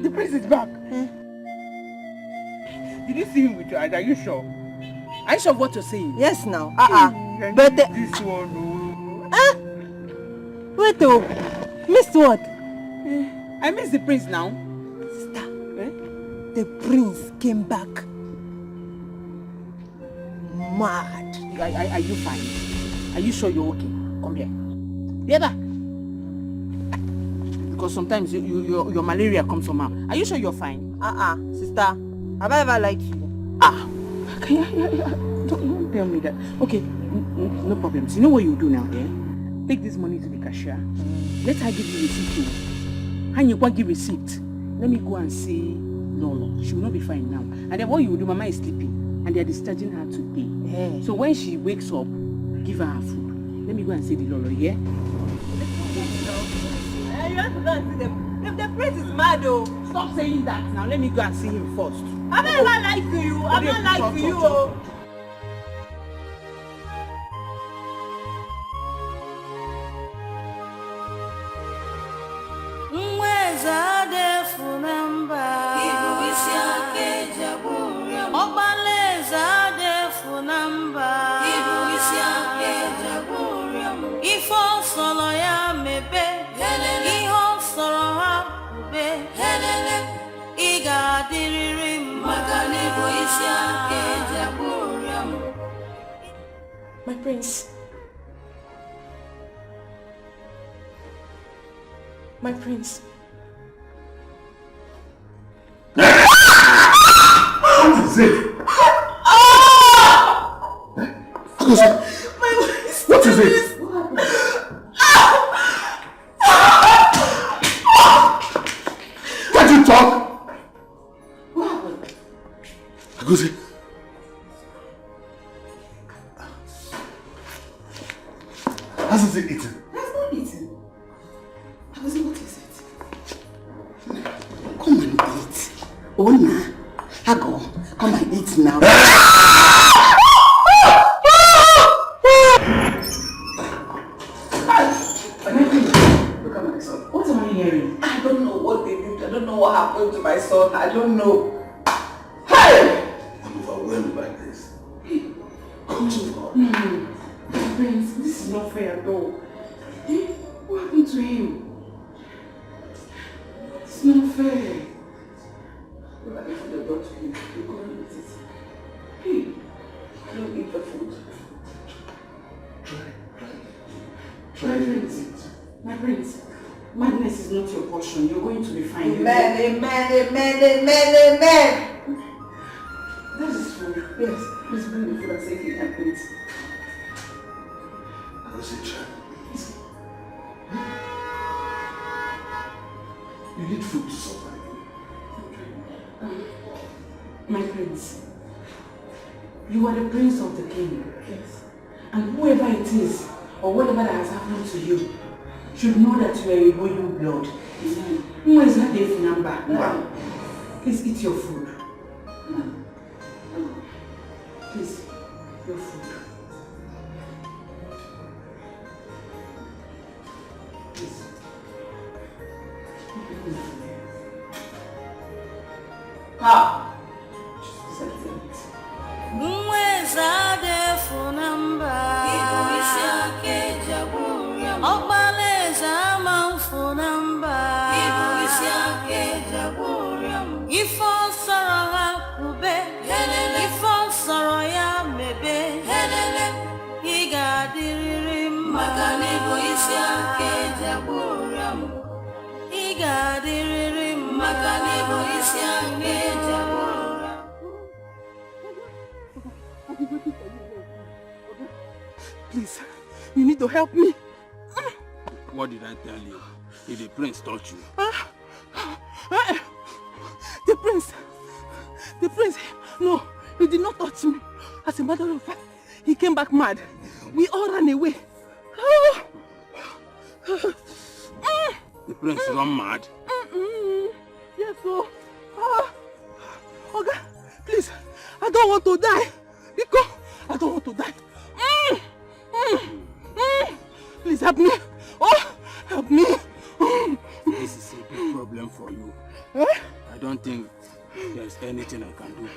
The prince is back. Did you see him with your eyes? Are you sure? Are you sure of what you're saying? Yes, now. But this one. Wait, oh, missed what? I missed the prince now. Sister, the prince came back mad. Are you fine? Are you sure you're okay? Come here. Get back. Because sometimes your malaria comes from her. Are you sure you're fine? Sister, have I ever lied to you? Don't tell me that. Okay, no problems. You know what you do now, yeah? Take this money to the cashier. Let her give you receipt. And you can't give receipt. Let me go and see Lolo. She will not be fine now. And then what you will do, Mama is sleeping. And they are discharging her today. So when she wakes up, give her food. Let me go and see the Lolo, yeah? You have to go and see them. The prince is mad, though. Stop saying that now. Let me go and see him first. I'm not lying to you. I'm not lying to you. My prince. My prince. What is it? What is it? Can't you talk? What happened? Agosi. Hasn't it eaten? Has not eaten. Agosi, what is it? Come and eat. Ona, Hago, come and eat now. What am I hearing? I don't know what they did. I don't know what happened to my son. I don't know. Hey! I'm overwhelmed by this. Prince, this is not fair at all. What happened to him? It's not fair. Look at the food they brought to you. You couldn't eat it. Hey, I don't eat the food. My prince, madness is not your portion. You're going to be fine. Amen. This is food. Yes, please bring the food and say it and eat. You need food to survive. My prince, you are the prince of the king. Yes. And whoever it is, or whatever that has happened to you, should know that you are a royal blood. Who is that Dave number? Please eat your food. Please, your food. Please. Please, you need to help me. What did I tell you? If the prince touched you? The prince, no, he did not touch me. As a matter of fact, he came back mad. We all ran away. The prince run mad? Yes, so. Oga, please, I don't don't want to die. Because I don't want to die. Please help me. Oh, help me. This is a big problem for you. I don't think there's anything I can do.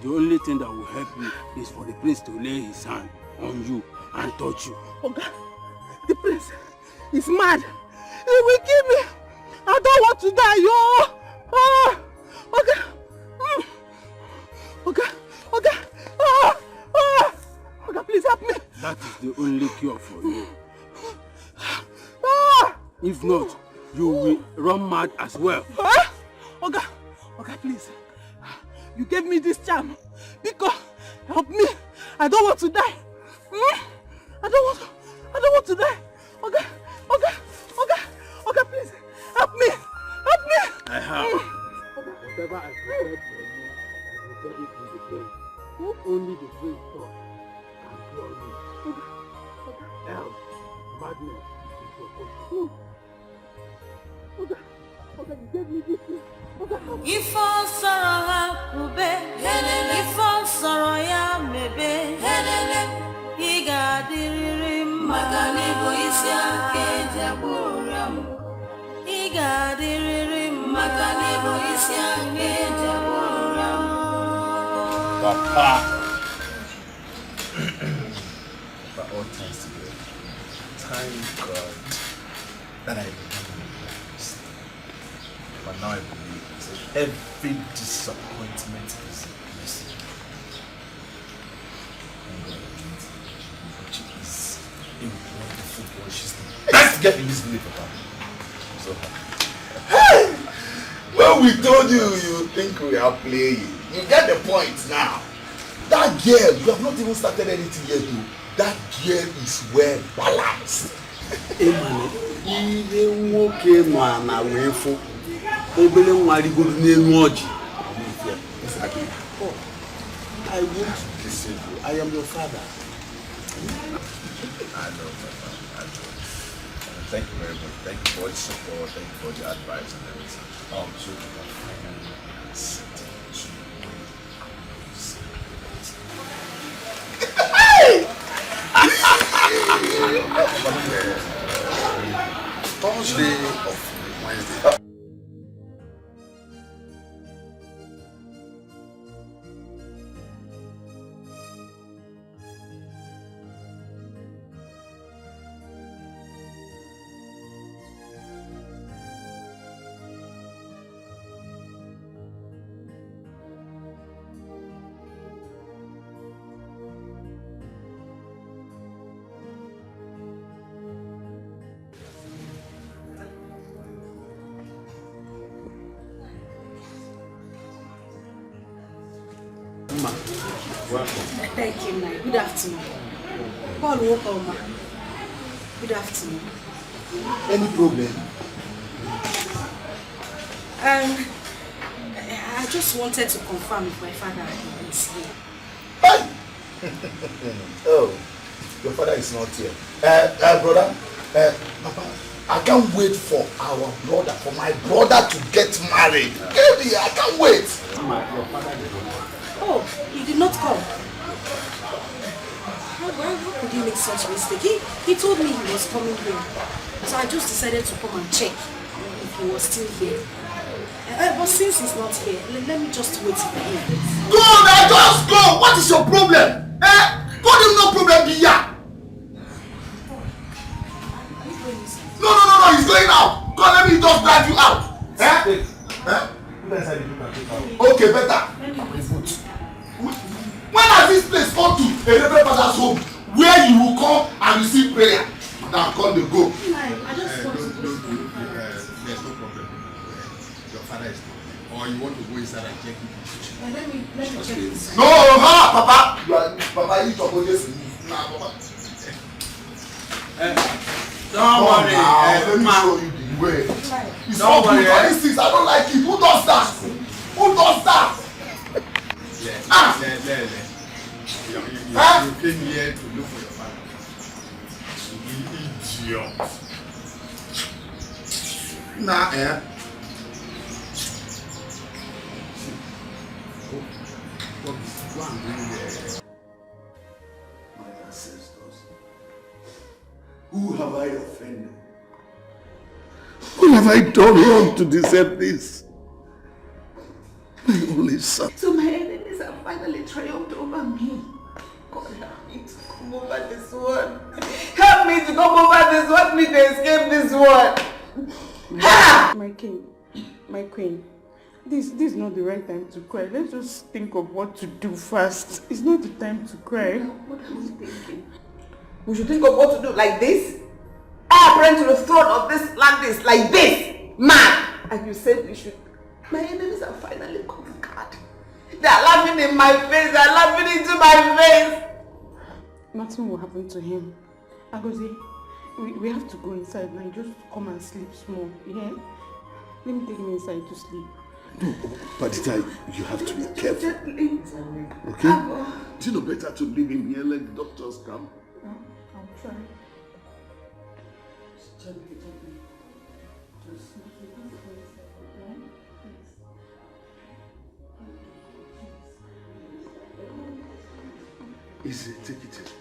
The only thing that will help you is for the prince to lay his hand on you and touch you. Okay. The prince is mad. He will kill me. I don't want to die, yo. Oh, okay. Okay. Okay, please help me. That is the only cure for you. If not, you will run mad as well. Okay, please. You gave me this charm because help me. I don't want to die. I don't want to die. Okay, please. Help me. I have. Whatever I prepared for you, I prepared it with the pain. Only the great God can cure you. Help, madness is your portion. Okay, you gave me this thing. If all sorrow hakube, if all sorrow ya mebe, he got the Makanibo is ya kejaburam. He got the Makanibo is ya kejaburam. Papa. But all thanks to God. Thank God that I became a priest. But now I believe that every disappointment is a blessing. And God is a wonderful boy. She's the best girl in this village, Papa. So Hey! When we told you, you think we are playing. You get the point now. That girl, you have not even started anything yet, though. That girl is well balanced. Ihe nwoke nọ na wefo obele nwa rigoro n'elu ọjị. I want to deceive you. I am your father. I know, Papa. I know. Thank you very much. Thank you for the support. Thank you for the advice and everything. So you can finally accept Thursday of Wednesday. Thank you, ma. Good afternoon. Paul, welcome, ma. Good afternoon. Any problem? I just wanted to confirm if my father is here. Oh, your father is not here. Brother, Papa, I can't wait for my brother to get married. Baby, I can't wait. Your father is not. Oh, he did not come. How could he make such a mistake? He told me he was coming here. So I just decided to come and check if he was still here. But since he's not here, let me just wait for him. Go now, just go! What is your problem? Told him no problem be here. No, he's going out. Come, let me just drive you out. Okay, better. When has this place come to a Reverend Father's home where you will come and receive prayer? Now come to go. There's no problem. Your father is not. Or you want to go inside and check it? Let me check this. No, Papa. Papa, you talk about this. Nah, Papa. Don't worry. Let me show you the way. It's not good for these things. I don't like it. Who does that? Who does that? You came here to look for your father. You idiot. Go and bring my ancestors. Who have I offended? What have I done wrong to deserve this? My only son. So my enemies have finally triumphed over me. God help me to come over this one. Help me to come over this one. Help me to escape this one. My king, my queen, this is not the right time to cry. Let's just think of what to do first. It's not the time to cry. What are you thinking? We should think of what to do like this? I apprehend to the throne of this land is like this, man. And you said we should. My enemies are finally conquered. They are laughing in my face. They are laughing into my face. Nothing will happen to him. Agozi, we have to go inside now. Just come and sleep small. Yeah? Let me take him inside to sleep. No, Padita, you have to be careful. Okay? It's not better to leave him here, let the doctors come. I'll try. Easy, take it easy.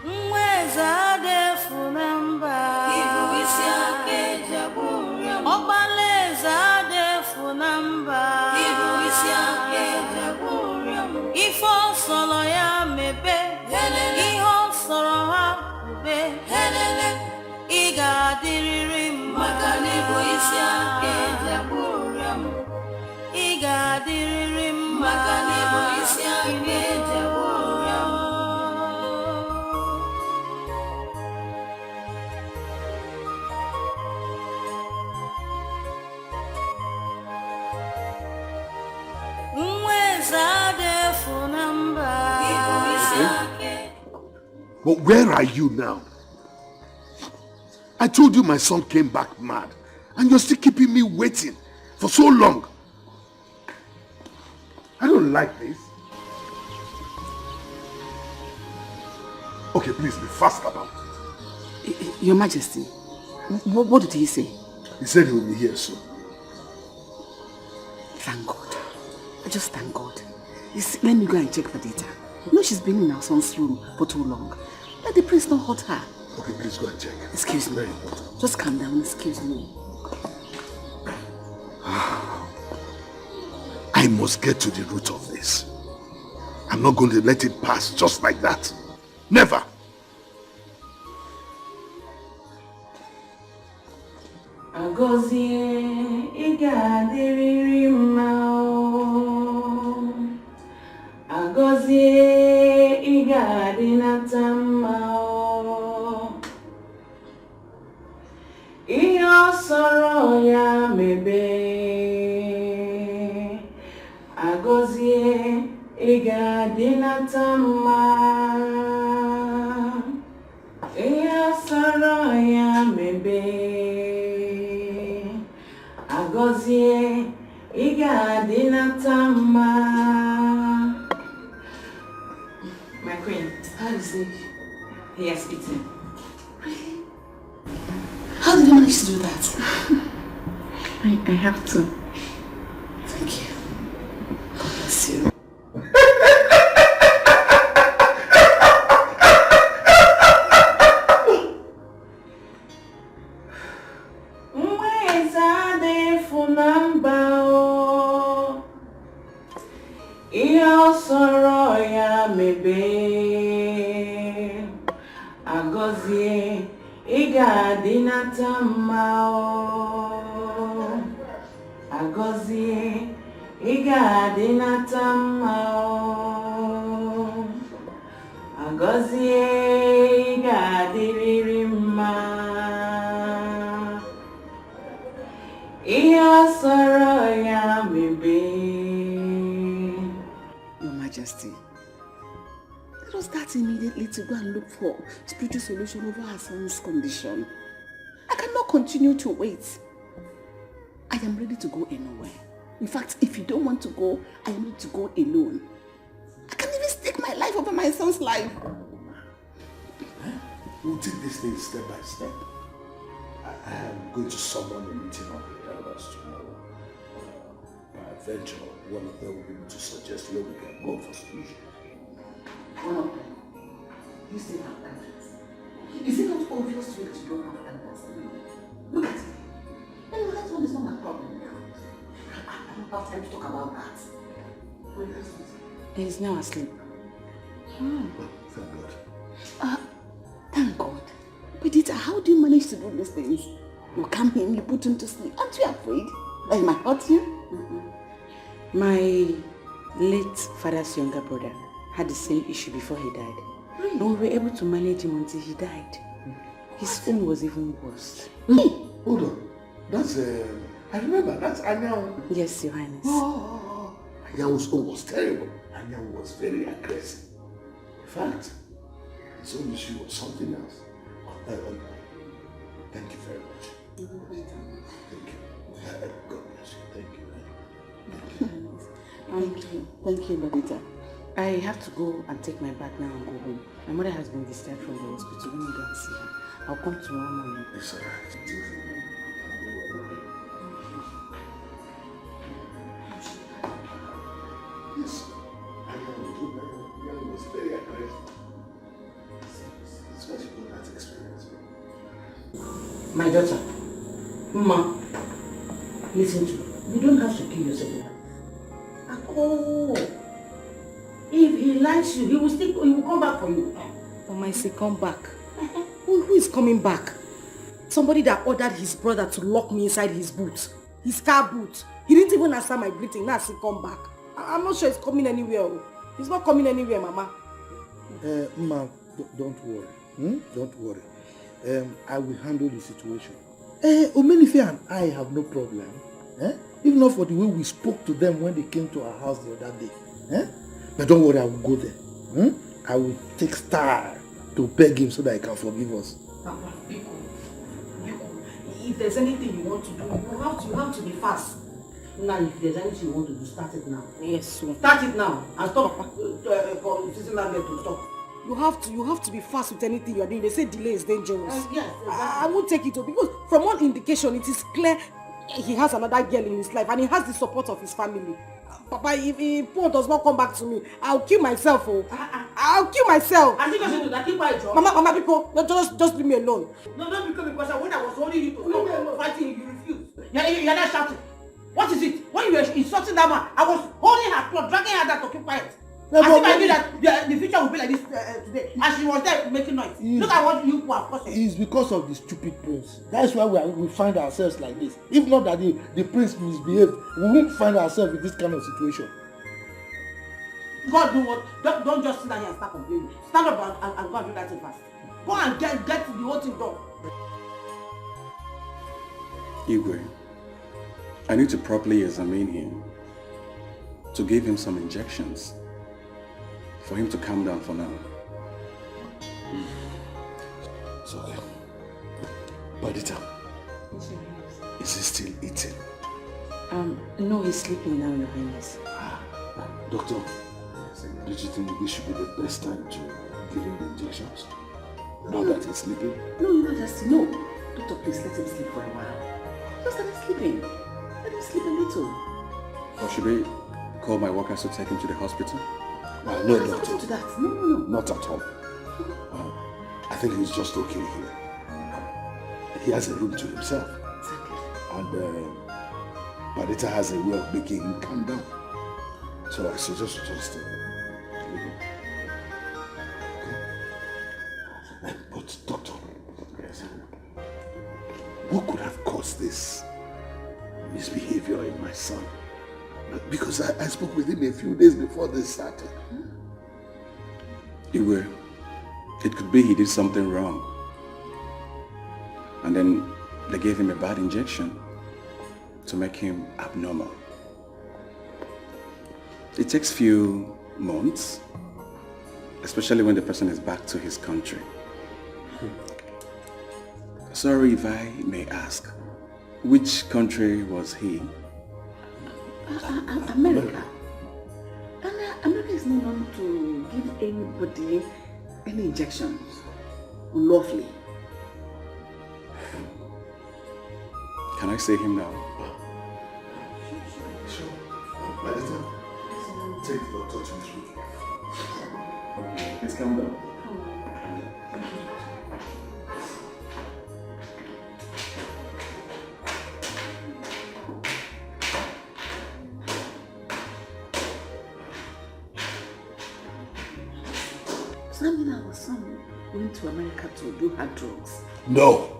Mweza defu namba Ibu isi ake jaburiam Obaleza defu namba Ibu isi ake jaburiam Ifo solo ya mebe Iho soro ha ube Iga diriri maka Ibu isi ake jaburiam Iga diriri maka Ibu isi ake jaburiam But where are you now? I told you my son came back mad, and you're still keeping me waiting for so long. I don't like this. Okay, please be fast about it. Your Majesty, what did he say? He said he will be here soon. Thank God. I just thank God. Let me go and check for data. You know she's been in our son's room for too long. Let the prince not hurt her. Okay, please go and check. Excuse me. Just calm down, excuse me. I must get to the root of this. I'm not going to let it pass just like that. Never. Agozie igadiriri mao. Agozie igadinata mao. Iyo soro ya mebe. Agozie igadinata mao. Iyo soro ya mebe. Agozie igadinata mao. My queen, how is he? He has eaten. Really? How did you manage to do that? I have to. Thank you. God bless you. Agozie igadinata mao. Agozie igadinata mao. Agozie igadiriri ma. Iyo soro ya mebe. Your Majesty, let us start immediately to go and look for spiritual solution over our son's condition. I cannot continue to wait. I am ready to go anywhere. In fact, if you don't want to go, I am ready to go alone. I can't even stake my life over my son's life. We'll take this thing step by step. I am going to summon a meeting of the elders tomorrow. Peradventure, one of them will be able to suggest where we can go for solution. One of them? You still have elders? Is it not obvious to you that you don't have elders? Look at it. Anyway, that one is not my problem now. I don't have time to talk about that. He's now asleep. Thank God. Thank God. But Dita, how do you manage to do these things? You calm him, you put him to sleep. Aren't you afraid that he might hurt you? My late father's younger brother had the same issue before he died. And we were able to manage him until he died. His own was even worse. Hold on. That's, I remember, that's Anyan. Yes, Your Highness. Anyan's own was terrible. Anyan was very aggressive. In fact, his own issue was something else. Thank you very much. Thank you. God bless you. Thank you. Thank you, Badita. I have to go and take my bath now and go home. My mother has been discharged from the hospital. Let me go and see her. I'll come tomorrow morning. It's all right. Yes. Anyan was very aggressive. Especially with that experience. My daughter, Ma, listen to me. You don't have to kill yourself. Oh, if he likes you, he will come back for you. Oh, my say, come back. Who is coming back? Somebody that ordered his brother to lock me inside his boot. His car boot. He didn't even answer my greeting. Now, say, come back. I'm not sure he's coming anywhere. He's not coming anywhere, Mama. Ma, don't worry. Don't worry. I will handle the situation. Omenife and I have no problem. If not for the way we spoke to them when they came to our house the other day. But don't worry, I will go there. I will take Star to beg him so that he can forgive us. Papa, if there's anything you want to do, you have to be fast. Now, if there's anything you want to do, start it now. Yes, sir. Start it now. And stop sitting down there to stop. You have to be fast with anything you are doing. They say delay is dangerous. Yes, exactly. I won't take it because from all indication, it is clear he has another girl in his life and he has the support of his family. Papa, if Paul does not come back to me, I'll kill myself. I'll kill myself. I think I should do that. Keep quiet, John. Mama, people, just leave me alone. No, don't become a question. When I was holding you to stop fighting, you refused. You're not shouting. What is it? When you were insulting that man, I was holding her clothes, dragging her down to keep quiet. As if I knew that the future would be like this today. And she was there making noise. Look at what you have caused. It's because of the stupid prince. That's why we find ourselves like this. If not that the prince misbehaved, we won't find ourselves in this kind of situation. God, do what? Don't just sit down here and start complaining. Stand up and go and do that thing fast. Go and get the whole thing done. Igwe, I need to properly examine him, to give him some injections, for him to calm down for now. It's okay. Badita, is he still eating? No, he's sleeping now, Your Highness. Doctor, do you think this should be the best time to give him the injections? Now that he's sleeping? No. Doctor, please let him sleep for a while. Just let him sleeping. Let him sleep a little. Or should we call my workers to take him to the hospital? No, doctor. To that. No. Not at all. I think he's just okay here. He has a room to himself. Exactly. And Badita has a way of making him calm down. So I suggest just leave him. Okay? But doctor, what could have caused this misbehavior in my son? Because I spoke with him a few days before this started. Igwe, it could be he did something wrong. And then they gave him a bad injection to make him abnormal. It takes few months, especially when the person is back to his country. Sorry if I may ask, which country was he? America. And America is not known to give anybody any injections lawfully. Can I see him now? Sure. Madam, take the doctor to his room. Please calm down. Something our son went to America to do hard drugs. No.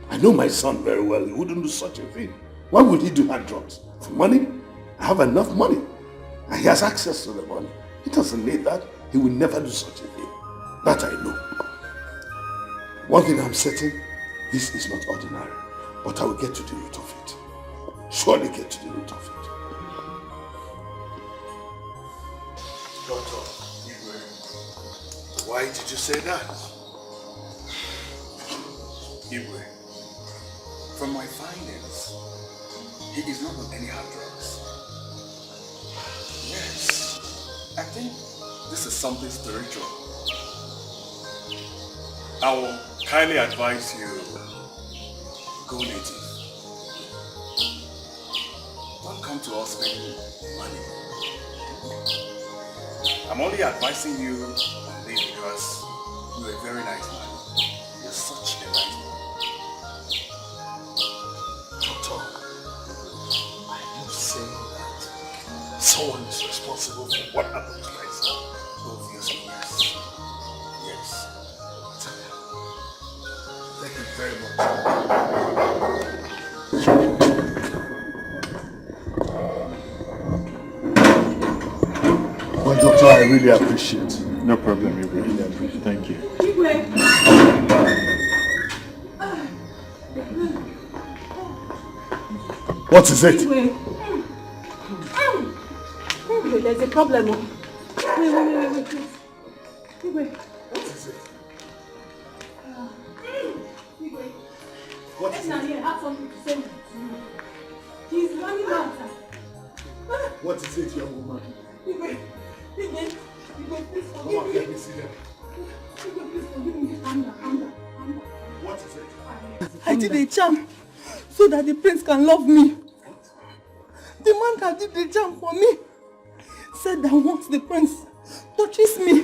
I know my son very well. He wouldn't do such a thing. Why would he do hard drugs? For money? I have enough money. And he has access to the money. He doesn't need that. He will never do such a thing. That I know. One thing I'm certain, this is not ordinary. But I will get to the root of it. Surely get to the root of it. Doctor, why did you say that? Ibwe, from my findings, he is not on any hard drugs. Yes, I think this is something spiritual. I will kindly advise you, go native. Don't come to us spending money. I'm only advising you on this because you're a very nice man. You're such a nice man. Doctor, are you saying that someone is responsible for what happened to my son? Obviously, yes. Yes. Thank you very much. Well, doctor, I really appreciate it. No problem, you really appreciate it. Thank you. What is it? There's a problem. Wait. What is it? What is it? I have something to say to you. He's running out. What is it, young woman? Please forgive Come on, let me see them. Please forgive me. Calm down. What is it? I did a charm so that the prince can love me. The man that did the charm for me said that once the prince touches me,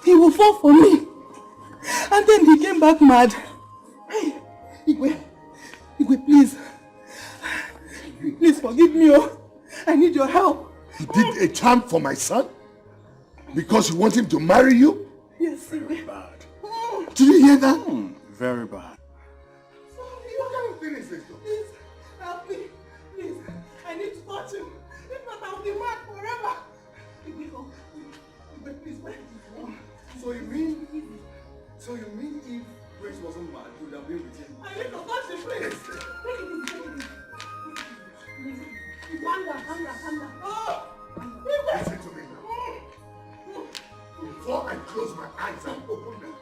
he will fall for me. And then he came back mad. Hey, Igwe, please. Please forgive me. Oh. I need your help. You did a charm for my son? Because you want him to marry you? Yes, Very bad. Did you hear that? Very bad. What kind of thing is this? Please, help me. Please, I need to touch him. If not, I'll be mad forever. Igwe, please, wait. So you mean if Grace wasn't mad, you would have been with him? I need to touch him, please. Calm down. Listen to me now. Before I close my eyes and open them,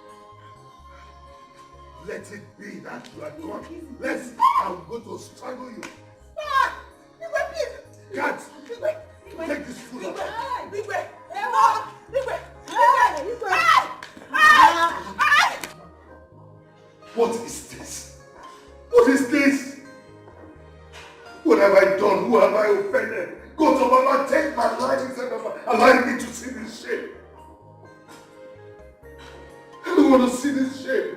let it be that you are gone. I'll go to strangle you. Stop! Igwe, please! Cat! Igwe! Take this food out. Igwe! What is this? What is this? What have I done? Who have I offended? God of Allah, take my life instead of allowing me to see this shame. I don't want to see this shame.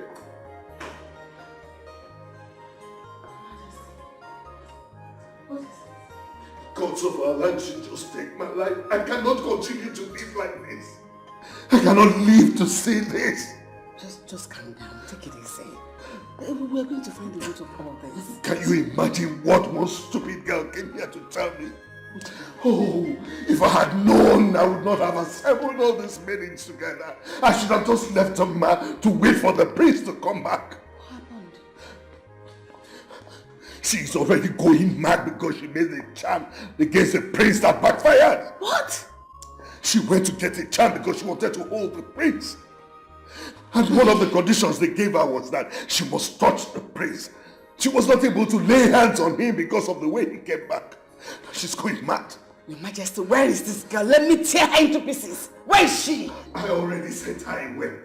God of Allah, just take my life. I cannot continue to live like this. I cannot live to see this. Just calm down. Take it easy. We are going to find the root of all this. Can you imagine what one stupid girl came here to tell me? Oh, if I had known, I would not have assembled all these maidens together. I should have just left a man to wait for the prince to come back. What happened? She's already going mad because she made a charm against the prince that backfired. What? She went to get a charm because she wanted to hold the prince. And one of the conditions they gave her was that she must touch the prince. She was not able to lay hands on him because of the way he came back. She's going mad. Your Majesty, where is this girl? Let me tear her into pieces. Where is she? I already sent her away.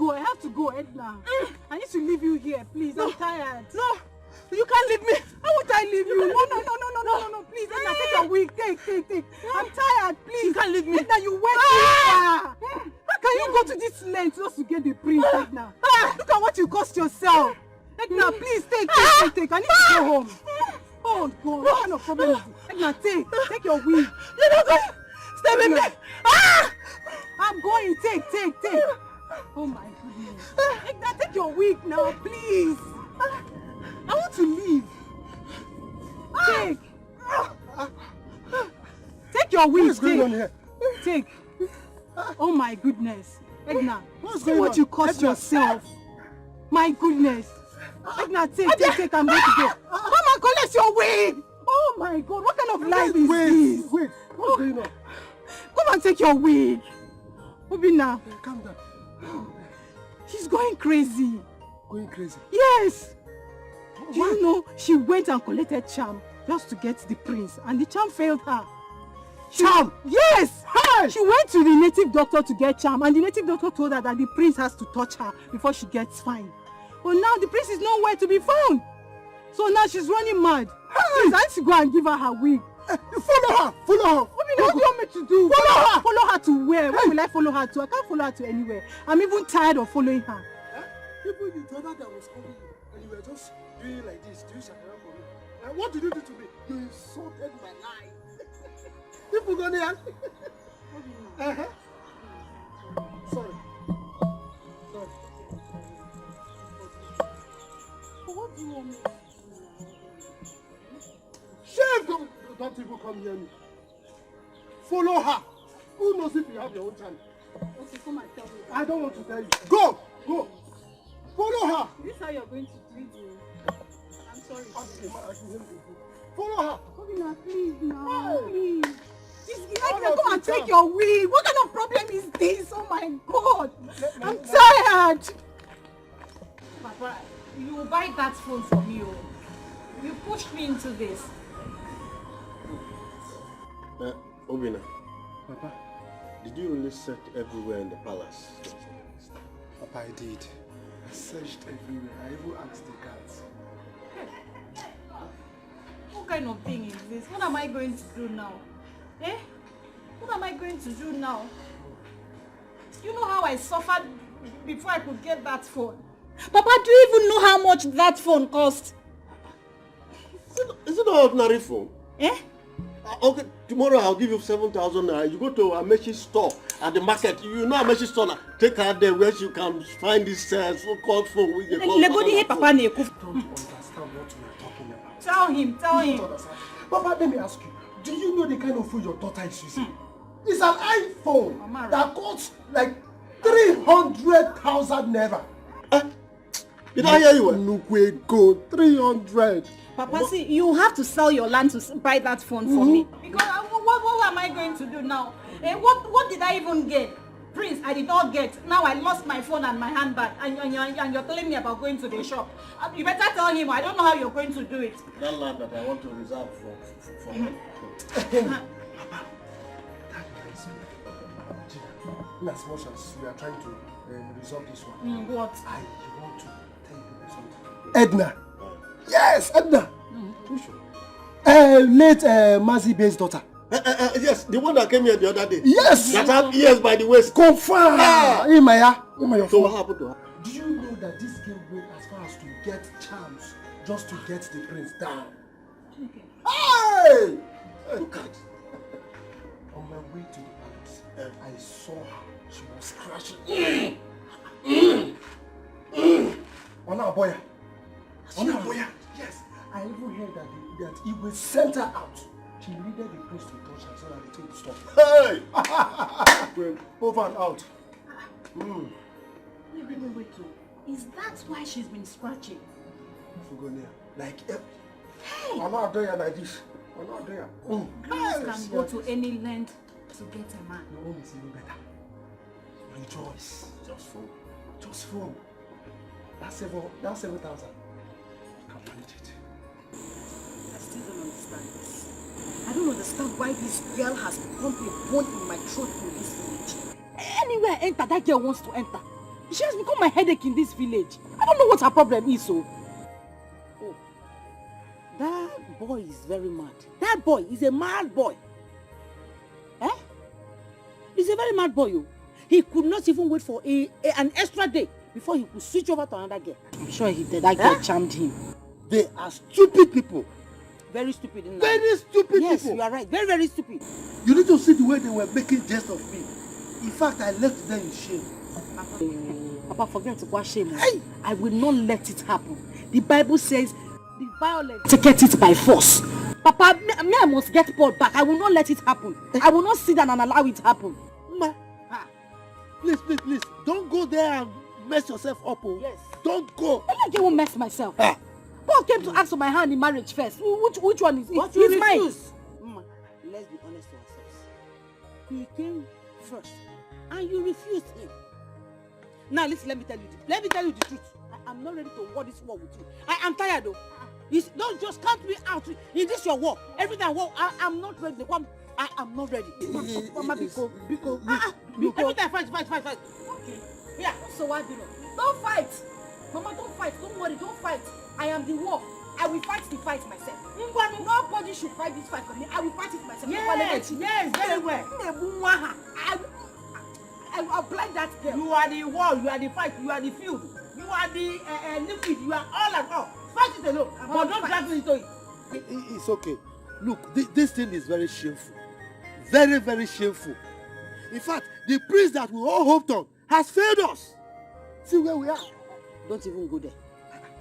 I have to go, Edna. I need to leave you here, please. I'm tired. No, you can't leave me. How would I leave you? No, please, Edna, take your wig. Take. I'm tired, please. You can't leave me. Edna, you went too far. How can you go to this length just to get the prince, Edna? Look at what you cost yourself. Edna, please, take. I need to go home. Oh, God, what kind of problem is it? Edna, take your wig. You're not going. Stay with me. I'm going. Take. Oh my goodness. Edna, take your wig now, please. I want to leave. Take your wig. What is going on here? Take. Oh my goodness. Edna, What's see going what on? you cost yourself. My goodness. Edna, take. I'm going to go. Come and collect your wig. Oh my God, what kind of life is this? Wait, what's going on? Come and take your wig. Obina. Calm down. She's going crazy. Going crazy? Yes. Do you know she went and collected charm just to get the prince, and the charm failed her. Charm? Yes. Hi. She went to the native doctor to get charm, and the native doctor told her that the prince has to touch her before she gets fine. But now the prince is nowhere to be found. So now she's running mad. Please, I need to go and give her her wig. Follow her. What do you want me to do? Follow her to where? Where will I follow her to? I can't follow her to anywhere. I'm even tired of following her. People you told her that was calling you, and you were just doing like this, doing shakara for me. And what did you do to me? You insulted my life. People gonna ask. Sorry. What do you want me to do? Shame! Don't even come near me. Follow her. Who knows if you have your own channel? Okay, come and tell me. I don't want to tell you. Go! Follow her. Is this how you're going to treat me? I'm sorry. Follow her. Obina, please now. Please. Come and take your wig. What kind of problem is this? Oh my God. I'm tired. Papa, you will buy that phone for me. You pushed me into this. Obina, Papa, did you really search everywhere in the palace? Papa, I did. I searched everywhere. I even asked the guards. What kind of thing is this? What am I going to do now? What am I going to do now? You know how I suffered before I could get that phone? Papa, do you even know how much that phone cost? Is it an ordinary phone? Okay, tomorrow I'll give you 7,000 naira. You go to Ameshi's store at the market. You know Ameshi's store. Take her there where you can find this so-called phone with the Papa, don't understand what we are talking about. Tell him. Papa, let me ask you. Do you know the kind of phone your daughter is using? It's an iPhone that costs like 300,000 naira. Did I hear you? Nukwe go 300. Papa, see, you have to sell your land to buy that phone for me. Because what am I going to do now? What did I even get? Prince, I did not get. Now I lost my phone and my handbag. And you're telling me about going to the shop. You better tell him. I don't know how you're going to do it. That land that I want to reserve for me. Papa, that reminds me. In as much as we are trying to resolve this one. What? I want to tell you something. Edna. Yes, Edna. Late Mazi-Bey's daughter. Yes, the one that came here the other day. Yes. That had ears by the waist. Confirm. So what happened to her? Do you know that this girl went as far as to get charms just to get the prince down? Okay. Hey! Look at. On my way to the palace, I saw her. She was crashing. Yes. I even heard that he will send her out She needed the priest to touch her so that the thing would stop. Hey! Over and out. Wait. Is that why she's been scratching? Fugonia. Like, hey! I'm not doing like this. I'm not doing Girls can go to any length to get a man. Your own is even better. Rejoice. Just phone. That's 7,000. You can manage it. I still don't understand this. I don't understand why this girl has pumped a bone in my throat in this village. Anywhere I enter, that girl wants to enter. She has become my headache in this village. I don't know what her problem is, so. Oh, that boy is very mad. That boy is a mad boy. Eh? He's a very mad boy, you. He could not even wait for an extra day before he could switch over to another girl. I'm sure he did. That girl charmed him. They are stupid people. Very stupid. Very stupid people. Yes, you are right. Very, very stupid. You need to see the way they were making jest of me. In fact, I left them in shame. Papa, forget to wash shame. Hey! I will not let it happen. The Bible says the violent take it by force. Papa, me I must get Paul back. I will not let it happen. I will not sit down and allow it to happen. Ma, please. Don't go there and mess yourself up. Oh. Yes. Don't go. I like you won't mess myself. Paul came to ask for my hand in marriage first. Which one is it? But you refuse. Mine. Let's be honest to ourselves. He came first, and you refused him. Now listen, let me tell you the truth. I'm not ready to war this war with you. I am tired though. Don't just count me out in this your war. Every time war, I'm not ready. I am not ready. Mama, Biko. Every time fight. Okay. Yeah, so what do you know? Don't fight. Mama, don't fight. Don't worry, don't fight. I am the war. I will fight the fight myself. Nobody should fight this fight for me. I will fight it myself. Yes, very well. I will apply that girl. You are the wall, you are the fight, you are the field, you are the liquid, you are all and all. Fight it alone, but don't drag me into it. It's okay. Look, this thing is very shameful. Very, very shameful. In fact, the priest that we all hoped on has failed us. See where we are. Don't even go there.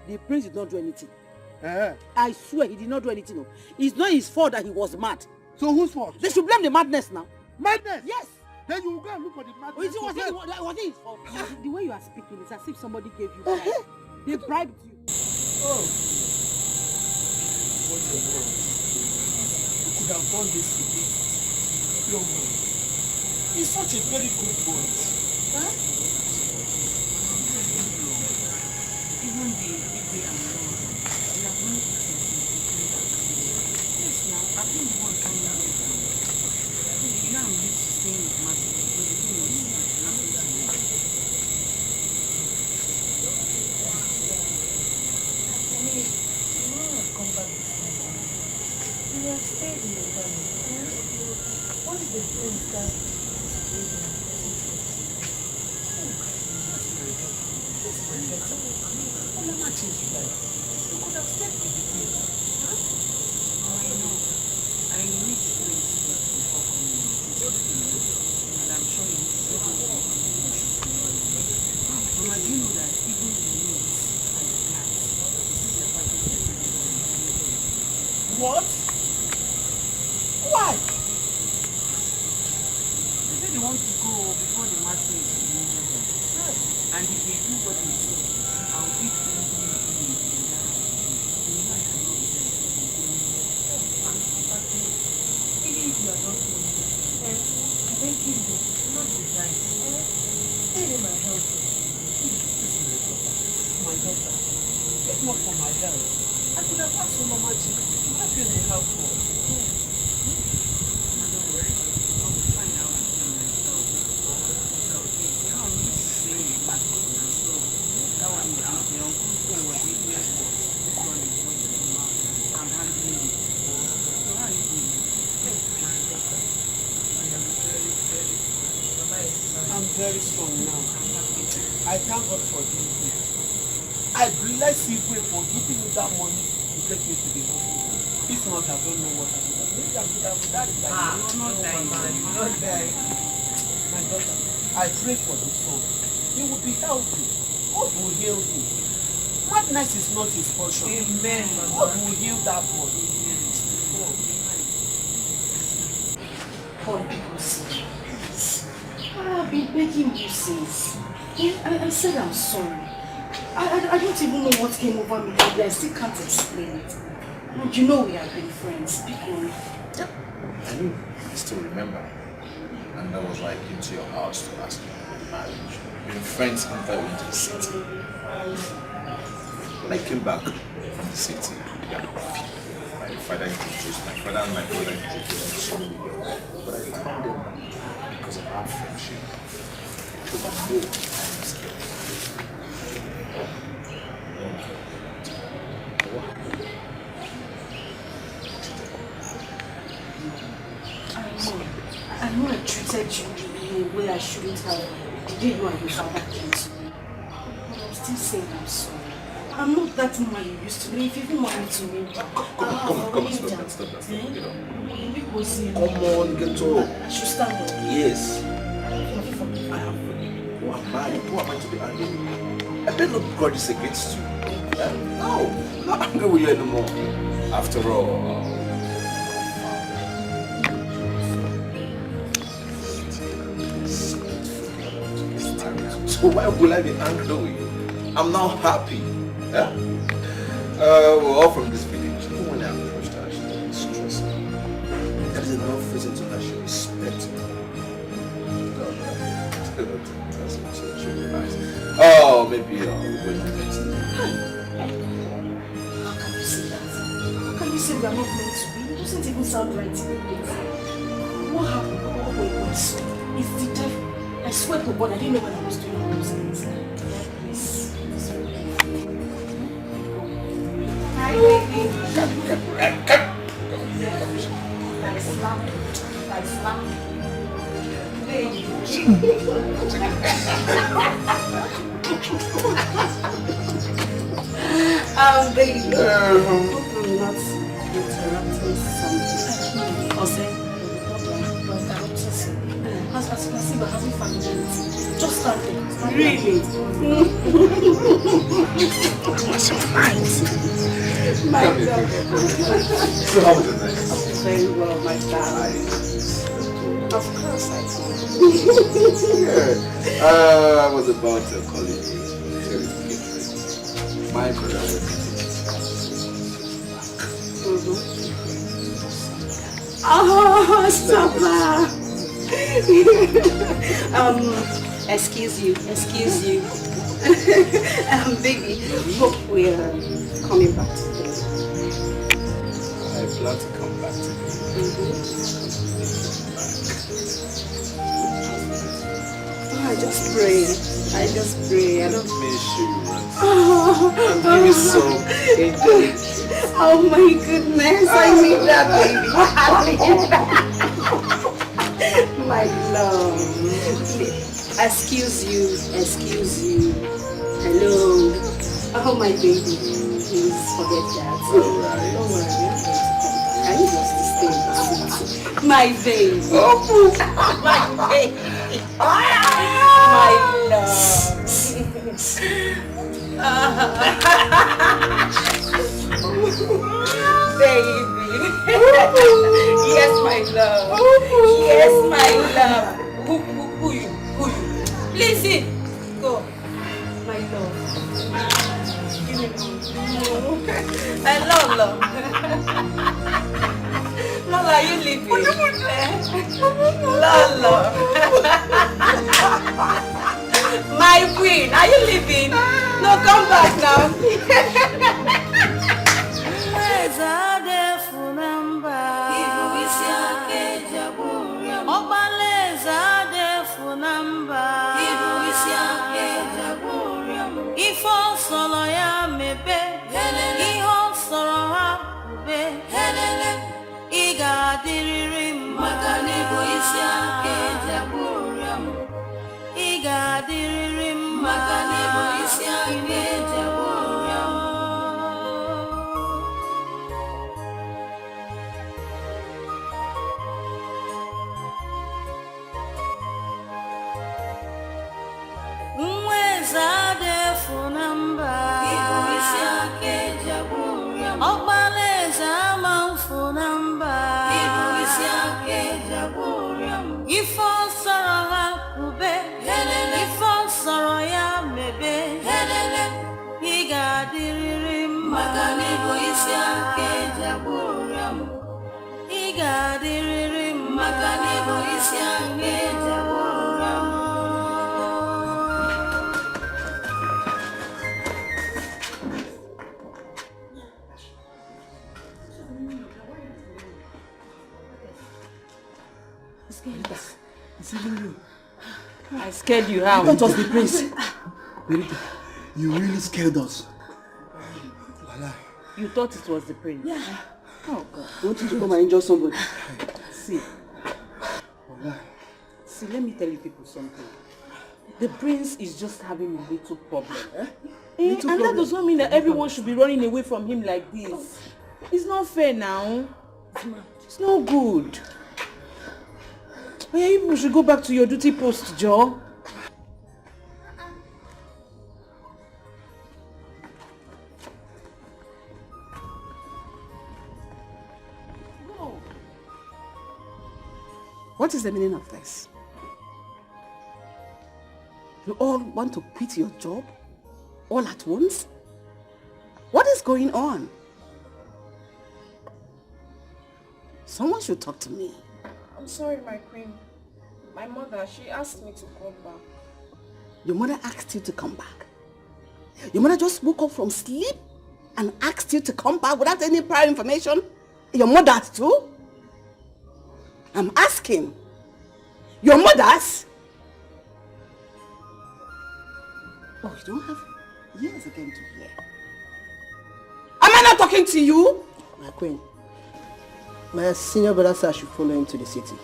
The prince did not do anything. I swear he did not do anything. No. It's not his fault that he was mad. So whose fault? They should blame the madness now. Madness? Yes. Then you will go and look for the madness. Was it his fault? The way you are speaking is as if somebody gave you bribe. They bribed you. Oh. What a world. You could have done this to this young man. He's such a very good boy. Huh? Even the big and small, we have not eaten since yes, now, I think one coming out of them. You know, I'm used to staying with my people, but the thing is, nothing to me. You want to come back this night? You have stayed in the family. What is the difference that is doing? How much is that? You could have stayed with the kids. Huh? I know. I need to explain before coming in. And I'm sure you know Mama, do you know that even the maids and the cats, you see they're fighting for everyone? What? Why? They say they want to go before the master is removed. And if they do what they say, I'll give them in that house. You know I cannot be there. Even if you are not doing it, I thank you, not design. Stay in my health. This is my daughter. If not for my health, I could have asked for Mama G to help you in the household. Don't worry. I will find out for myself. So, you know, I'm used to saying it back home. So, that one is not the uncle's phone was eating it. This one is not the mouth. I'm handling it. So, how are you doing? My daughter. I am very, very strong. I'm very strong now. I thank God for this. I bless you for giving me that money to take me to the hospital. If not, I don't know what I would have. Maybe I would have died. You're not dying. You will not die. My daughter, I pray for the son. He will be healthy. God will heal him. Madness is not his portion. Amen. God will heal that boy. Amen. Oh. Paul, people see. I've been begging you since. I said I'm sorry. I don't even know what came over me, but I still can't explain it. And you know we have been friends, people. Yep. I do. I still remember. And that was why I came to your house to ask you for marriage. We've been friends since I went to the city. When I came back from the city, we had people. My father and my brother introduced me to so many girls. But I found them because of our friendship. Because I know I am scared. I know I treated you in a way I shouldn't have. The day you and your father came to me. But I'm still saying I'm sorry. I'm not that woman you used to be. If you even want me to meet you. Come on, stop that. Eh? Get up. Come on, get up. I should stand up. Yes. Have you forgiven? I have forgiven. Who am I? Who am I to be angry with? I bear no grudges against you. No, I'm not angry with you anymore. After all, so why will I be angry with you? I'm now happy. Yeah? We're all from this village. Even when I approached her, she didn't stress me. There is enough reason to that she respects me. That's really nice. Oh, maybe we're not meant to be. How can you say that? How can you say we are not meant to be? It doesn't even sound right to me. What happened? Oh my God, it's the devil. I swear to God, I didn't know when I was doing all those things. Please. Hi, baby. Baby. Hope I'm not interrupting something. Jose. As you can see, we're having family. Just start it. Really? What's your nice? My God. So how was it nice? Very well, my darling. Of course I do. Yeah. I was about to call you. My brother was Oh, stop that. Excuse you. Baby, hope we're coming back today. I plan to come back today. I just pray. I don't miss you. I'm you so angelic. Oh my goodness, I need that, baby. My love. Excuse you. Hello. Oh my baby. Please forget that. Alright. Don't worry. I need us to stay. My baby. My baby. My love. Baby. Yes, my love. Yes, my love. Who you? Please sit. Go. My love. Give me love. Lola, are you leaving? Lola. My queen, are you leaving? No, come back now. Ifo solo ya mebe, iho soro ha ube, iga diriri maka nibu isi ake jaburiam, iga diriri maka nibu isi ake jaburiam. Zade funamba ibu isi ake jaburiam Obaleza man funamba ibu isi ake jaburiam Ifo soro hakube, ifo soro ya mebe, iga diriri makanibo isi ake jaburam, iga diriri makanibo isi ake jaburam. It's even you. I scared you how? I thought it was the prince. You really scared us. You thought it was the prince? Yeah. Oh God. I want you to come and injure somebody. See, let me tell you people something. The prince is just having a little problem. And that does not mean that everyone should be running away from him like this. It's not fair now. It's not good. Yeah, you should go back to your duty post, Joe. What is the meaning of this? You all want to quit your job all at once? What is going on? Someone should talk to me. I'm sorry, my queen. My mother, she asked me to come back. Your mother asked you to come back? Your mother just woke up from sleep and asked you to come back without any prior information? Your mother too? I'm asking. Your mother's? Oh, you don't have ears again to hear. Am I not talking to you? My queen, my senior brother said I should follow him to the city.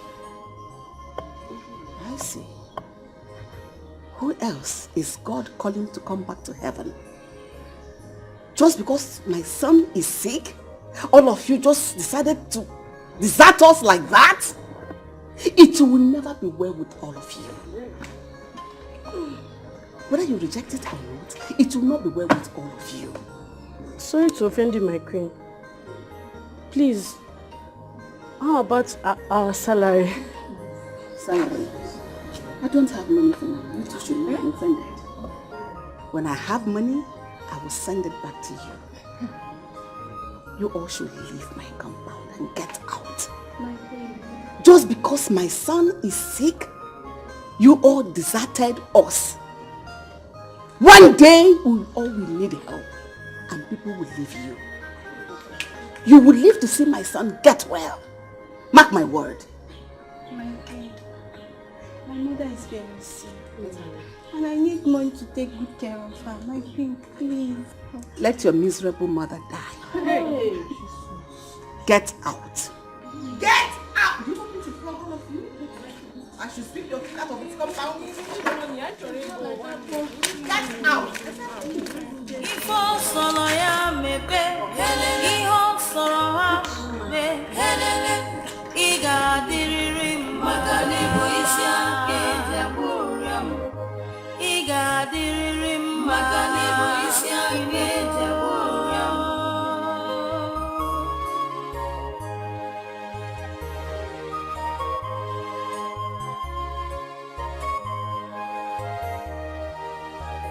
I see. Who else is God calling to come back to heaven? Just because my son is sick, all of you just decided to desert us like that? It will never be well with all of you. Whether you reject it or not, it will not be well with all of you. Sorry to offend you, my queen. Please, how about our salary? Salary? I don't have money for now. You two should not be offended. When I have money, I will send it back to you. You all should leave my compound and get out. My queen. Just because my son is sick, you all deserted us. One day, we all will need help and people will leave you. You will live to see my son get well. Mark my word. My queen. My mother is very sick. And I need money to take good care of her. My queen, please. Let your miserable mother die. Hey. Get out. Get out! You want me to flog all of you? I should sweep your feet out of this compound. Get out! Ifo solo ya mebe, iho solo ha me, iga diriri makanibo isi ake jaburam, iga diriri makanibo isi ake jaburam.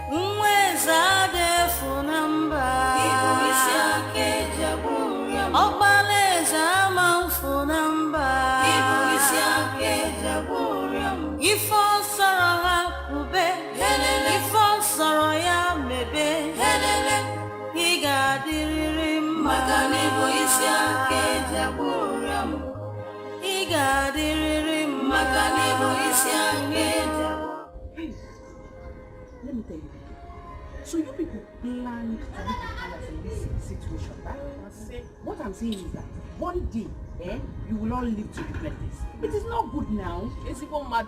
Mwezade funamba, ibu isi ake jaburam. Obaleza manfunamba, ibu isi ake jaburam. Ifo soro hakube, ifo soro ya mebe, iga diriri makanibo isi ake jaburam. Iga diriri makanibo isi ake jaburam. Let me tell you. So you people planned to leave the palace in this situation, right? What I'm saying is that one day, you will all live to regret this. It is not good now. It's even mad.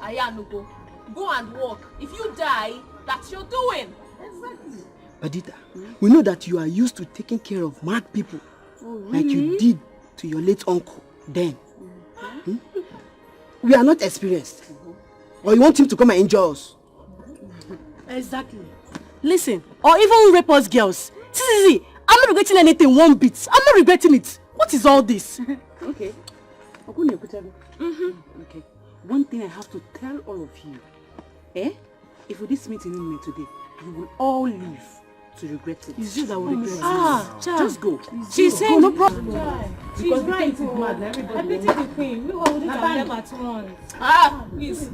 Ayanugo, go and work. If you die, that's your doing. Exactly. Badita, we know that you are used to taking care of mad people. Oh, really? Like you did to your late uncle then. We are not experienced. Or you want him to come and injure us? Exactly. Listen, or even rape us girls. See, I'm not regretting anything one bit. I'm not regretting it. What is all this? Okay. Okay. one thing I have to tell all of you. If we this meeting in me today, you will all leave to regret it. It's you that will regret it. Just go. She's saying no problem. Because the thing is mad. Everybody. I pity the queen. We will leave them at once. Please.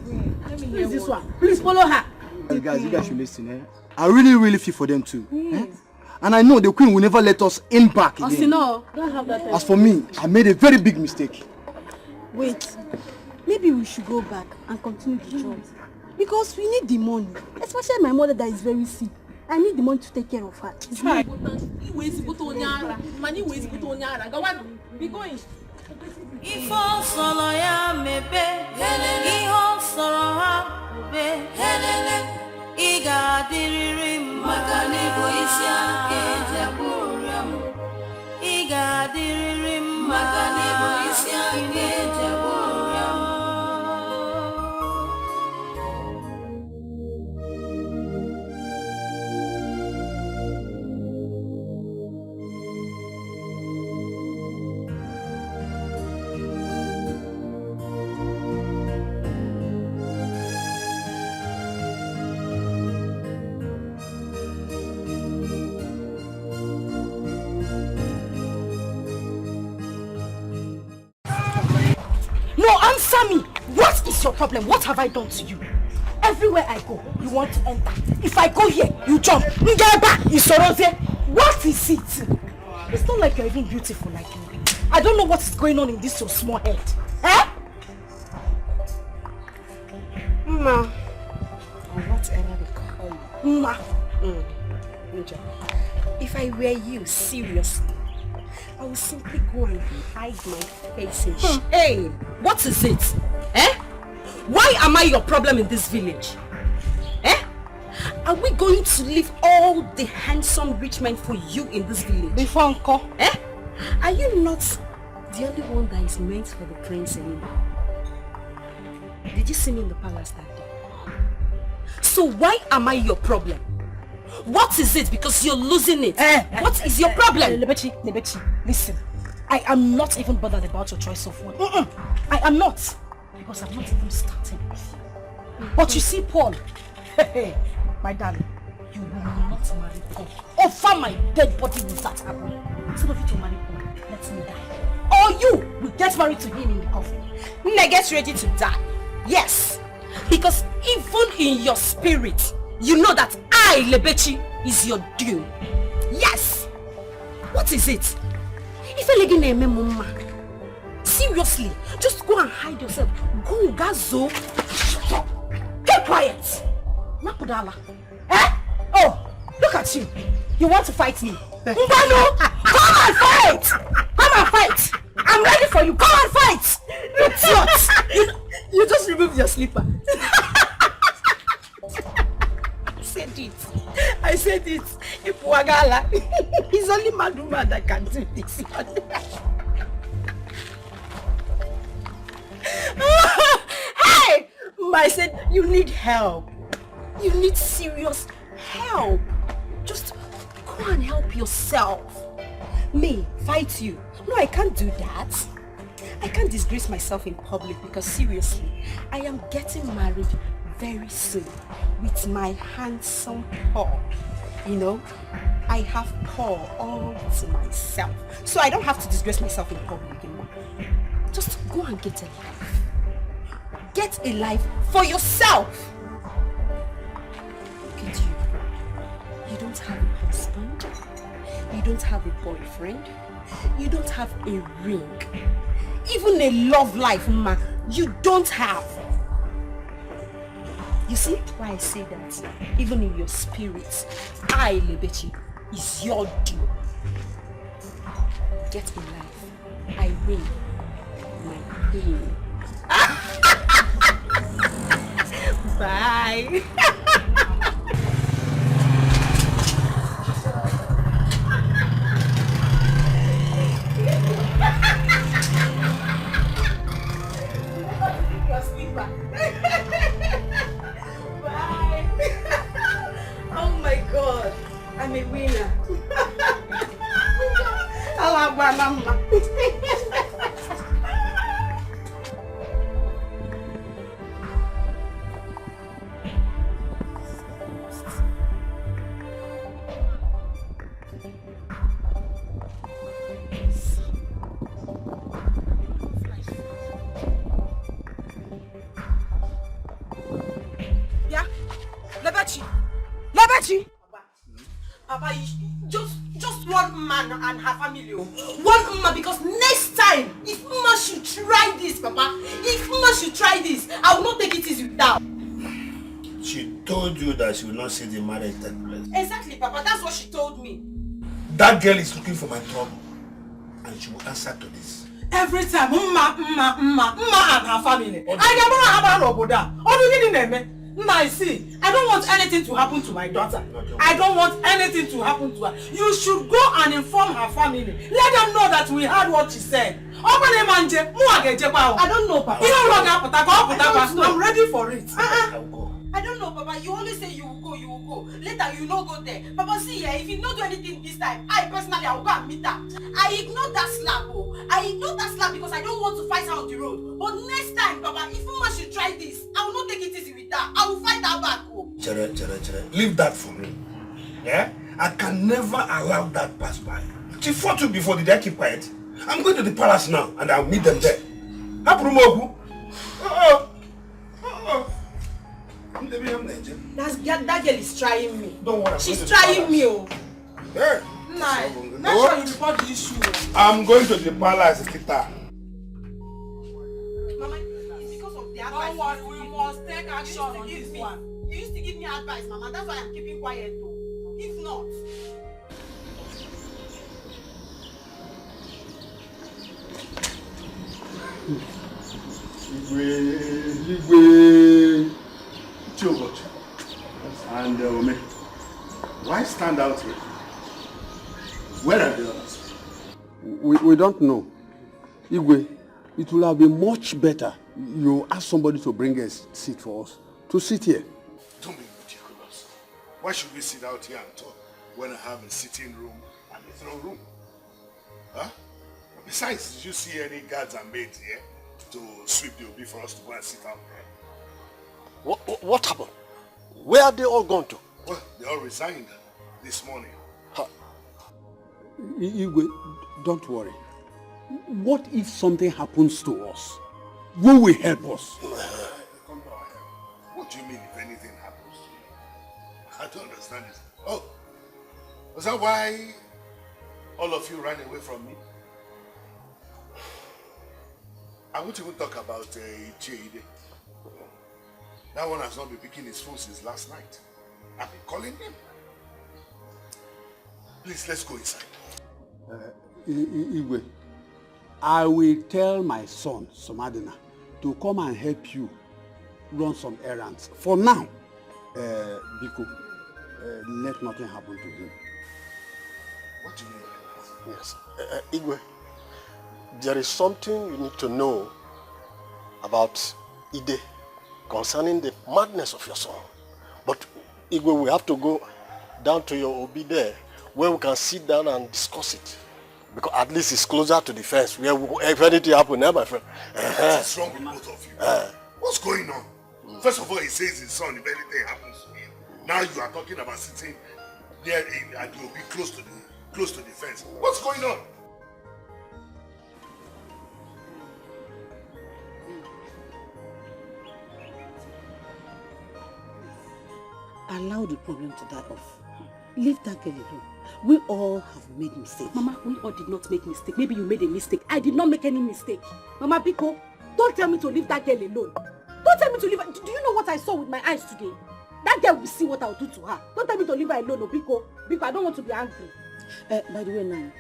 Let me hear this one. Please follow her. Guys, you guys should listen. I really feel for them too. And I know the queen will never let us in back again. Don't have that time. As for me, I made a very big mistake. Wait. Maybe we should go back and continue the job. Because we need the money. Especially my mother that is very sick. I need the money to take care of her. It's Try. not Be going. If all solo ya mebe, iho soro ha ube, iga diriri makani bo isi ake jaburiam, iga diriri makani bo isi ake jaburiam. Answer me! What is your problem? What have I done to you? Everywhere I go, you want to enter. If I go here, you jump. What is it? It's not like you're even beautiful like me. I don't know what is going on in this your small head. Ma. Or whatever they call you. Ma. If I were you, seriously, I will simply go and hide my face in shame. Hey, what is it? Why am I your problem in this village? Are we going to leave all the handsome rich men for you in this village? Before Uncle. Are you not the only one that is meant for the prince anymore? Did you see me in the palace that day? So why am I your problem? What is it? Because you're losing it. What is your problem? Lebechi, listen. I am not even bothered about your choice of word. I am not. Because I'm not even starting with you. But you see, Paul, my darling, you will not marry Paul. Over my dead body will that happen. Instead of you to marry Paul, let me die. Or you will get married to him in the coffin. Now get ready to die. Yes. Because even in your spirit, you know that I, Lebechi, is your doom. Yes! What is it? Seriously, just go and hide yourself. Go, Gazo. Shut up. Keep quiet. Nakudala. Oh, look at you. You want to fight me? Mbano, come and fight! Come and fight! I'm ready for you. Come and fight! You just removed your slipper. I said it. Ipuagala. It's only Maduma that can do this. Hey! I said you need help. You need serious help. Just go and help yourself. Me, fight you. No, I can't do that. I can't disgrace myself in public because seriously, I am getting married very soon with my handsome Paul. You know, I have Paul all to myself. So I don't have to disgrace myself in public anymore. Just go and get a life. Get a life for yourself. Look at you. You don't have a husband. You don't have a boyfriend. You don't have a ring. Even a love life, ma, you don't have. You see why I say that? Even in your spirit, I, Lebechi, is your due. Get a life. I win my pain. Bye. Bye. Oh my God, I'm a winner. I love my mama. Lebechi! Papa, just one man and her family. One man, because next time, if Mama should try this, Papa, if Mama should try this, I will not take it easy with her. She told you that she will not see the marriage take place. Exactly, Papa, that's what she told me. That girl is looking for my trouble, and she will answer to this. Every time, Mama and her family. I never have a roboda. What do you mean? I see. I don't want anything to happen to my daughter. I don't want anything to happen to her. You should go and inform her family. Let them know that we heard what she said. I don't know, Papa. I'm ready for it. I don't know, Papa. You only say you will go. Later, you no go there. Papa, see here, if you not do anything this time, I will go and meet her. I ignore that slap, I ignore that slap because I don't want to fight her on the road. But next time, Papa, if Mama should try this, I will not take it easy with her. I will fight her back, Chere. Leave that for me. Yeah? I can never allow that pass by. She fought you before. Did I keep quiet? I'm going to the palace now, and I'll meet them there. That girl is trying me. Don't worry. She's trying me. Hey. Make sure you report the issue. I'm going to the palace, Kita. Mama, it's because of the advice. Don't worry, we must take action on this one. You used to give me advice, Mama. That's why I'm keeping quiet though. If not. Igwe. And Ome, why stand out here? Where are the others? We don't know. Igwe, it will have been much better you ask somebody to bring a seat for us. To sit here. Don't be ridiculous. Why should we sit out here and talk when I have a sitting room and a throne room? Huh? Besides, did you see any guards and maids here to sweep the obi for us to go and sit out there? What happened? Where are they all gone to? Well, they all resigned this morning. Igwe, don't worry. What if something happens to us? Who will help us? What do you mean if anything happens to you? I don't understand this. Oh, was that why all of you ran away from me? I won't even talk about Ide. That one has not been picking his phone since last night. I've been calling him. Please, let's go inside. Igwe, I will tell my son, Somadina, to come and help you run some errands. For now, Biko, let nothing happen to him. What do you mean? Yes. Igwe, there is something you need to know about Ide concerning the madness of your son. But Igwe, we have to go down to your Obi there where we can sit down and discuss it. Because at least it's closer to the fence where if anything happens, my friend. What's wrong with both of you? What's going on? First of all, he says his son, if anything happens to him. Now you are talking about sitting there and you'll be close to the fence. What's going on? Allow the problem to die off. Leave that girl alone. We all have made mistakes. Mama, we all did not make mistake. Maybe you made a mistake. I did not make any mistake. Mama Biko, don't tell me to leave that girl alone. Don't tell me to leave her. Do you know what I saw with my eyes today? That girl will see what I'll do to her. Don't tell me to leave her alone, Biko. Biko, I don't want to be angry. By the way, Nana,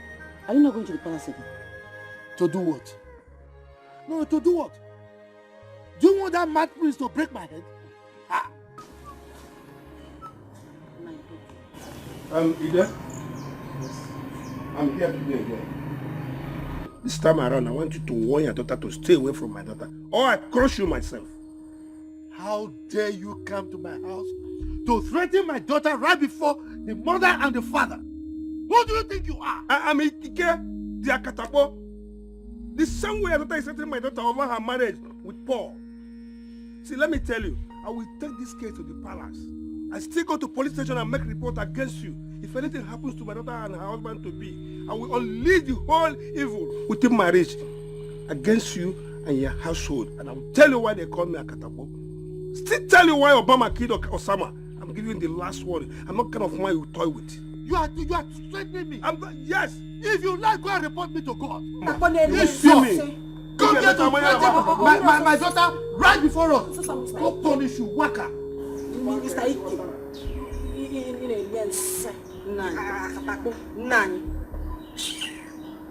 are you not going to the palace again? To do what? No, to do what? Do you want that mad prince to break my head? Ida, I'm here today again. This time around, I want you to warn your daughter to stay away from my daughter, or I crush you myself. How dare you come to my house to threaten my daughter right before the mother and the father? Who do you think you are? I'm Dikeh, the Akatabo. The same way your daughter is threatening my daughter over her marriage with Paul. See, let me tell you, I will take this case to the palace. I still go to police station and make report against you. If anything happens to my daughter and her husband to be, I will unleash the whole evil within my reach against you and your household. And I will tell you why they call me Akatabo. Still tell you why Obama killed Osama I'm giving the last word. I'm not kind of man you toy with. You are threatening me. Yes. If you like, go and report me to God. You see me. Come here to threaten my daughter right before us. Go punish you, Waka. Mr. Ike. Nani.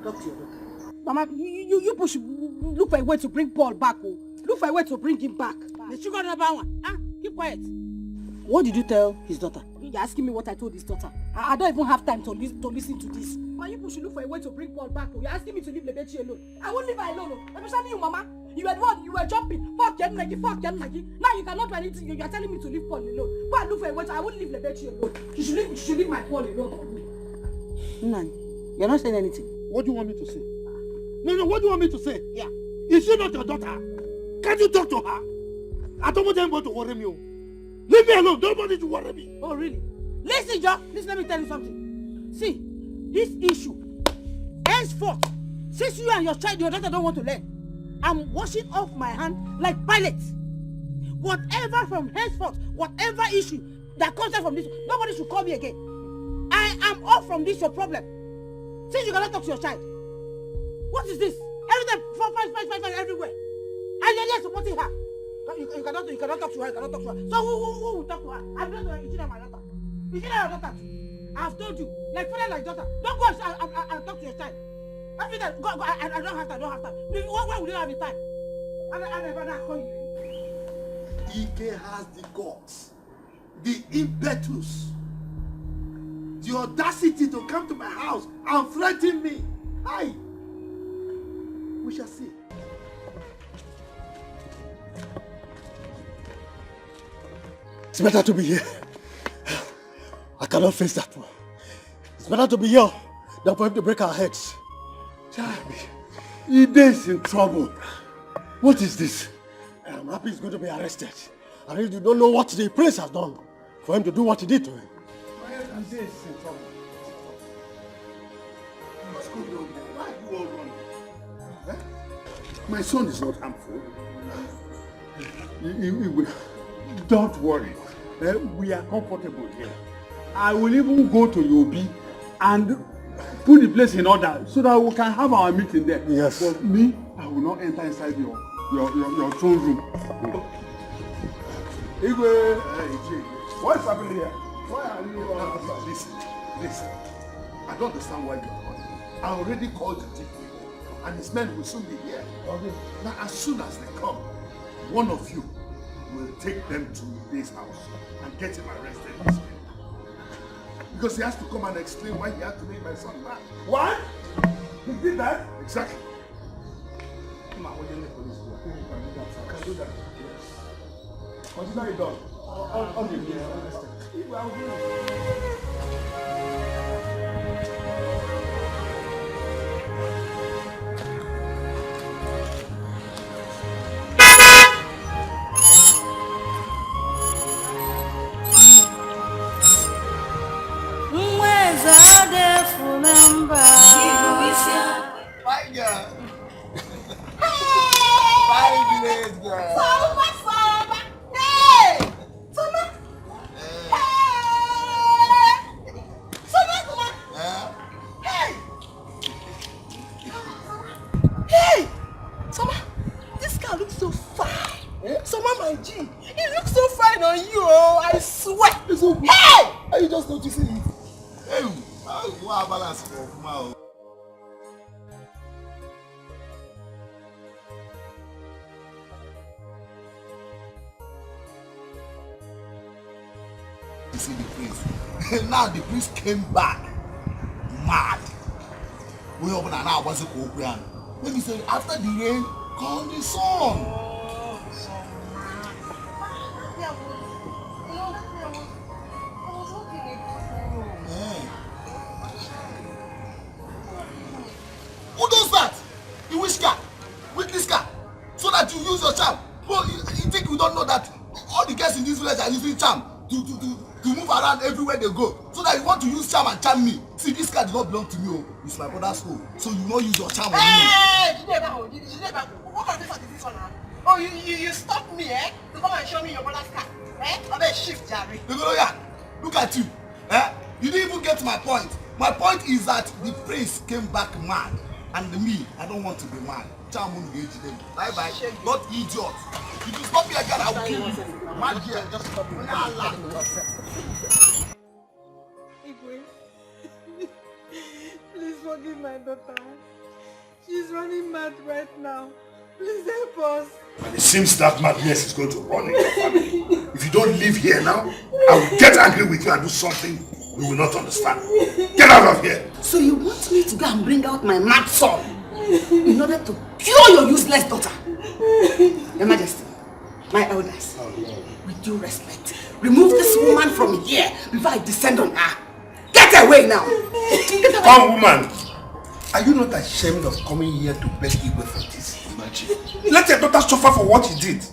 Talk to your daughter. Mama, you push. Look for a way to bring Paul back. Look for a way to bring him back. The sugar number one. Keep quiet. What did you tell his daughter? You're asking me what I told his daughter. I don't even have time to listen to this. But you should look for a way to bring Paul back. You're asking me to leave Lebechi alone. I won't leave her alone. Especially you, Mama. You were the one, you were jumping. Fuck Ken Nagi. Now you cannot do anything. You're telling me to leave Paul alone. Go and look for a way. I won't leave Lebechi alone. You should leave my Paul alone for me. Nani, you're not saying anything. What do you want me to say? No, what do you want me to say? Yeah. Is she not your daughter? Can't you talk to her? I don't want anybody to worry me. Leave me alone. Nobody to worry me. Oh, really? Listen, Joe. Listen, let me tell you something. See, this issue, henceforth, since you and your daughter don't want to learn, I'm washing off my hand like Pilate. Whatever from henceforth, whatever issue that comes out from this, nobody should call me again. I am off from this, your problem. Since you cannot talk to your child. What is this? Everything, fight everywhere. And you're there supporting her. You cannot talk to her, So who will talk to her? I'm not going to my daughter. Is she not your daughter? I've told you, like father, like daughter. Don't go and talk to your child. Everything, go, I don't have time. Why would you have the time? I never call you. Ike has the guts, the impetus, the audacity to come to my house and threaten me. Hi. We shall see. It's better to be here. I cannot face that one. It's better to be here than for him to break our heads. Ide is in trouble. What is this? I'm happy he's going to be arrested. I really don't know what the prince has done for him to do what he did to him. Ide is in trouble. What's going on there? Why are you all running? My son is not harmful. Don't worry. We are comfortable here. I will even go to Yobi and put the place in order so that we can have our meeting there. Yes. But me, I will not enter inside your throne room. Igwe, what's happening here? Why are you Listen. I don't understand why you are calling. I already called the thief and his men will soon be here. Okay. Now, as soon as they come, one of you will take them to this house and get him arrested. Because he has to come and explain why he had to make my son mad. What? He did that? Exactly. Come on, when you the police go. I can do that. Yes. Consider it done. All the years. Now the priest came back mad. We open an hour was a Korean. Let me say, after the rain, call the sun. Who does that? The witchcraft, with this car, so that you use your charm. Well, you think we don't know that all the guests in this village are using charm to move around everywhere they go, so that you want to use charm and charm me. See, this car does not belong to me. Oh, it's my brother's home, so you will not use your charm on me. Hey, what kind of this one now? Oh, you stopped me, to come and show me your brother's car. Look at you. You didn't even get my point. My point is that the prince came back mad. And me, I don't want to be mad. Bye bye. Not idiot. If you stop me again, I will kill you. Mad here. Just stop me. Please forgive my daughter. She's running mad right now. Please help us. And it seems that madness is going to run in your family. If you don't live here now, I will get angry with you and do something you will not understand. Get out of here! So you want me to go and bring out my mad son in order to cure your useless daughter? Your Majesty, my elders, with due respect, remove this woman from here before I descend on her. Get away now! Come, woman! Are you not ashamed of coming here to beg Igwe for this? Imagine. Let your daughter suffer for what he did.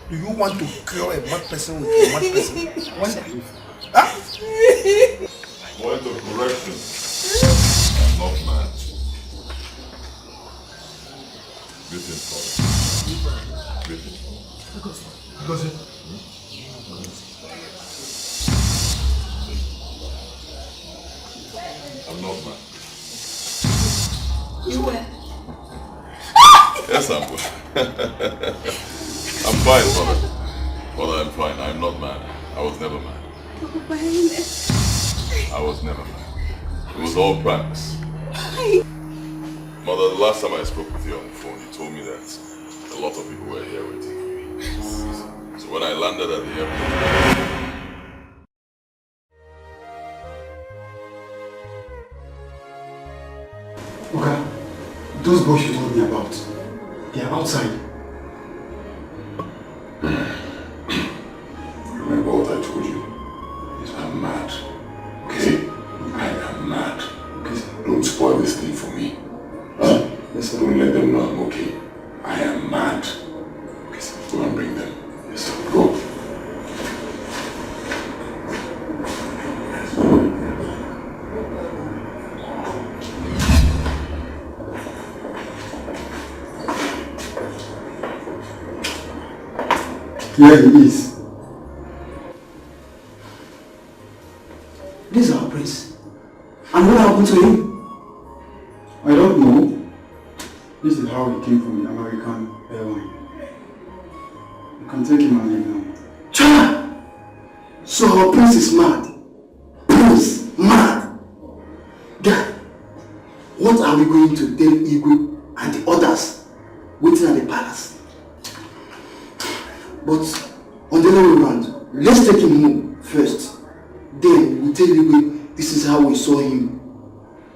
Do you want to cure a mad person with a mad person? Point of correction. I'm not mad. Greeting, father. Greeting. Because I'm not mad. You were? Yes, I'm good. I'm fine, mother. Mother, I'm fine. I'm not mad. I was never mad. I was never mad. It was all practice. Mother, the last time I spoke with you on the phone, you told me that a lot of people were here waiting for me. So when I landed at the airport... Okay, those boys you told me about, they are outside. Remember what I told you? I'm mad. Okay? I am mad. Okay? Don't spoil this thing for me. Huh? Yes, sir. Don't let them know I'm okay. I am mad. Okay, sir. Go and bring them. Yes, sir. Go. Here he is. This is our prince. And what happened to him? I don't know. This is how he came from the American airline. You can take him and leave now. Chana! So our prince is mad. Prince, mad. Guy, what are we going to tell Igwe and the others waiting at the palace? But on the other way around, let's take him home first. Then we tell Igwe this is how we saw him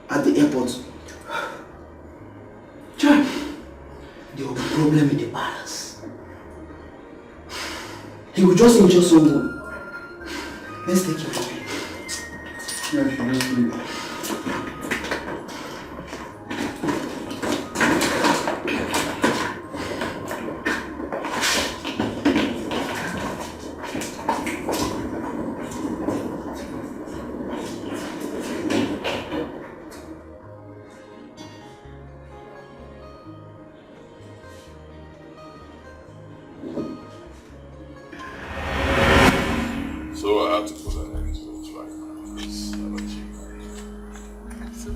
at the airport. There will be a problem in the palace. He will just injure someone. Let's take him home. Yeah, sure, let's leave. So I had to put an end to it right now. I'm so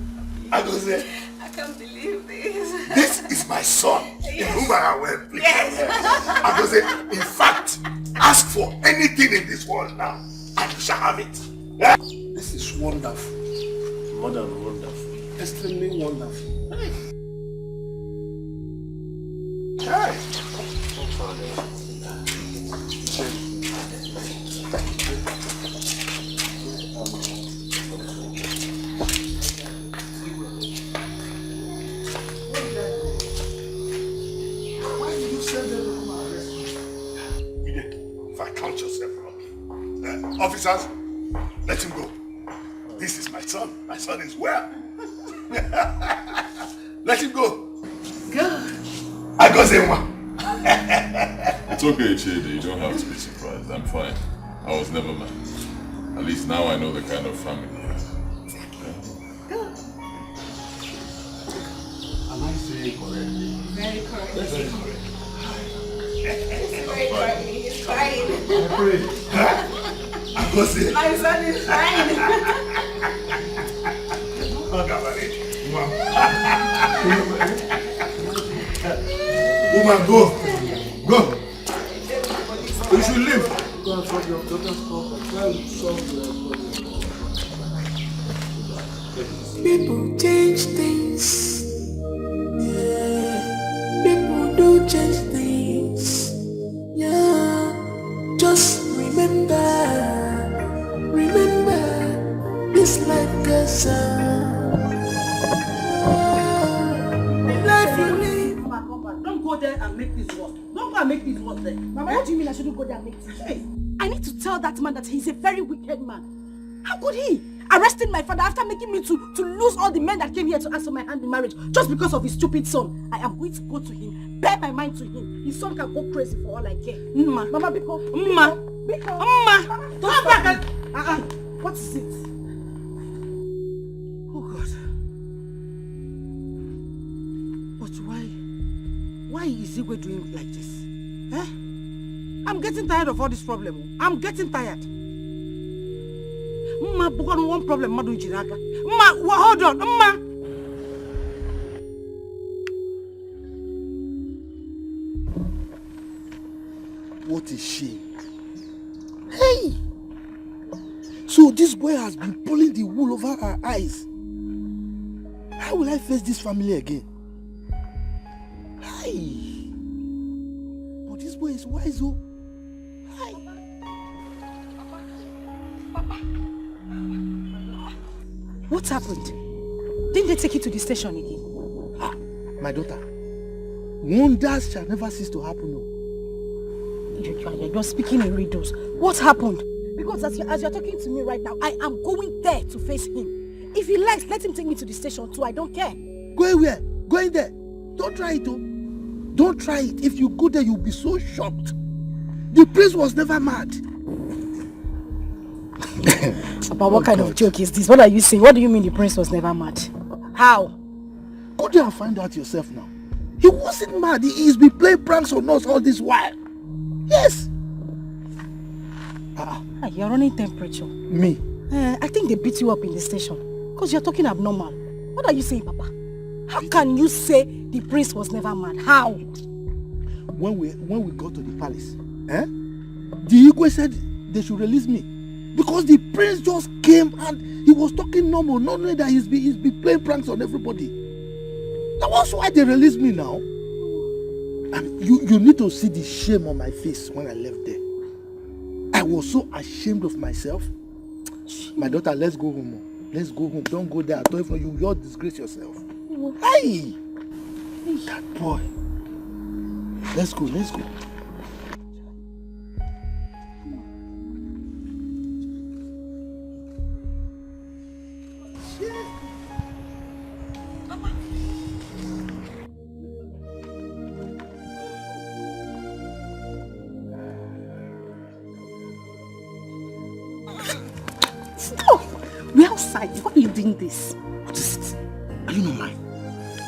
happy. I can't believe this. This is my son, in whom I am well pleased. Yes. In fact, ask for anything in this world now, and you shall have it. Yeah? This is wonderful. More than wonderful. Extremely wonderful. Hey. Officers, let him go. This is my son. My son is well. Let him go. Good. I got him. It's okay, Chidi. You don't have to be surprised. I'm fine. I was never mad. At least now I know the kind of family you have. Good. Am I saying correctly? Very correct. Very correct. Very correct. trying. I pray. I go see. My son is trying. Woman, go. Go. You should leave. Go and solve your daughter's problem. Try and solve your People change things. Yeah. People do change things. Yeah. Just remember this life goes on. Life you live. Don't go there and make this worse. Don't go and make this worse there. Mama, what do you mean I shouldn't go there and make this worse? I need to tell that man that he's a very wicked man. How could he? Arresting my father after making me to lose all the men that came here to ask for my hand in marriage just because of his stupid son. I am going to go to him, bear my mind to him. His son can go crazy for all I care. Mama, because Mama, Come back and... What is it? Oh God. But why is Igwe doing like this? Eh? I'm getting tired of all this problem. I'm getting tired. Mma, because one problem, Madu Jiraka. Mma, hold on, Mma. What a shame. Hey! So this boy has been pulling the wool over our eyes. How will I face this family again? Hey! But this boy is wise, oh. Hey! What happened? Didn't they take you to the station again? Ah, my daughter. Wonders shall never cease to happen, no. You're speaking in riddles. What happened? Because as you're talking to me right now, I am going there to face him. If he likes, let him take me to the station too. I don't care. Going where? Going there. Don't try it, oh. Don't try it. If you go there, you'll be so shocked. The prince was never mad. Papa, what kind of joke is this? What are you saying? What do you mean the prince was never mad? How? Go there and find out yourself now. He wasn't mad. He's been playing pranks on us all this while. Yes. You're running temperature. Me? I think they beat you up in the station. Because you're talking abnormal. What are you saying, Papa? How can you say the prince was never mad? How? When we got to the palace, the Igwe said they should release me. Because the prince just came and he was talking normal, not knowing that he's been playing pranks on everybody. That was why they released me now. And you need to see the shame on my face when I left there. I was so ashamed of myself. My daughter, let's go home. Let's go home. Don't go there. I told you, you'll disgrace yourself. Hey! That boy. Let's go. Stop! We're outside. Why are you doing this? What is it? Are you not mine?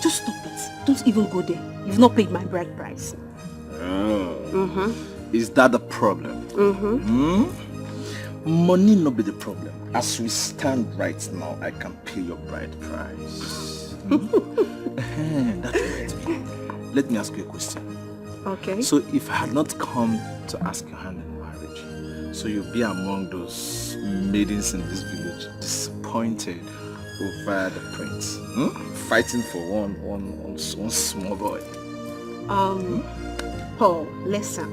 Just stop it. Don't even go there. You've not paid my bride price. Oh. Is that the problem? Money not be the problem. As we stand right now, I can pay your bride price. That reminds me. Let me ask you a question. Okay. So if I had not come to ask your hand in marriage, so you'll be among those maidens in this village disappointed over the prince, fighting for one small boy. Paul, listen.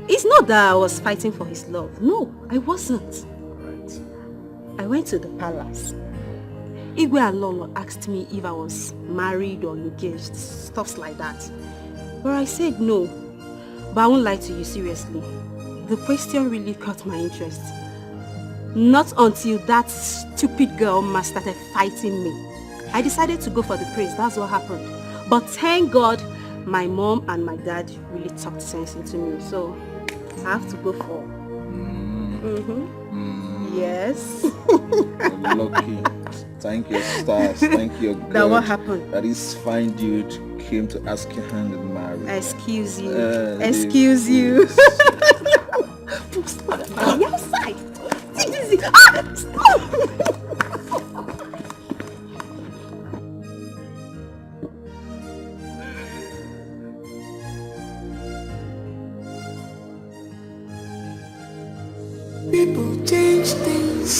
It's not that I was fighting for his love. No, I wasn't. Right. I went to the palace. Igwe and Lolo asked me if I was married or engaged, stuff like that. But I said no. But I won't lie to you, seriously. The question really caught my interest. Not until that stupid girl Ma started fighting me. I decided to go for the prince, that's what happened. But thank God, my mom and my dad really talked sense into me, so I have to go for. Yes. Lucky. Thank your stars. Thank your God. That what happened? That is fine dude came to ask your hand in marriage. Excuse you. Excuse you. Stop. Are outside? Take this easy. Ah! Stop! People change things.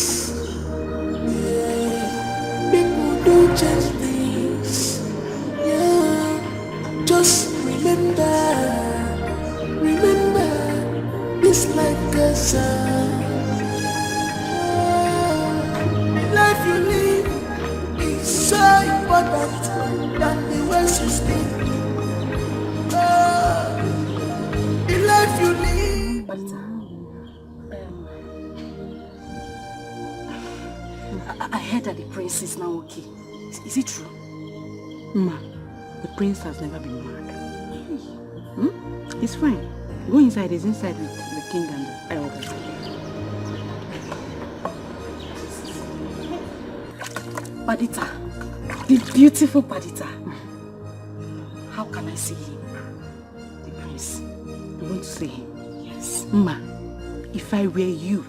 Yeah. People do change things. Yeah. Just remember, this life goes on. Life you live is so important than the words you speak. The life you live. I heard that the prince is now okay. Is it true? Ma, the prince has never been mad. He's fine. Go inside. He's inside with the king and the elders. Padita, the beautiful Padita. How can I see him? The prince. You want to see him? Yes. Ma, if I were you,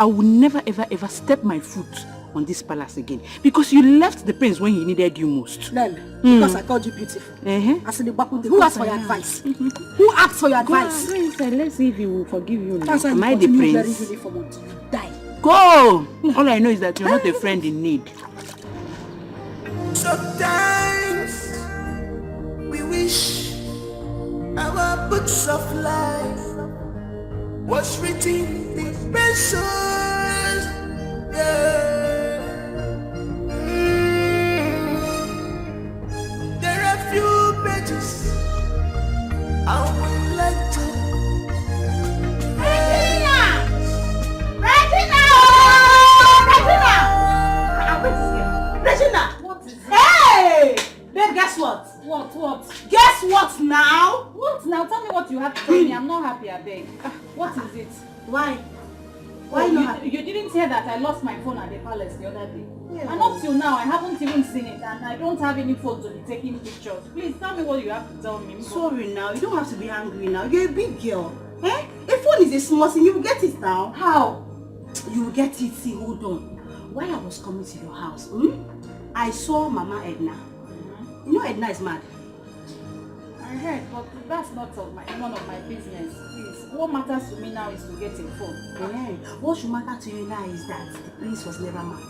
I would never ever step my foot on this palace again, because you left the prince when he needed you most. Then, because I called you beautiful. Who asked for your advice? Who asked for your advice? Go inside. Let's see if he will forgive you now. Am I the prince? You die. Go! All I know is that you're not a friend in need. Sometimes we wish our books of life was written with pencils. Yeah. There are few pages I would like to. Regina! What is it? Hey! Babe, guess what? What? Guess what now? What now? Tell me what you have to tell me. I'm not happy, I beg. What is it? Why? Why not? You didn't hear that I lost my phone at the palace the other day. Yeah. And up till now, I haven't even seen it, and I don't have any phone to be taking pictures. Please tell me what you have to tell me. Sorry now, you don't have to be angry now. You're a big girl. A phone is a small thing. You will get it now. How? You will get it. See, hold on. While I was coming to your house, I saw Mama Edna. You know Edna is mad. I heard, but that's none of my business. Please, what matters to me now is to get a phone. Yeah. What should matter to you now is that the prince was never mad.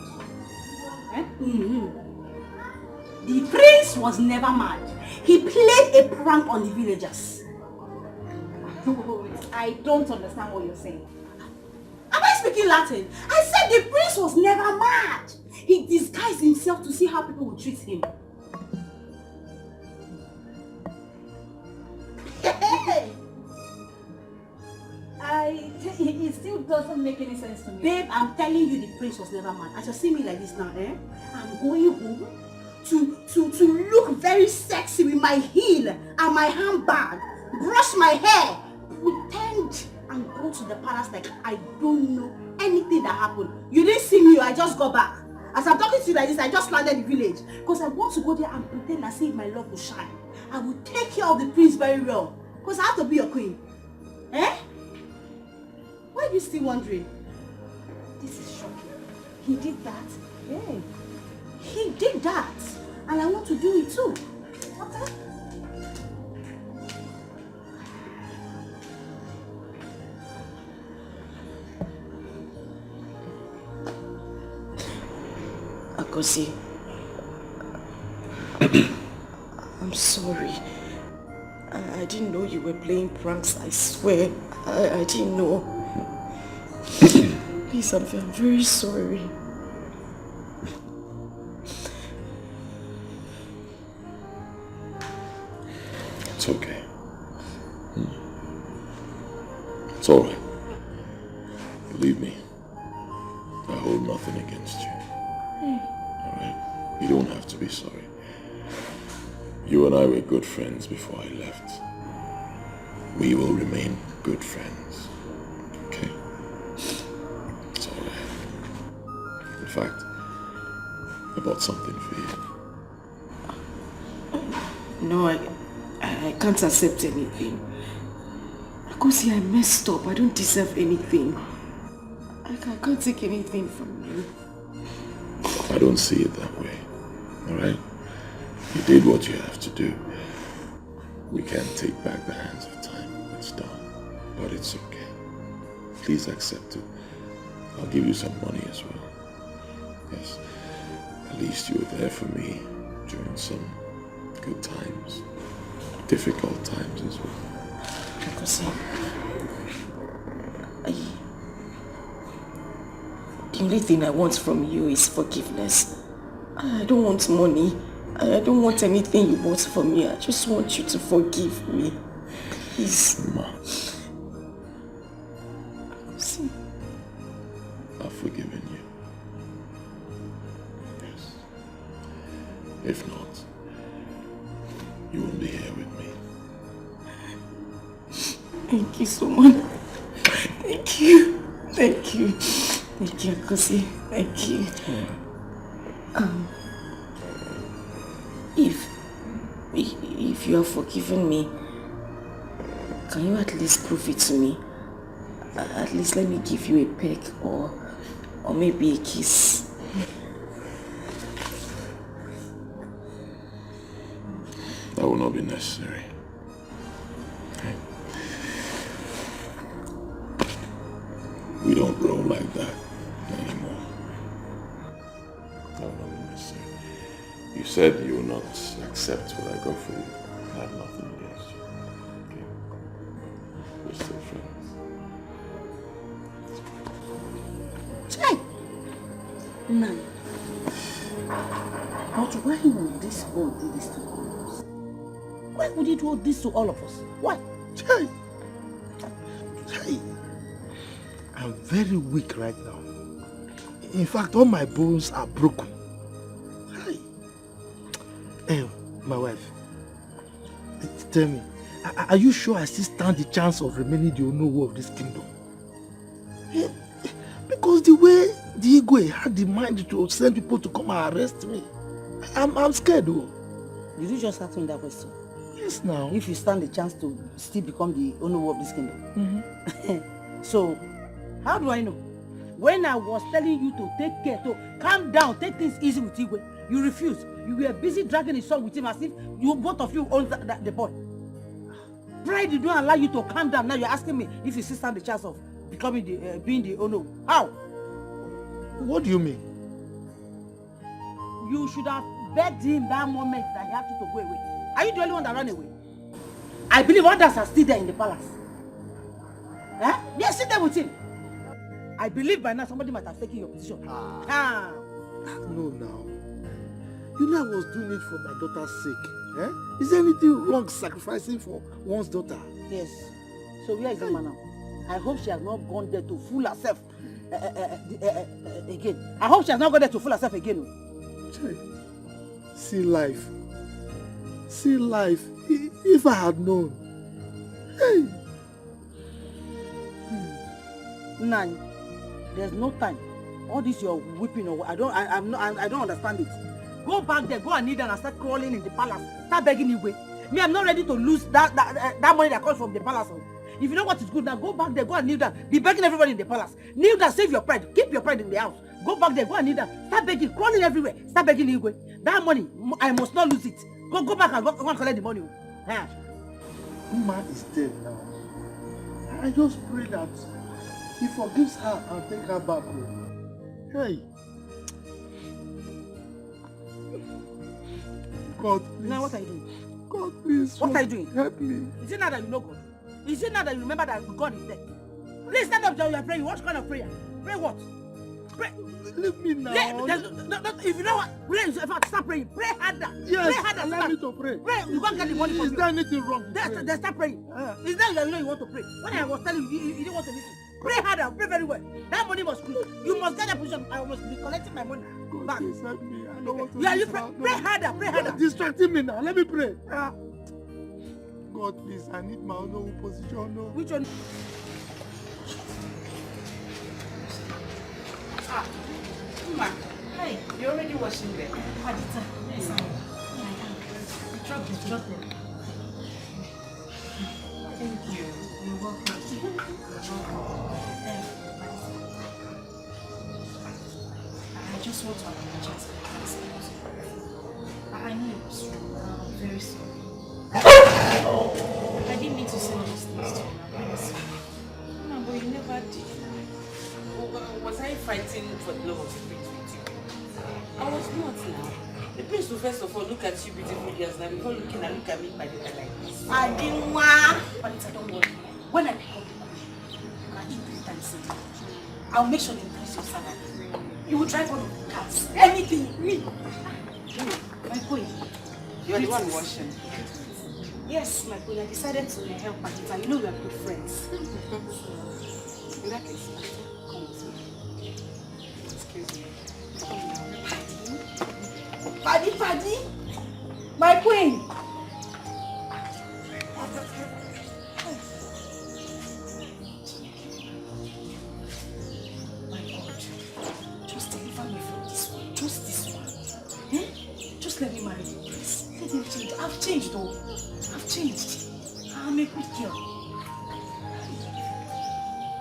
The prince was never mad. He played a prank on the villagers. I don't understand what you're saying. Am I speaking Latin? I said the prince was never mad. He disguised himself to see how people would treat him. It still doesn't make any sense to me. Babe, I'm telling you the prince was never mad. As you see me like this now, I'm going home to look very sexy with my heel and my handbag, brush my hair, pretend and go to the palace like I don't know anything that happened. You didn't see me, I just got back. As I'm talking to you like this, I just landed the village. Because I want to go there and pretend and see if my love will shine. I will take care of the prince very well. Because I have to be your queen. Why are you still wondering? This is shocking. He did that? Yeah. He did that. And I want to do it too. Okay? Akosi, I'm sorry. I didn't know you were playing pranks, I swear. I didn't know. Please, I'm very sorry. It's okay. It's all right. Believe me, I hold nothing against you. Alright? You don't have to be sorry. You and I were good friends before I left. We will remain good friends. Okay? It's all right. In fact, I bought something for you. No, I can't accept anything. Because I messed up. I don't deserve anything. I can't take anything from you. I don't see it that way. Alright? You did what you have to do. We can't take back the hands of time. It's done. But it's okay. Please accept it. I'll give you some money as well. Yes. At least you were there for me during some good times. Difficult times as well. Because the only thing I want from you is forgiveness. I don't want money. I don't want anything you want from me. I just want you to forgive me. Please. Ma. I've forgiven you. Yes. If not, you won't be here with me. Thank you so much. Thank you. Thank you. Thank you, Kosi. Thank you. If you have forgiven me, can you at least prove it to me? At least let me give you a peck or maybe a kiss. That will not be necessary. Okay. We don't roll like that anymore. That will not be necessary. You said you will not accept what I got for you. I have nothing against you. Okay? We're still friends. Chai! None. But why would this boy do this to all of us? Why would he do this to all of us? Why? Chai! Chai! I'm very weak right now. In fact, all my bones are broken. Chai! Hey, my wife, tell me, are you sure I still stand the chance of remaining the owner of this kingdom? Because the way Dikeh had the mind to send people to come and arrest me, I'm scared though. Did you just ask me that question? Yes, now. If you stand the chance to still become the owner of this kingdom. Mm-hmm. So, how do I know? When I was telling you to take care, to calm down, take things easy with Dikeh, you refused. You were busy dragging his son with him as if you both of you own the boy. Pride did not allow you to calm down. Now you're asking me if you still stand the chance of becoming being the owner. How? What do you mean? You should have begged him that moment that he had to go away. Are you the only one that ran away? I believe others are still there in the palace. Eh? They are still there with him. I believe by now somebody might have taken your position. No, now. You know I was doing it for my daughter's sake. Eh? Is there anything wrong sacrificing for one's daughter? Yes. So where is the man now? I hope she has not gone there to fool herself again. I hope she has not gone there to fool herself again. See life. See life. If I had known. Hey. Nan, there's no time. All this you're whipping over, I don't understand it. Go back there, go and kneel down and start crawling in the palace. Start begging Igwe. Me, I'm not ready to lose that money that comes from the palace. If you know what is good now, go back there, go and kneel down. Be begging everybody in the palace. Kneel down, save your pride. Keep your pride in the house. Go back there, go and kneel down. Start begging, crawling everywhere. Start begging Igwe. That money, I must not lose it. Go back and go and collect the money. Woman is dead now. I just pray that he forgives her and take her back home. Hey. God, please. Now what are you doing? God, please. What are you doing? Help me. Is it now that you know God? Is it now that you remember that God is there? Please stand up while you are praying. What kind of prayer? Pray what? Pray. Leave me now. If you know what, pray. In fact, start praying. Pray harder. Yes, pray harder. allow me to pray. Pray. You can't get the money from you. Is there anything wrong? Then start praying. Is that you know you want to pray? When I was telling you, you didn't want to listen. Pray harder. Pray very well. That money must be. You must get that position. I must be collecting my money back. Please help me. I don't want to you pray harder. Pray harder. You're distracting me now. Let me pray. God, please. I need my own position. No. Which one? Hey, you're already washing there. Yes, Trouble. Thank you. You're welcome. I just want to apologize for the past. I know it was wrong. I'm very sorry. I didn't mean to say those things to you. I'm very sorry. No, but you never did. Was I fighting for the love of the prince with you? I was not now. The prince will first of all look at you beautiful girls now before look at me by the way like this. I didn't want. But don't worry. When I pick up the money, you can eat 3 times a day. I'll make sure they increase your salary. You will drive one of the cars. Anything. Me. My boy. You are the one washing. Yes, my boy. I decided to help Patita. You know we are good friends. In that case, come with me. Excuse me. Paddy, my queen. My God, just deliver me from this one. Just this one. Eh? Just let me marry you, please. Let me change. I've changed though. I've changed. I'm a good girl.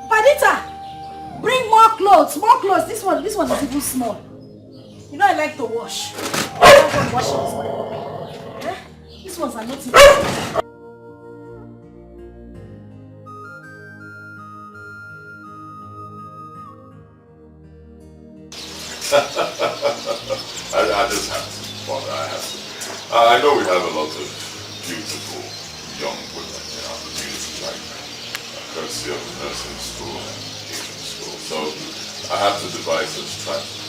Padita, bring more clothes. More clothes. This one is even small. You know I like to wash. I don't want washing this one. Eh? These ones are not even. I just have to, Father, I have to. I know we have a lot of beautiful young women in our community, like courtesy of nursing school and Asian school. So I have to devise a strategy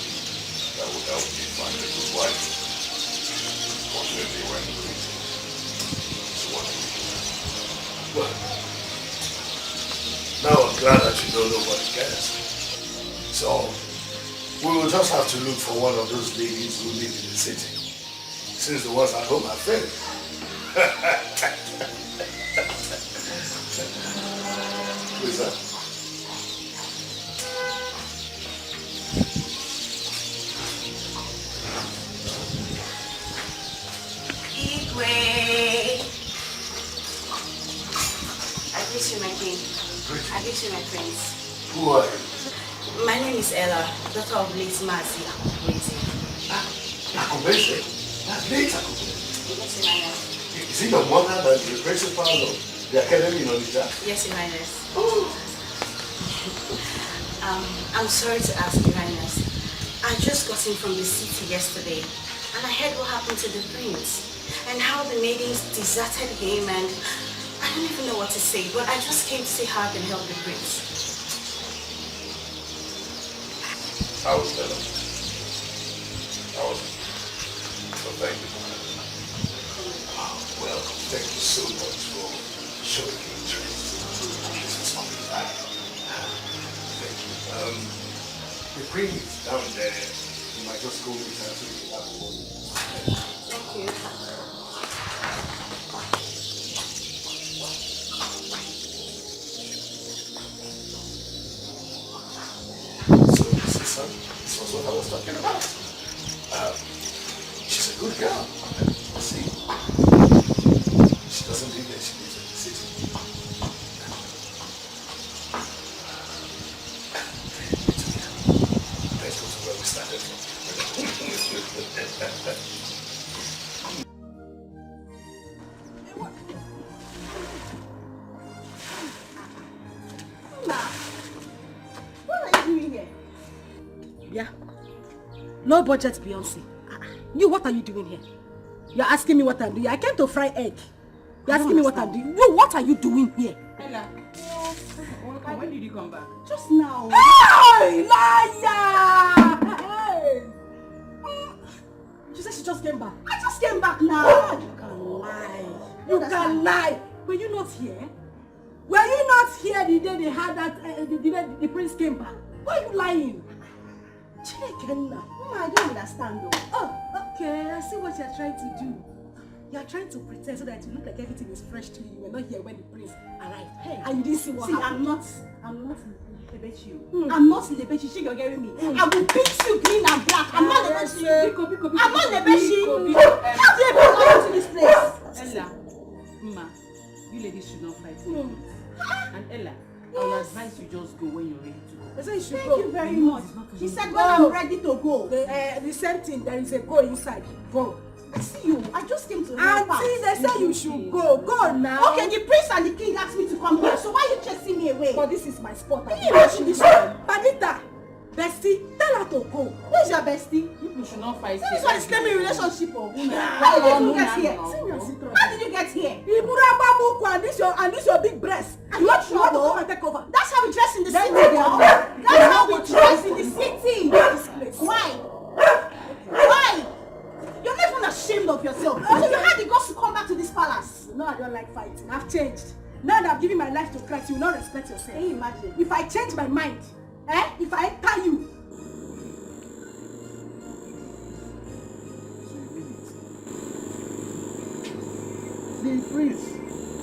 that will help you find a good wife. Fortunately, we're in the meeting. So what do we do? Well, now I'm glad that you don't know what it cares. So we will just have to look for one of those ladies who live in the city, since the ones at home are failing. Who is that? I greet you, my king. I greet you, my prince. Who are you? My name is Ella, daughter of late Mazi Akubese. Akubese? That's late Akubese. Yes, Your Highness. Is it your mother that is the principal of the academy in Onitsha? Yes, Your Highness. I'm sorry to ask, Your Highness. I just got in from the city yesterday, and I heard what happened to the prince, and how the maidens deserted him, and I don't even know what to say, but I just came to see how I can help the prince. I was better. I was. So thank you. Well, thank you so much for showing interest. This is something like thank you. The queen is down there. You might just go with her to the other one. Thank you. So, this was what I was talking about. She's a good girl. See, she doesn't live there, she lives in the city. Let's go to where we started from. What are you doing here? Yeah. Low budget Beyonce. You, what are you doing here? You're asking me what I'm doing. I came to fry egg. You're asking me what I'm doing. You, what are you doing here? Ella, when did you come back? Just now. Hey, liar! Hey. She said she just came back. I just came back now. You can lie. You can lie. Were you not here? Were you not here the day they had that, the prince came back? Why are you lying? Mama, I don't understand though. Oh, okay. I see what you're trying to do. You're trying to pretend so that you look like everything is fresh to you. You were not here when the prince arrived. Hey, and you didn't see what happened. I'm not. I'm not Lebechi, you're hearing me. I will beat you green and black. I'm not Lebechi. I'm not Lebechi. How do you even come to this place? Ella, Ma, you ladies should not fight. And Ella, I will advise you just go when you're ready to go. I said you should go. Thank you very much. He said when I'm ready to go. The same thing, there is a go inside. Go. I see you. I just came to help out. Auntie, they say you should go. Go now. Okay, the prince and the king asked me to come here. So why are you chasing me away? But this is my spot. Can you imagine this one? Padita, bestie, tell her to go. Who's your bestie? You should not fight. This one is claiming relationship. How did you get here? How did you get here? And this your big breast. You want to come and take over? That's how we dress in the city. That's how we dress in the city. Why? Why? You're not even ashamed of yourself. So you had the guts to come back to this palace. No, I don't like fighting. I've changed. Now that I've given my life to Christ, you will not respect yourself. Can you imagine? If I change my mind, if I enter you. The prince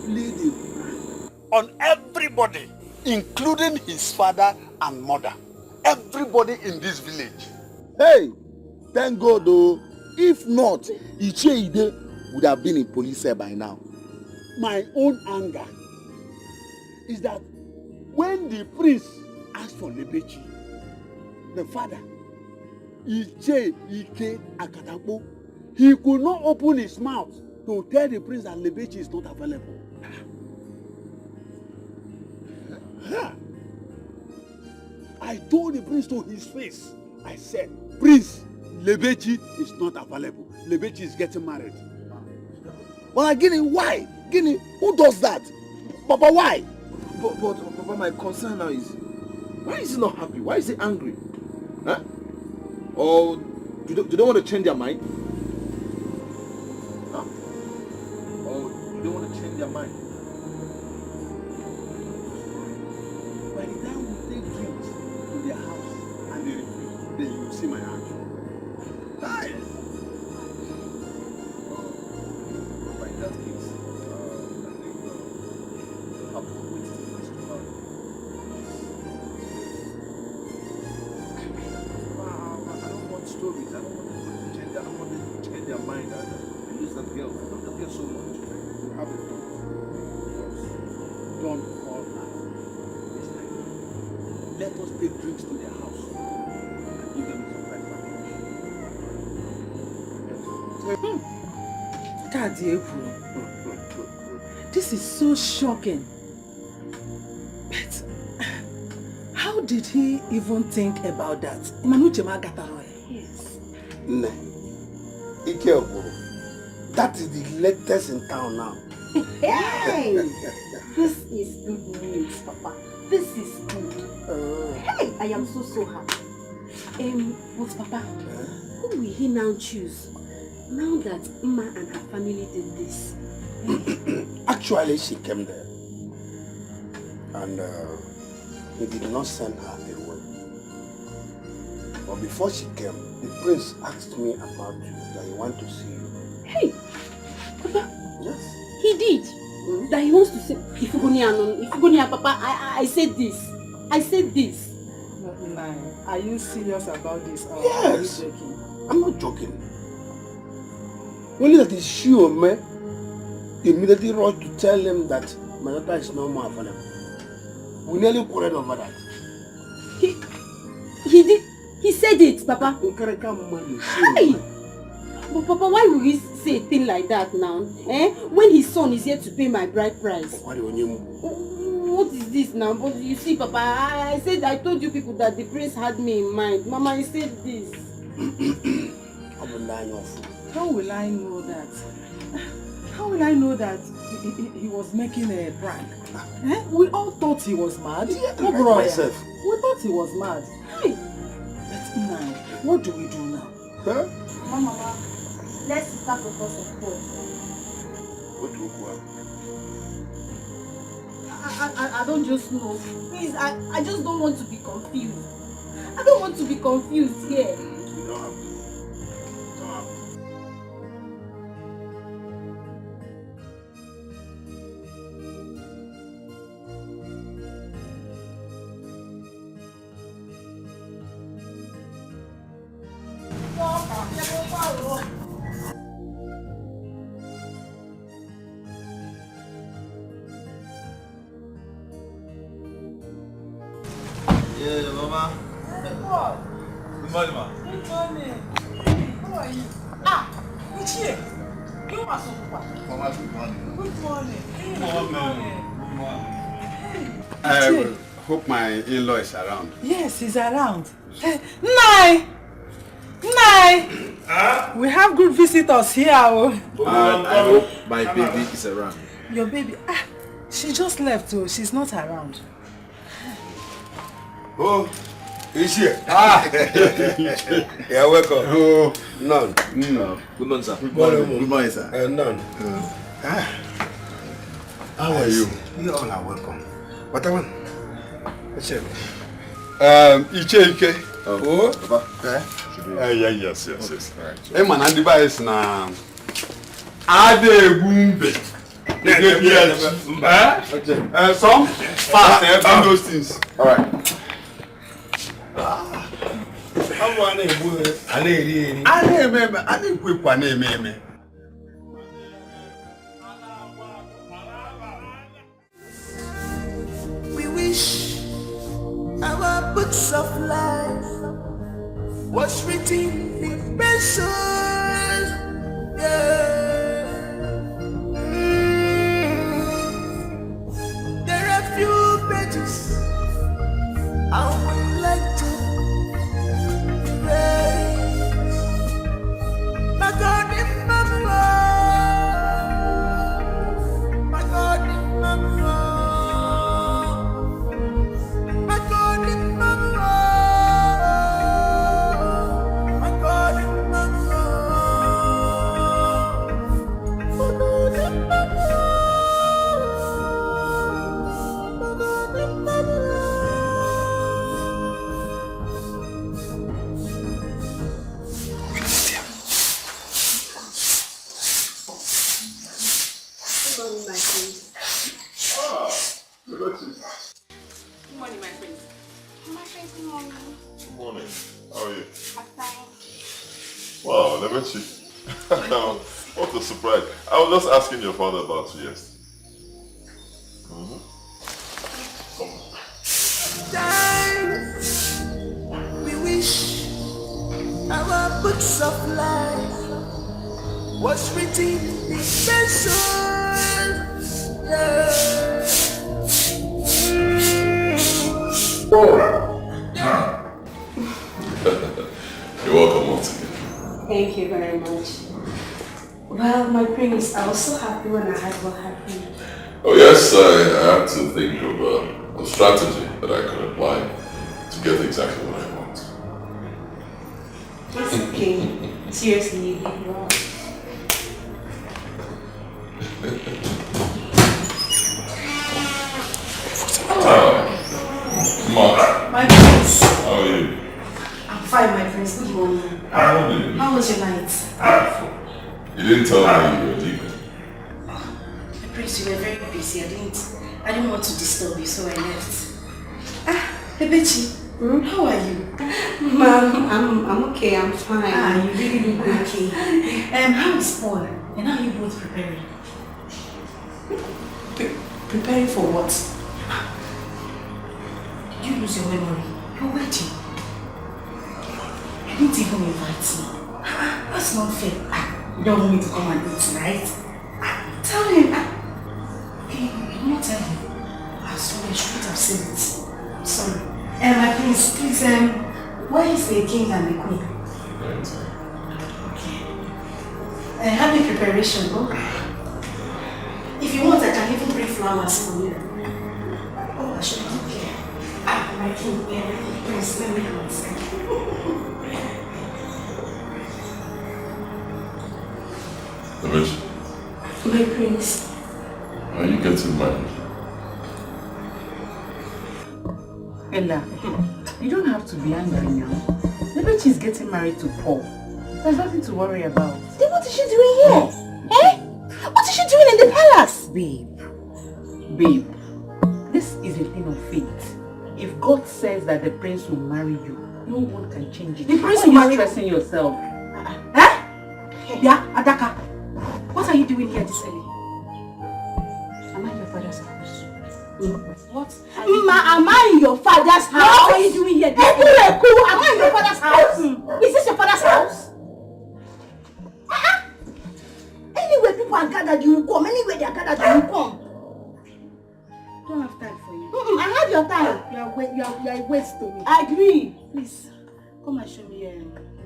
laid a plan on everybody, including his father and mother. Everybody in this village. Hey, thank God though. If not, Iche Ide would have been in police cell by now. My own anger is that when the prince asked for Lebechi, the father, Iche Ike Akatapo, he could not open his mouth to tell the prince that Lebechi is not available. I told the prince to his face, I said, Prince, Lebechi is not available. Lebechi is getting married. But Guinea, why? Guinea, who does that? Papa, why? But Papa, my concern now is, why is he not happy? Why is he angry? Huh? Or do they want to change their mind? Huh? Or do they want to change their mind? By the time we take drinks to their house and they refuse, then you see my action. Hi. But in that case, I think we'll have to wait till the rest of I don't want stories. I don't want them to change. I don't want them to change their mind and lose that girl. I love that girl so much. You have it done. Don't call her this time. Let us take drinks to their house and give them a surprise package. Daddy, this is so shocking. But how did he even think about that? Yes. Nah. Ike Oboro. That is the latest in town now. Hey! This is good news, Papa. This is good. Hey! I am so happy. But Papa, who will he now choose? Now that Mma and her family did this. Actually, she came there. And he did not send her away. But before she came, the prince asked me about you, that he wants to see you. Hey! Papa! Yes. He did? That he wants to say, Ifugonia, Papa, I said this. I said this. Are you serious about this? Or Yes. Are you joking? I'm not joking. Only that is she or me immediately rushed to tell him that my daughter is no more available. We nearly quarreled over that. He did. He said it, Papa. Hey! But Papa, why would he say a thing like that now? When his son is here to pay my bride price. What is this now? But you see, Papa, I said, I told you people that the prince had me in mind. Mama, I said this. How will I know that? How will I know that he was making a prank? We all thought he was mad. Myself. We thought he was mad. Hey. But now, what do we do now? Huh? Mama, let's start the course of God. What do we do? I don't just know. Please, I just don't want to be confused. I don't want to be confused here. You don't have to. What? Good morning, ma. Good morning. How are you? Ichie. You are so good. Mama, good morning. Good morning. Good morning. Good morning. I hope my in-law is around. Yes, he's around. Nai! We have good visitors here. I hope my baby is around. Your baby? She just left, so she's not around. Oh, is here? You're welcome. Oh, none. Good morning, sir. Good morning. Good morning, sir. None. How are you? You all are welcome. What I want? Ike. Oh, Papa. yes. Hey, man, and device now. Ade Bumbe. Some fast and those things. All right. We wish our books of life was written in pencil. Yeah. There are few pages I would like to erase. My God, if I'm wrong, my God, if I'm wrong, my God, if I'm wrong, my God, if I'm wrong, my God, if I'm Good morning, my friend. My friend, good morning. Good morning. How are you? I'm fine. Wow, Lebechi. What a surprise. I was just asking your father about you yesterday. Come on. we wish our books of life was written in pencil. Yeah. You're welcome once again. Thank you very much. Well, my prince, I was so happy when I heard what happened. Oh yes, I had to think of a strategy that I could apply to get exactly what I want. It's okay. Seriously, you did well. Mark, My prince. how are you? I'm fine, my prince. Good morning. How are you? How was your night? You didn't tell me you were Dikeh. Prince, you were very busy. I didn't want to disturb you, so I left. Bebechi, how are you? Mom, I'm okay. I'm fine. You really look okay. How is Paul? And how are you both preparing? Preparing for what? Did you lose your memory? Your wedding? You didn't even invite me. That's not fair. You don't want me to come and eat, right? Tell him. Okay, you not tell him. Sorry, I shouldn't have said it. Sorry. My prince, please, where is the king and the queen? Okay. Happy preparation, oh? If you want, I can even bring flowers for you. Oh, I should not care. My king, prince, let me go inside. Lebechi, My prince. are you getting married? Ella, you don't have to be angry now. Maybe she's getting married to Paul. There's nothing to worry about. Then what is she doing here? What is she doing in the palace? Babe, this is a thing of fate. If God says that the prince will marry you, no one can change it. The prince Why will are you marry stressing yourself? Yeah, Adaka. What are you doing here this early? Am I your father's house? What? I Ma, am I in your father's house? What are you doing here? Am I in your father's house? Is this your father's house? Anyway, people are gathered, you will come. Anyway, they are gathered, you will come. Don't have time for you. I have your time. You are a waste to me. I agree. Please, come and show me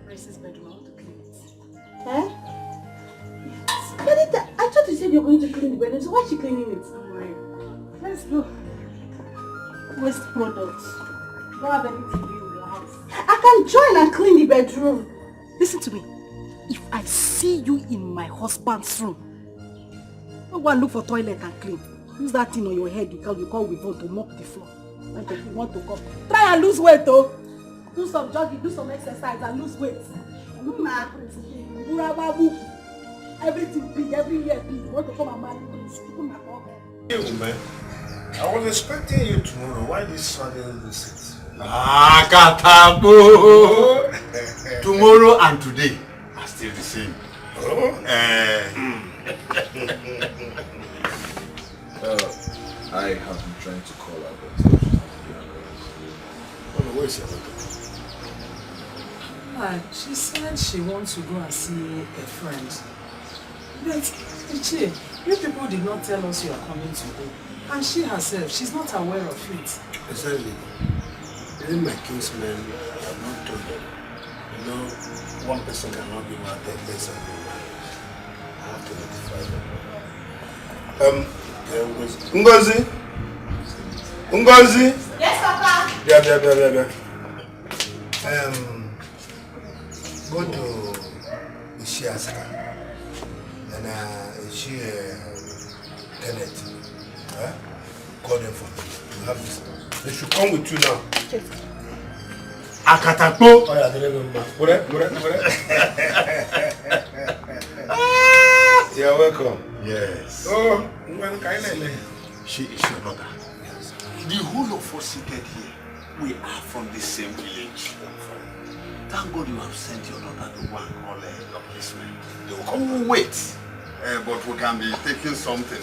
Grace's bedroom. I want to clean it. Eh? Yes. I thought you said you were going to clean the bedroom, so why is she cleaning it? Don't worry. Let's go. Waste products. Don't have anything to do with your house. I can join and clean the bedroom. Listen to me. If I see you in my husband's room, don't go and look for toilet and clean. Use that thing on your head you call Wivon to mop the floor. When you want to come. Try and lose weight though. Do some jogging, do some exercise and lose weight. Everything big, every year big. You want to come and marry me? Hey, man. I was expecting you tomorrow. Why this sudden visit? Katapo! Tomorrow and today are still the same. I have been trying to call her, but where is your daughter? She said she wants to go and see a friend. But, Ichi, you people did not tell us you are coming today. And she herself, she's not aware of it. Exactly. Even my kinsmen have not told them. You know, one person cannot be mad, 10 days and be mad. I have to notify them. Ngozi? Ngozi? Yes, Papa. Yeah. Go to Ishiaska. And Ishi Kenneth. Call them for me. You have this. They should come with you now. Yes. Akatapo! Oh yeah, they never know. You're welcome. Yes. Oh, she is your daughter. Yes. The whole of us seated here, we are from the same village. Thank God you have sent your daughter to go and call a policeman. They will come. Wait. But we can be taking something.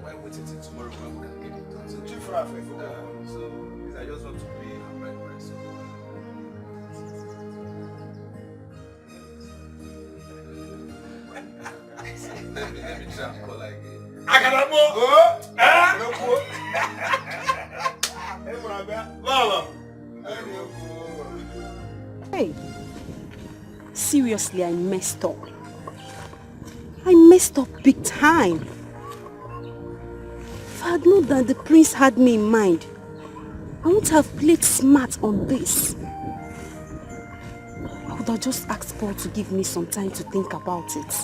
Why wait until tomorrow when we can get it done? So chief for so I just want to pay a right price. Let me try and call again. Akadabo! Hey, seriously, I messed up. I messed up big time. If I had known that the prince had me in mind, I wouldn't have played smart on this. I would have just asked Paul to give me some time to think about it.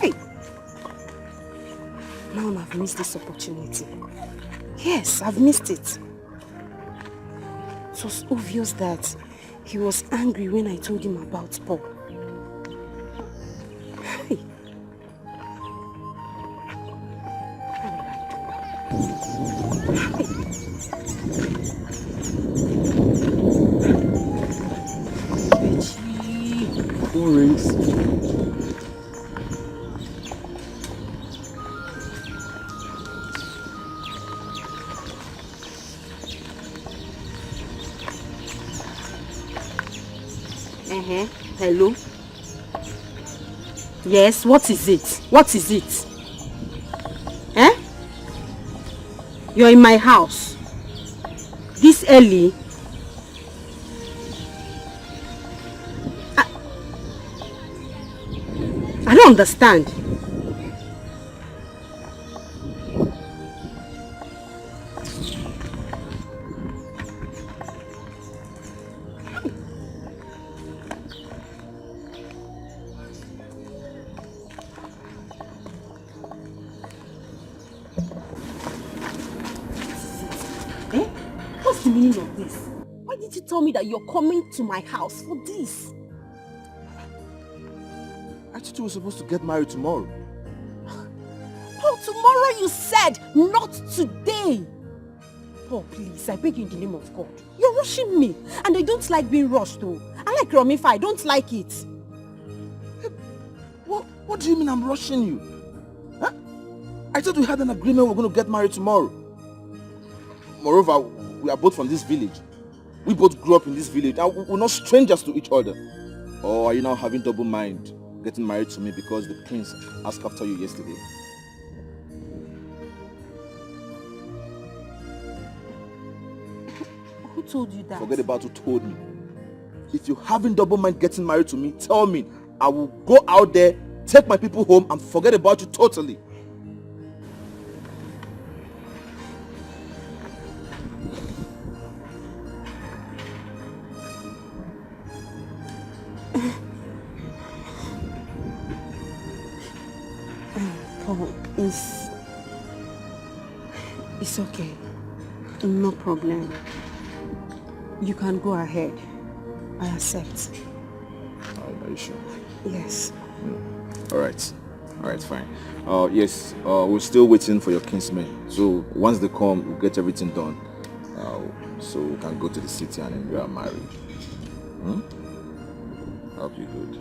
Hey! Now I've missed this opportunity. Yes, I've missed it. It was obvious that he was angry when I told him about Paul. Hey! Who rings? Hello? Yes, what is it? What is it? Eh? You're in my house. This early? I don't understand. What's the meaning of this? Why did you tell me that you're coming to my house for this? thought you were supposed to get married tomorrow. Paul, tomorrow you said, not today. Paul, please, I beg you in the name of God. You're rushing me. And I don't like being rushed though. I like Romifa, I don't like it. What do you mean I'm rushing you? Huh? I thought we had an agreement we're going to get married tomorrow. Moreover, we are both from this village. We both grew up in this village and we're not strangers to each other. Or are you now having double mind getting married to me because the prince asked after you yesterday? Who told you that? Forget about who told me. If you're having double mind getting married to me, tell me. I will go out there, take my people home and forget about you totally. Paul, it's okay. No problem. You can go ahead. I accept. Are you sure? Yes. Alright, fine. Yes, we're still waiting for your kinsmen. So once they come, we'll get everything done. So we can go to the city and enjoy our marriage. I'll be good.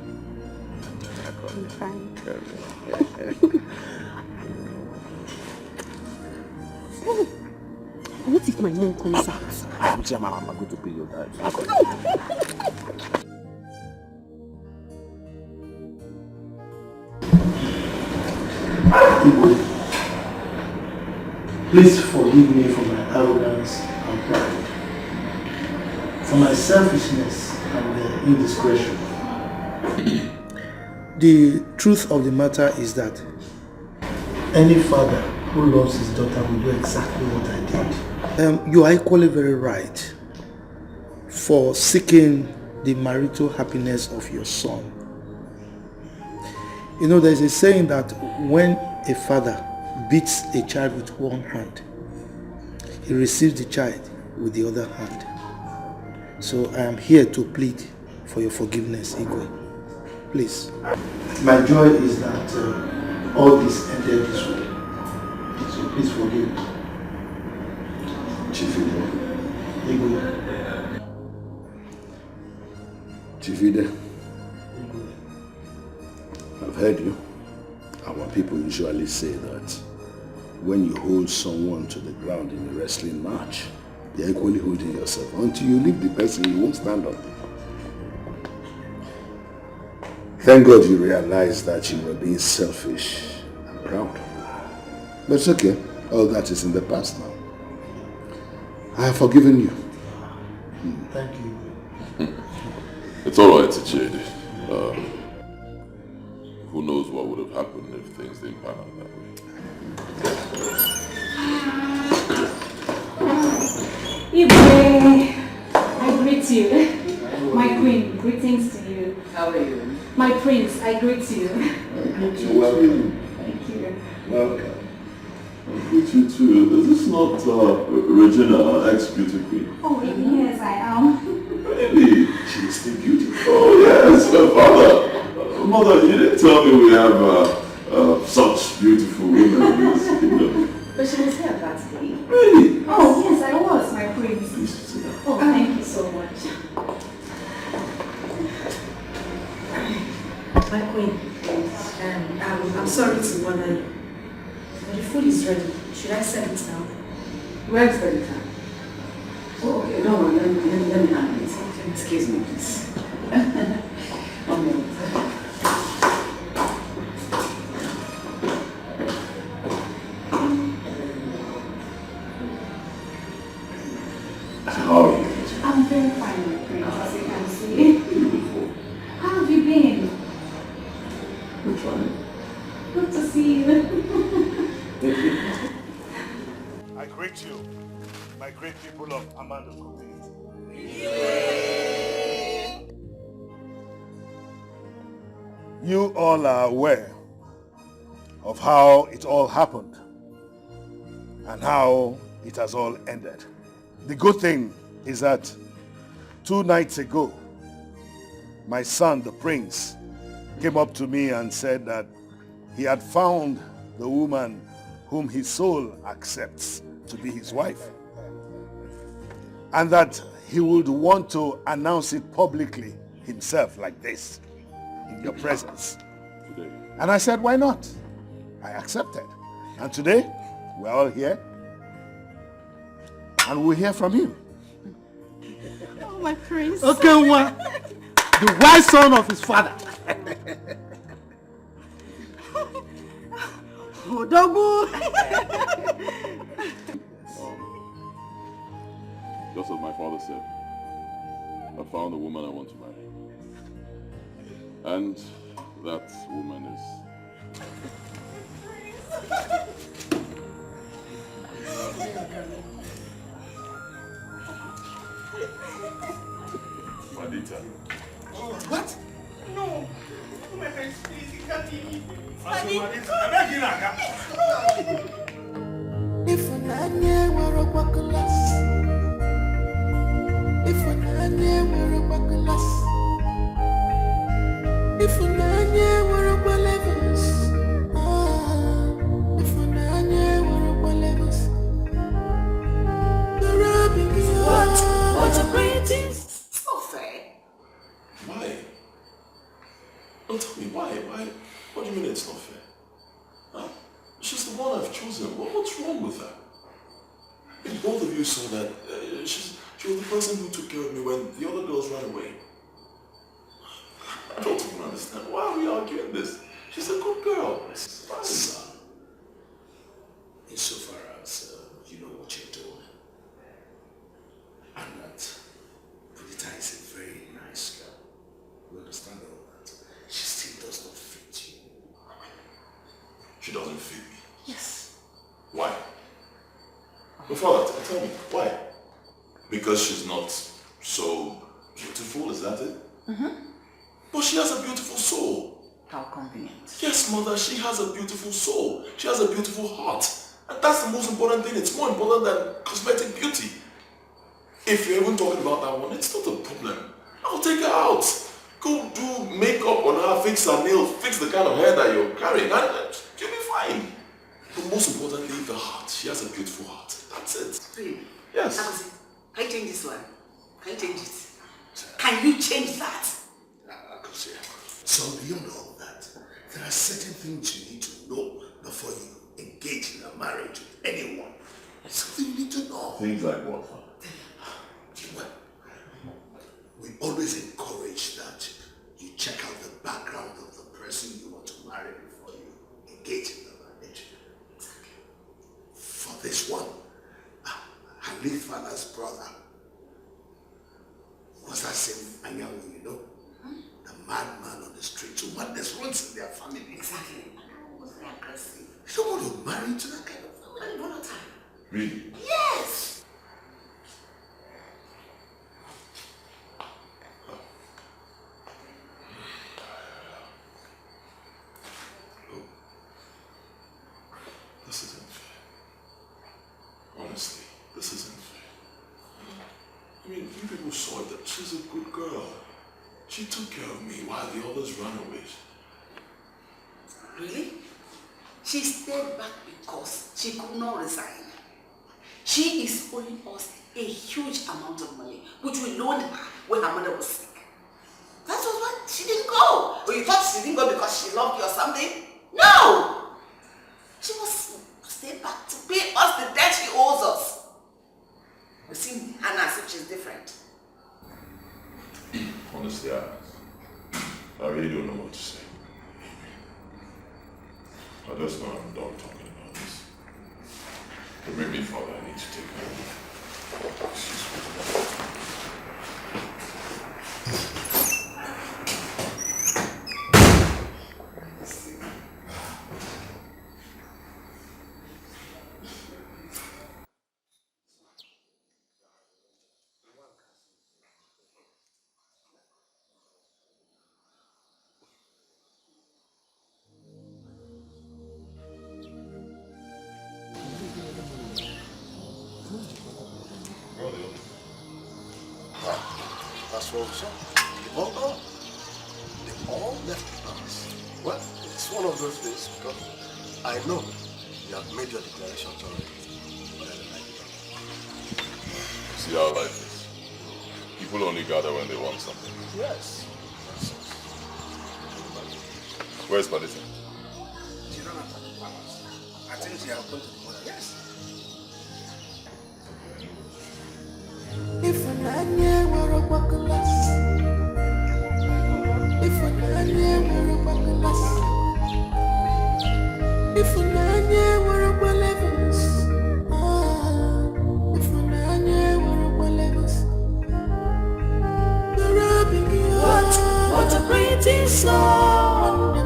I'm fine. What if my mom comes out? I'm going to pay your dad. Please forgive me for my arrogance and pride, for my selfishness and indiscretion. The truth of the matter is that any father who loves his daughter will do exactly what I did. You are equally very right for seeking the marital happiness of your son. You know, there's a saying that when a father beats a child with one hand, he receives the child with the other hand. So I am here to plead for your forgiveness, Igwe. Please. My joy is that all this ended this way. So please forgive me. Chief Ide. Igwe. Chief Ide. I've heard you. Our people usually say that when you hold someone to the ground in a wrestling match, you're equally holding yourself. Until you leave the person, you won't stand up. Thank God you realized that you were being selfish and proud. But it's okay. All that is in the past now. I have forgiven you. Thank you. It's all right, Chidi. Who knows what would have happened if things didn't pan out that way. Ibe, I greet you. My queen, greetings to you. How are you? My prince, I greet you. Welcome. Thank you. Welcome. I greet you too. Is this not Regina, ex-beauty queen? Oh, yes, I am. Really? She is still beautiful. Oh, yes, her father. Mother, you didn't tell me we have such beautiful women in this kingdom. But she was here that day. Really? Oh, yes, I was, my prince. Oh, thank you so much. My queen, I'm sorry to bother you, but the food is ready. Should I serve it now? Where's the return? Oh, okay, no, let me handle it. Excuse me, please. One minute. How are you? I'm very fine, my prince, as you can see. Beautiful. How have you been? I'm fine. Good to see you. I greet you, my great people of Amanda community. You all are aware of how it all happened and how it has all ended. The good thing is that 2 nights ago, my son, the prince, came up to me and said that he had found the woman whom his soul accepts to be his wife, and that he would want to announce it publicly himself like this, in your presence. Today. And I said, why not? I accepted. And today, we're all here, and we'll hear from you. Oh, my prince. Okay, the wise son of his father. Just as my father said, I found the woman I want to marry. And that woman is... Madita. What? No. Oh, my friends, please, you can't leave me. If I were a bucklas, if I were a bucklas, if I were a balevens, if I were a balevens, the rubbing you. What a greatest. It's not fair. Why? Don't tell me why. What do you mean it's not fair? Huh? She's the one I've chosen. What's wrong with her? If both of you saw that, she was the person who took care of me when the other girls ran away. I don't even understand. Why are we arguing this? She's a good girl. It's fine. Son, insofar as you know what you're doing, and that Pudita is a very nice girl. You understand all that? She still does not fit you. She doesn't fit me. Yes. Why? My father, tell me, why? Because she's not so beautiful, is that it? Mm-hmm. But she has a beautiful soul. How convenient. Yes, mother, she has a beautiful soul. She has a beautiful heart. And that's the most important thing. It's more important than cosmetic beauty. If you're even talking about that one, it's not a problem. I'll take her out. Go do makeup on her, fix her nails, fix the kind of hair that you're carrying, and you'll be fine. But most importantly, the heart. She has a beautiful heart. That's it. Really? Yes. Can you change this one? Can you change it? Can you change that? So beyond all that, there are certain things you need to know before you engage in a marriage with anyone. Something you need to know. Things like what? Well, we always encourage that you check out the background of the person you want to marry before you engage in the marriage. For this one, her late father's brother was that same Anyanwu, you know? The madman on the street, so madness runs in their family. Exactly. I was very aggressive. You don't want to marry into that kind of family? Volatile. Really? Yes! This isn't fair. Honestly, this isn't fair. I mean, you people saw that she's a good girl. She took care of me while the others ran away. Really? She stayed back because she could not resign. She is owing us a huge amount of money, which we loaned her when her mother was sick. That was why she didn't go. Or you thought she didn't go because she loved you or something? No! She must stay back to pay us the debt she owes us. You see Hannah as if she's different. Honestly, I really don't know what to say. I just know I'm done talking about this. To bring me further, I need to take her. Excuse me. That's what we saw. They all gone. They all left us. all of those things because I know you have made your declarations already. See how life is. People only gather when they want something. Yes. Where's Padita? She don't have to balance. I think she has gone to the mother. Yes. If I were a bucklas, if I were a bucklas, if I were a bucklas, if I were a bucklas, what a pretty song,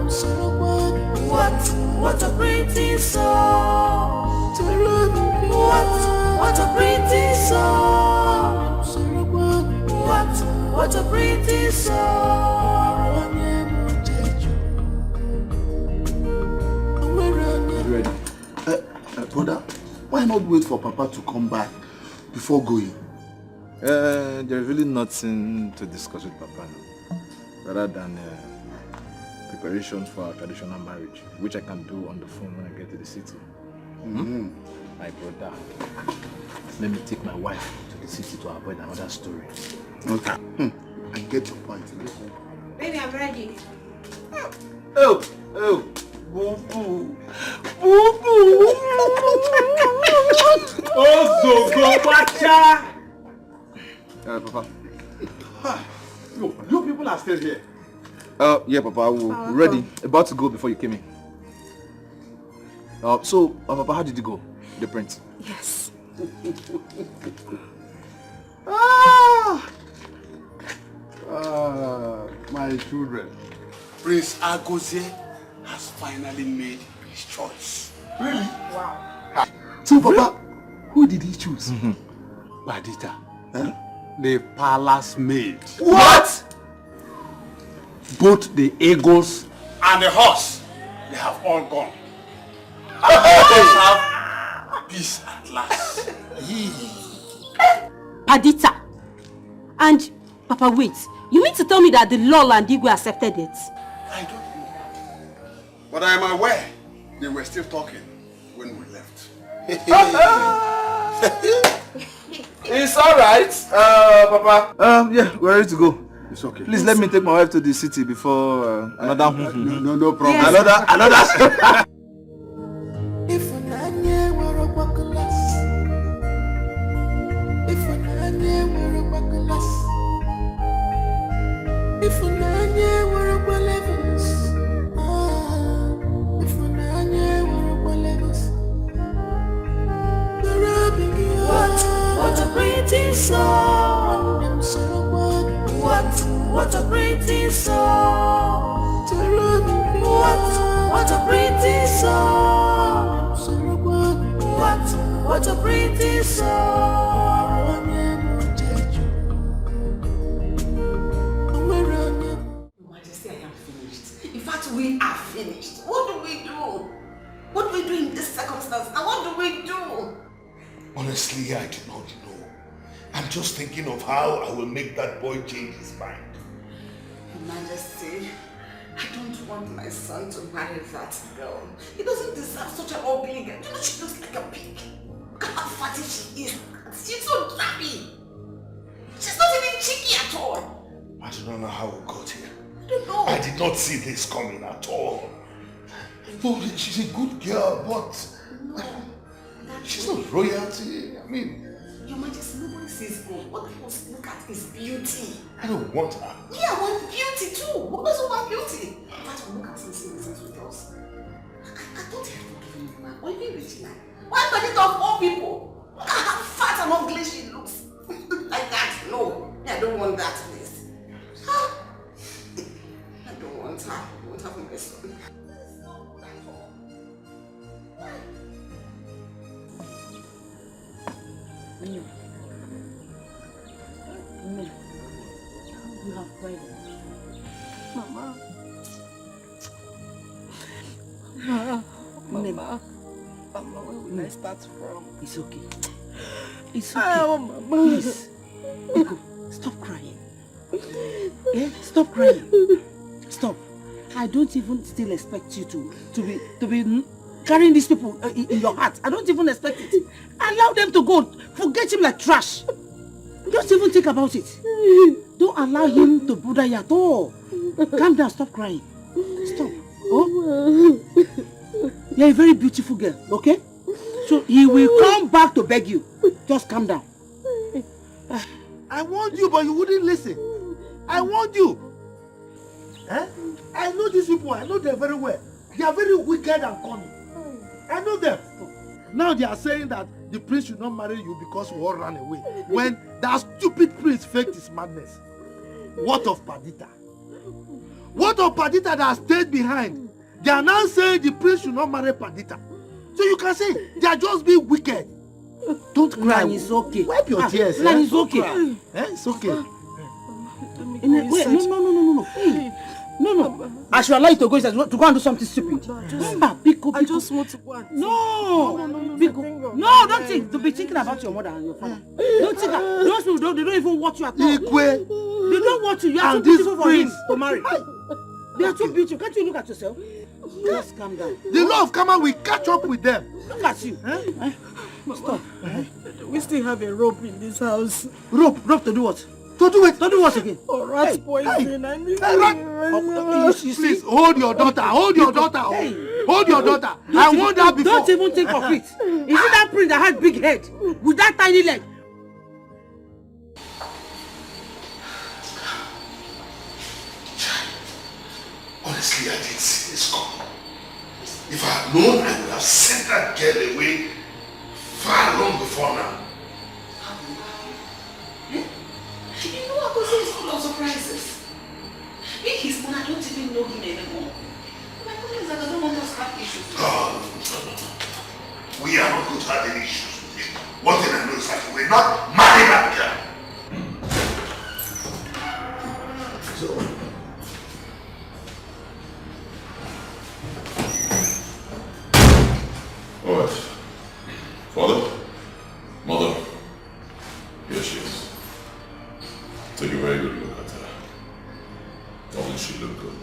what a pretty song, what a pretty song. What a pretty song. Ready? Brother, why not wait for Papa to come back before going? There's really nothing to discuss with Papa now, rather than preparations for our traditional marriage, which I can do on the phone when I get to the city. Mm-hmm. My brother, let me take my wife to the city to avoid another story. Okay. I get your point. Baby, I'm ready. Oh, boo boo, boo boo. Oh, go watcha. Papa. You people are still here. Yeah, Papa. We're ready. About to go before you came in. So, Papa, how did you go? The print? Yes. My children. Prince Agozie has finally made his choice. Really? Wow. So, Papa, who did he choose? Padita. Huh? The palace maid. What? Both the eagles and the horse, they have all gone. They have peace at last. Padita. And, Papa, wait. You mean to tell me that the Lol and Igwe accepted it? I don't know. But I am aware they were still talking when we left. It's alright, Papa. Yeah, we're ready to go. It's okay. Please let me take my wife to the city before another... No problem. Yes. Another... If I were a bucklas, if I were a bucklas, if I were a bucklas, if I were a bucklas, what a pretty song. What a pretty song. What a pretty song. What a pretty song. Your Majesty, I am finished. In fact, we are finished. What do we do? What do we do in this circumstance? And what do we do? Honestly, I do not know. I'm just thinking of how I will make that boy change his mind. Your Majesty, I don't want my son to marry that girl. He doesn't deserve such an ugly girl. You know, she looks like a pig. Look at how fatty she is. She's so drabby. She's not even cheeky at all. I do not know how we got here. I don't know. I did not see this coming at all. No, she's a good girl, but no, she's not royalty. I mean, Your Majesty, nobody sees gold. What people look at is beauty. I don't want her. Yeah, I want beauty too. Who doesn't want beauty? But look at some things with us. I don't have to give you man. Why are you Regina? Why are you of all people? Look at how fat and ugly she looks. Like that. No. I don't want that, please. I don't want her. I want her for my son. You have cried. Mama. Mama, where will I start from? It's okay. It's okay. Mama. Please. Ego, stop crying. Yeah? Stop crying. Stop. I don't even still expect you to be carrying these people in your heart. I don't even expect it. Allow them to go. Forget him like trash. Don't even think about it. Don't allow him to bother you at all. Calm down, stop crying. Stop. Oh? You're a very beautiful girl, okay? So he will come back to beg you. Just calm down. I warned you, but you wouldn't listen. I warned you. Eh? I know these people. I know them very well. They are very wicked and cunning. I know them. Now they are saying that the prince should not marry you because we all ran away. When that stupid prince faked his madness. What of Perdita? What of Perdita that stayed behind? They are now saying the prince should not marry Perdita. So you can say they are just being wicked. Don't cry. It's okay. Wipe your tears. It's okay. It's okay. Wait, no. Hey. No. I should allow you to go and do something stupid. I just want to go and No, don't think. To be thinking about your mother and your father. Don't think that. Those people they don't even want you at all. They don't want you. You are too beautiful for him to marry. They are too beautiful. Can't you look at yourself? Just calm down. The law of karma will catch up with them. Look at you. Stop. We still have a rope in this house. Rope to do what? To do it. To do what again? Oh, rat poison. I need Please, hold your daughter. Hold your daughter. Hold your daughter. I warned her before. Don't even think of it. Is it that prince that had big head with that tiny leg? Honestly, I didn't see this coming. If I had known, I would have sent that girl away far long before now. You know what Jose is full of surprises. Me, his mother, I don't even know him anymore. My problem is that I don't want us to have issues. No. We are not going to have any issues with him. One thing I know is that we will not marry that girl. So, alright. Father? Mother? Here she is. Take a very good look at her. Doesn't she look good?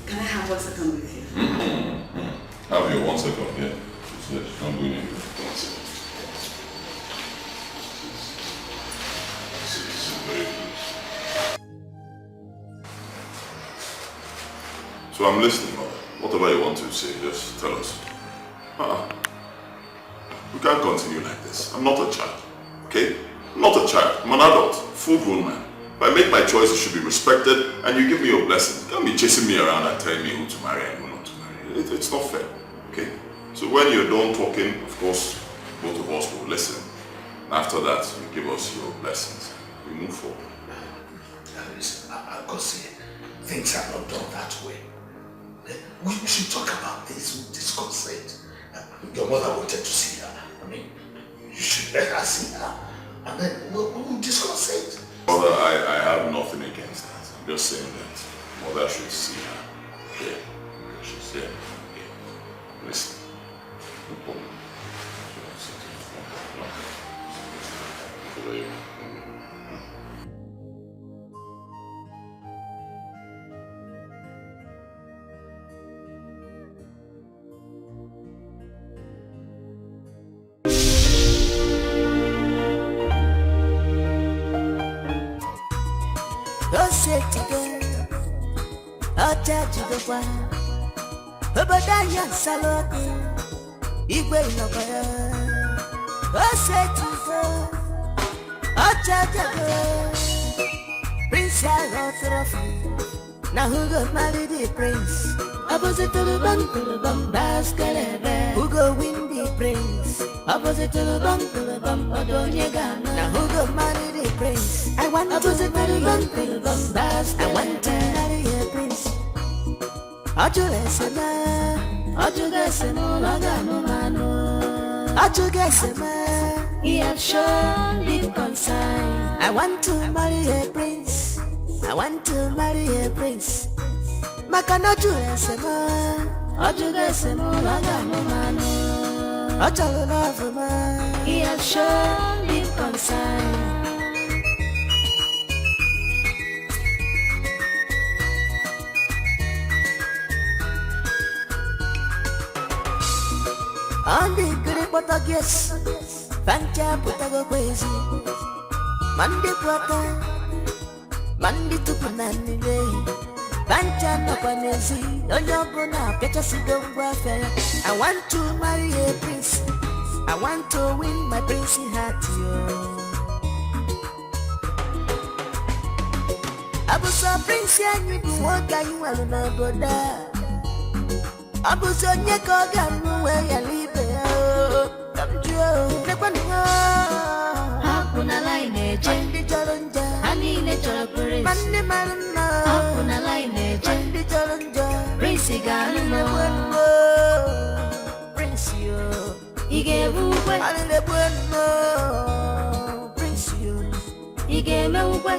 Can I have 1 second with you? Have your 1 second, yeah. Yes, I'm going in. So I'm listening, mother. Whatever you want to say, just tell us. We can't continue like this. I'm not a child, okay? I'm not a child. I'm an adult, full-grown man. If I make my choice, it should be respected, and you give me your blessing. You can't be chasing me around and telling me who to marry and who not to marry. It's not fair, okay? So when you're done talking, of course, both of us will listen. After that, you give us your blessings. We move forward. Listen, I've got to say, things are not done that way. We should talk about this with this consent. Your mother wanted to see her. I mean, you should let her see her. And then we'll discuss it. Mother, I have nothing against that. I'm just saying that mother should see her. Yeah. She's there. Yeah. Listen. No problem. Obadanya Saloki Igwe Inokaya Osetizo Ochajago Prince Trophy Now who got married the prince? Opposite to the bum Baskelebe Who go win the prince? Opposite to the bum Odonyegana Now who got married the prince? I want opposite to the bum Baskelebe I want to marry a prince Ajugesema, he has shown deep concern. I want to marry a prince. I want to marry a prince. Makana Ajugesema, he has shown deep concern. On the good but I guess Fancha put a go crazy Monday quarter Monday to Panani day Fancha no panesi No yobuna Pecha sidon guafe I want to marry a prince I want to win my princey heart yo Abuso prince ya nyibu woga yu aluna boda Abuso nyeko ganu we ya libe yo Kamjo Nekwani yo Hakuna line eje Mandi joronja Hanine joro prince Mandi maruna Hakuna line eje Mandi joronja Prince ganu no Prince yo Ige buwe Alile bueno Prince yo Ige me uwe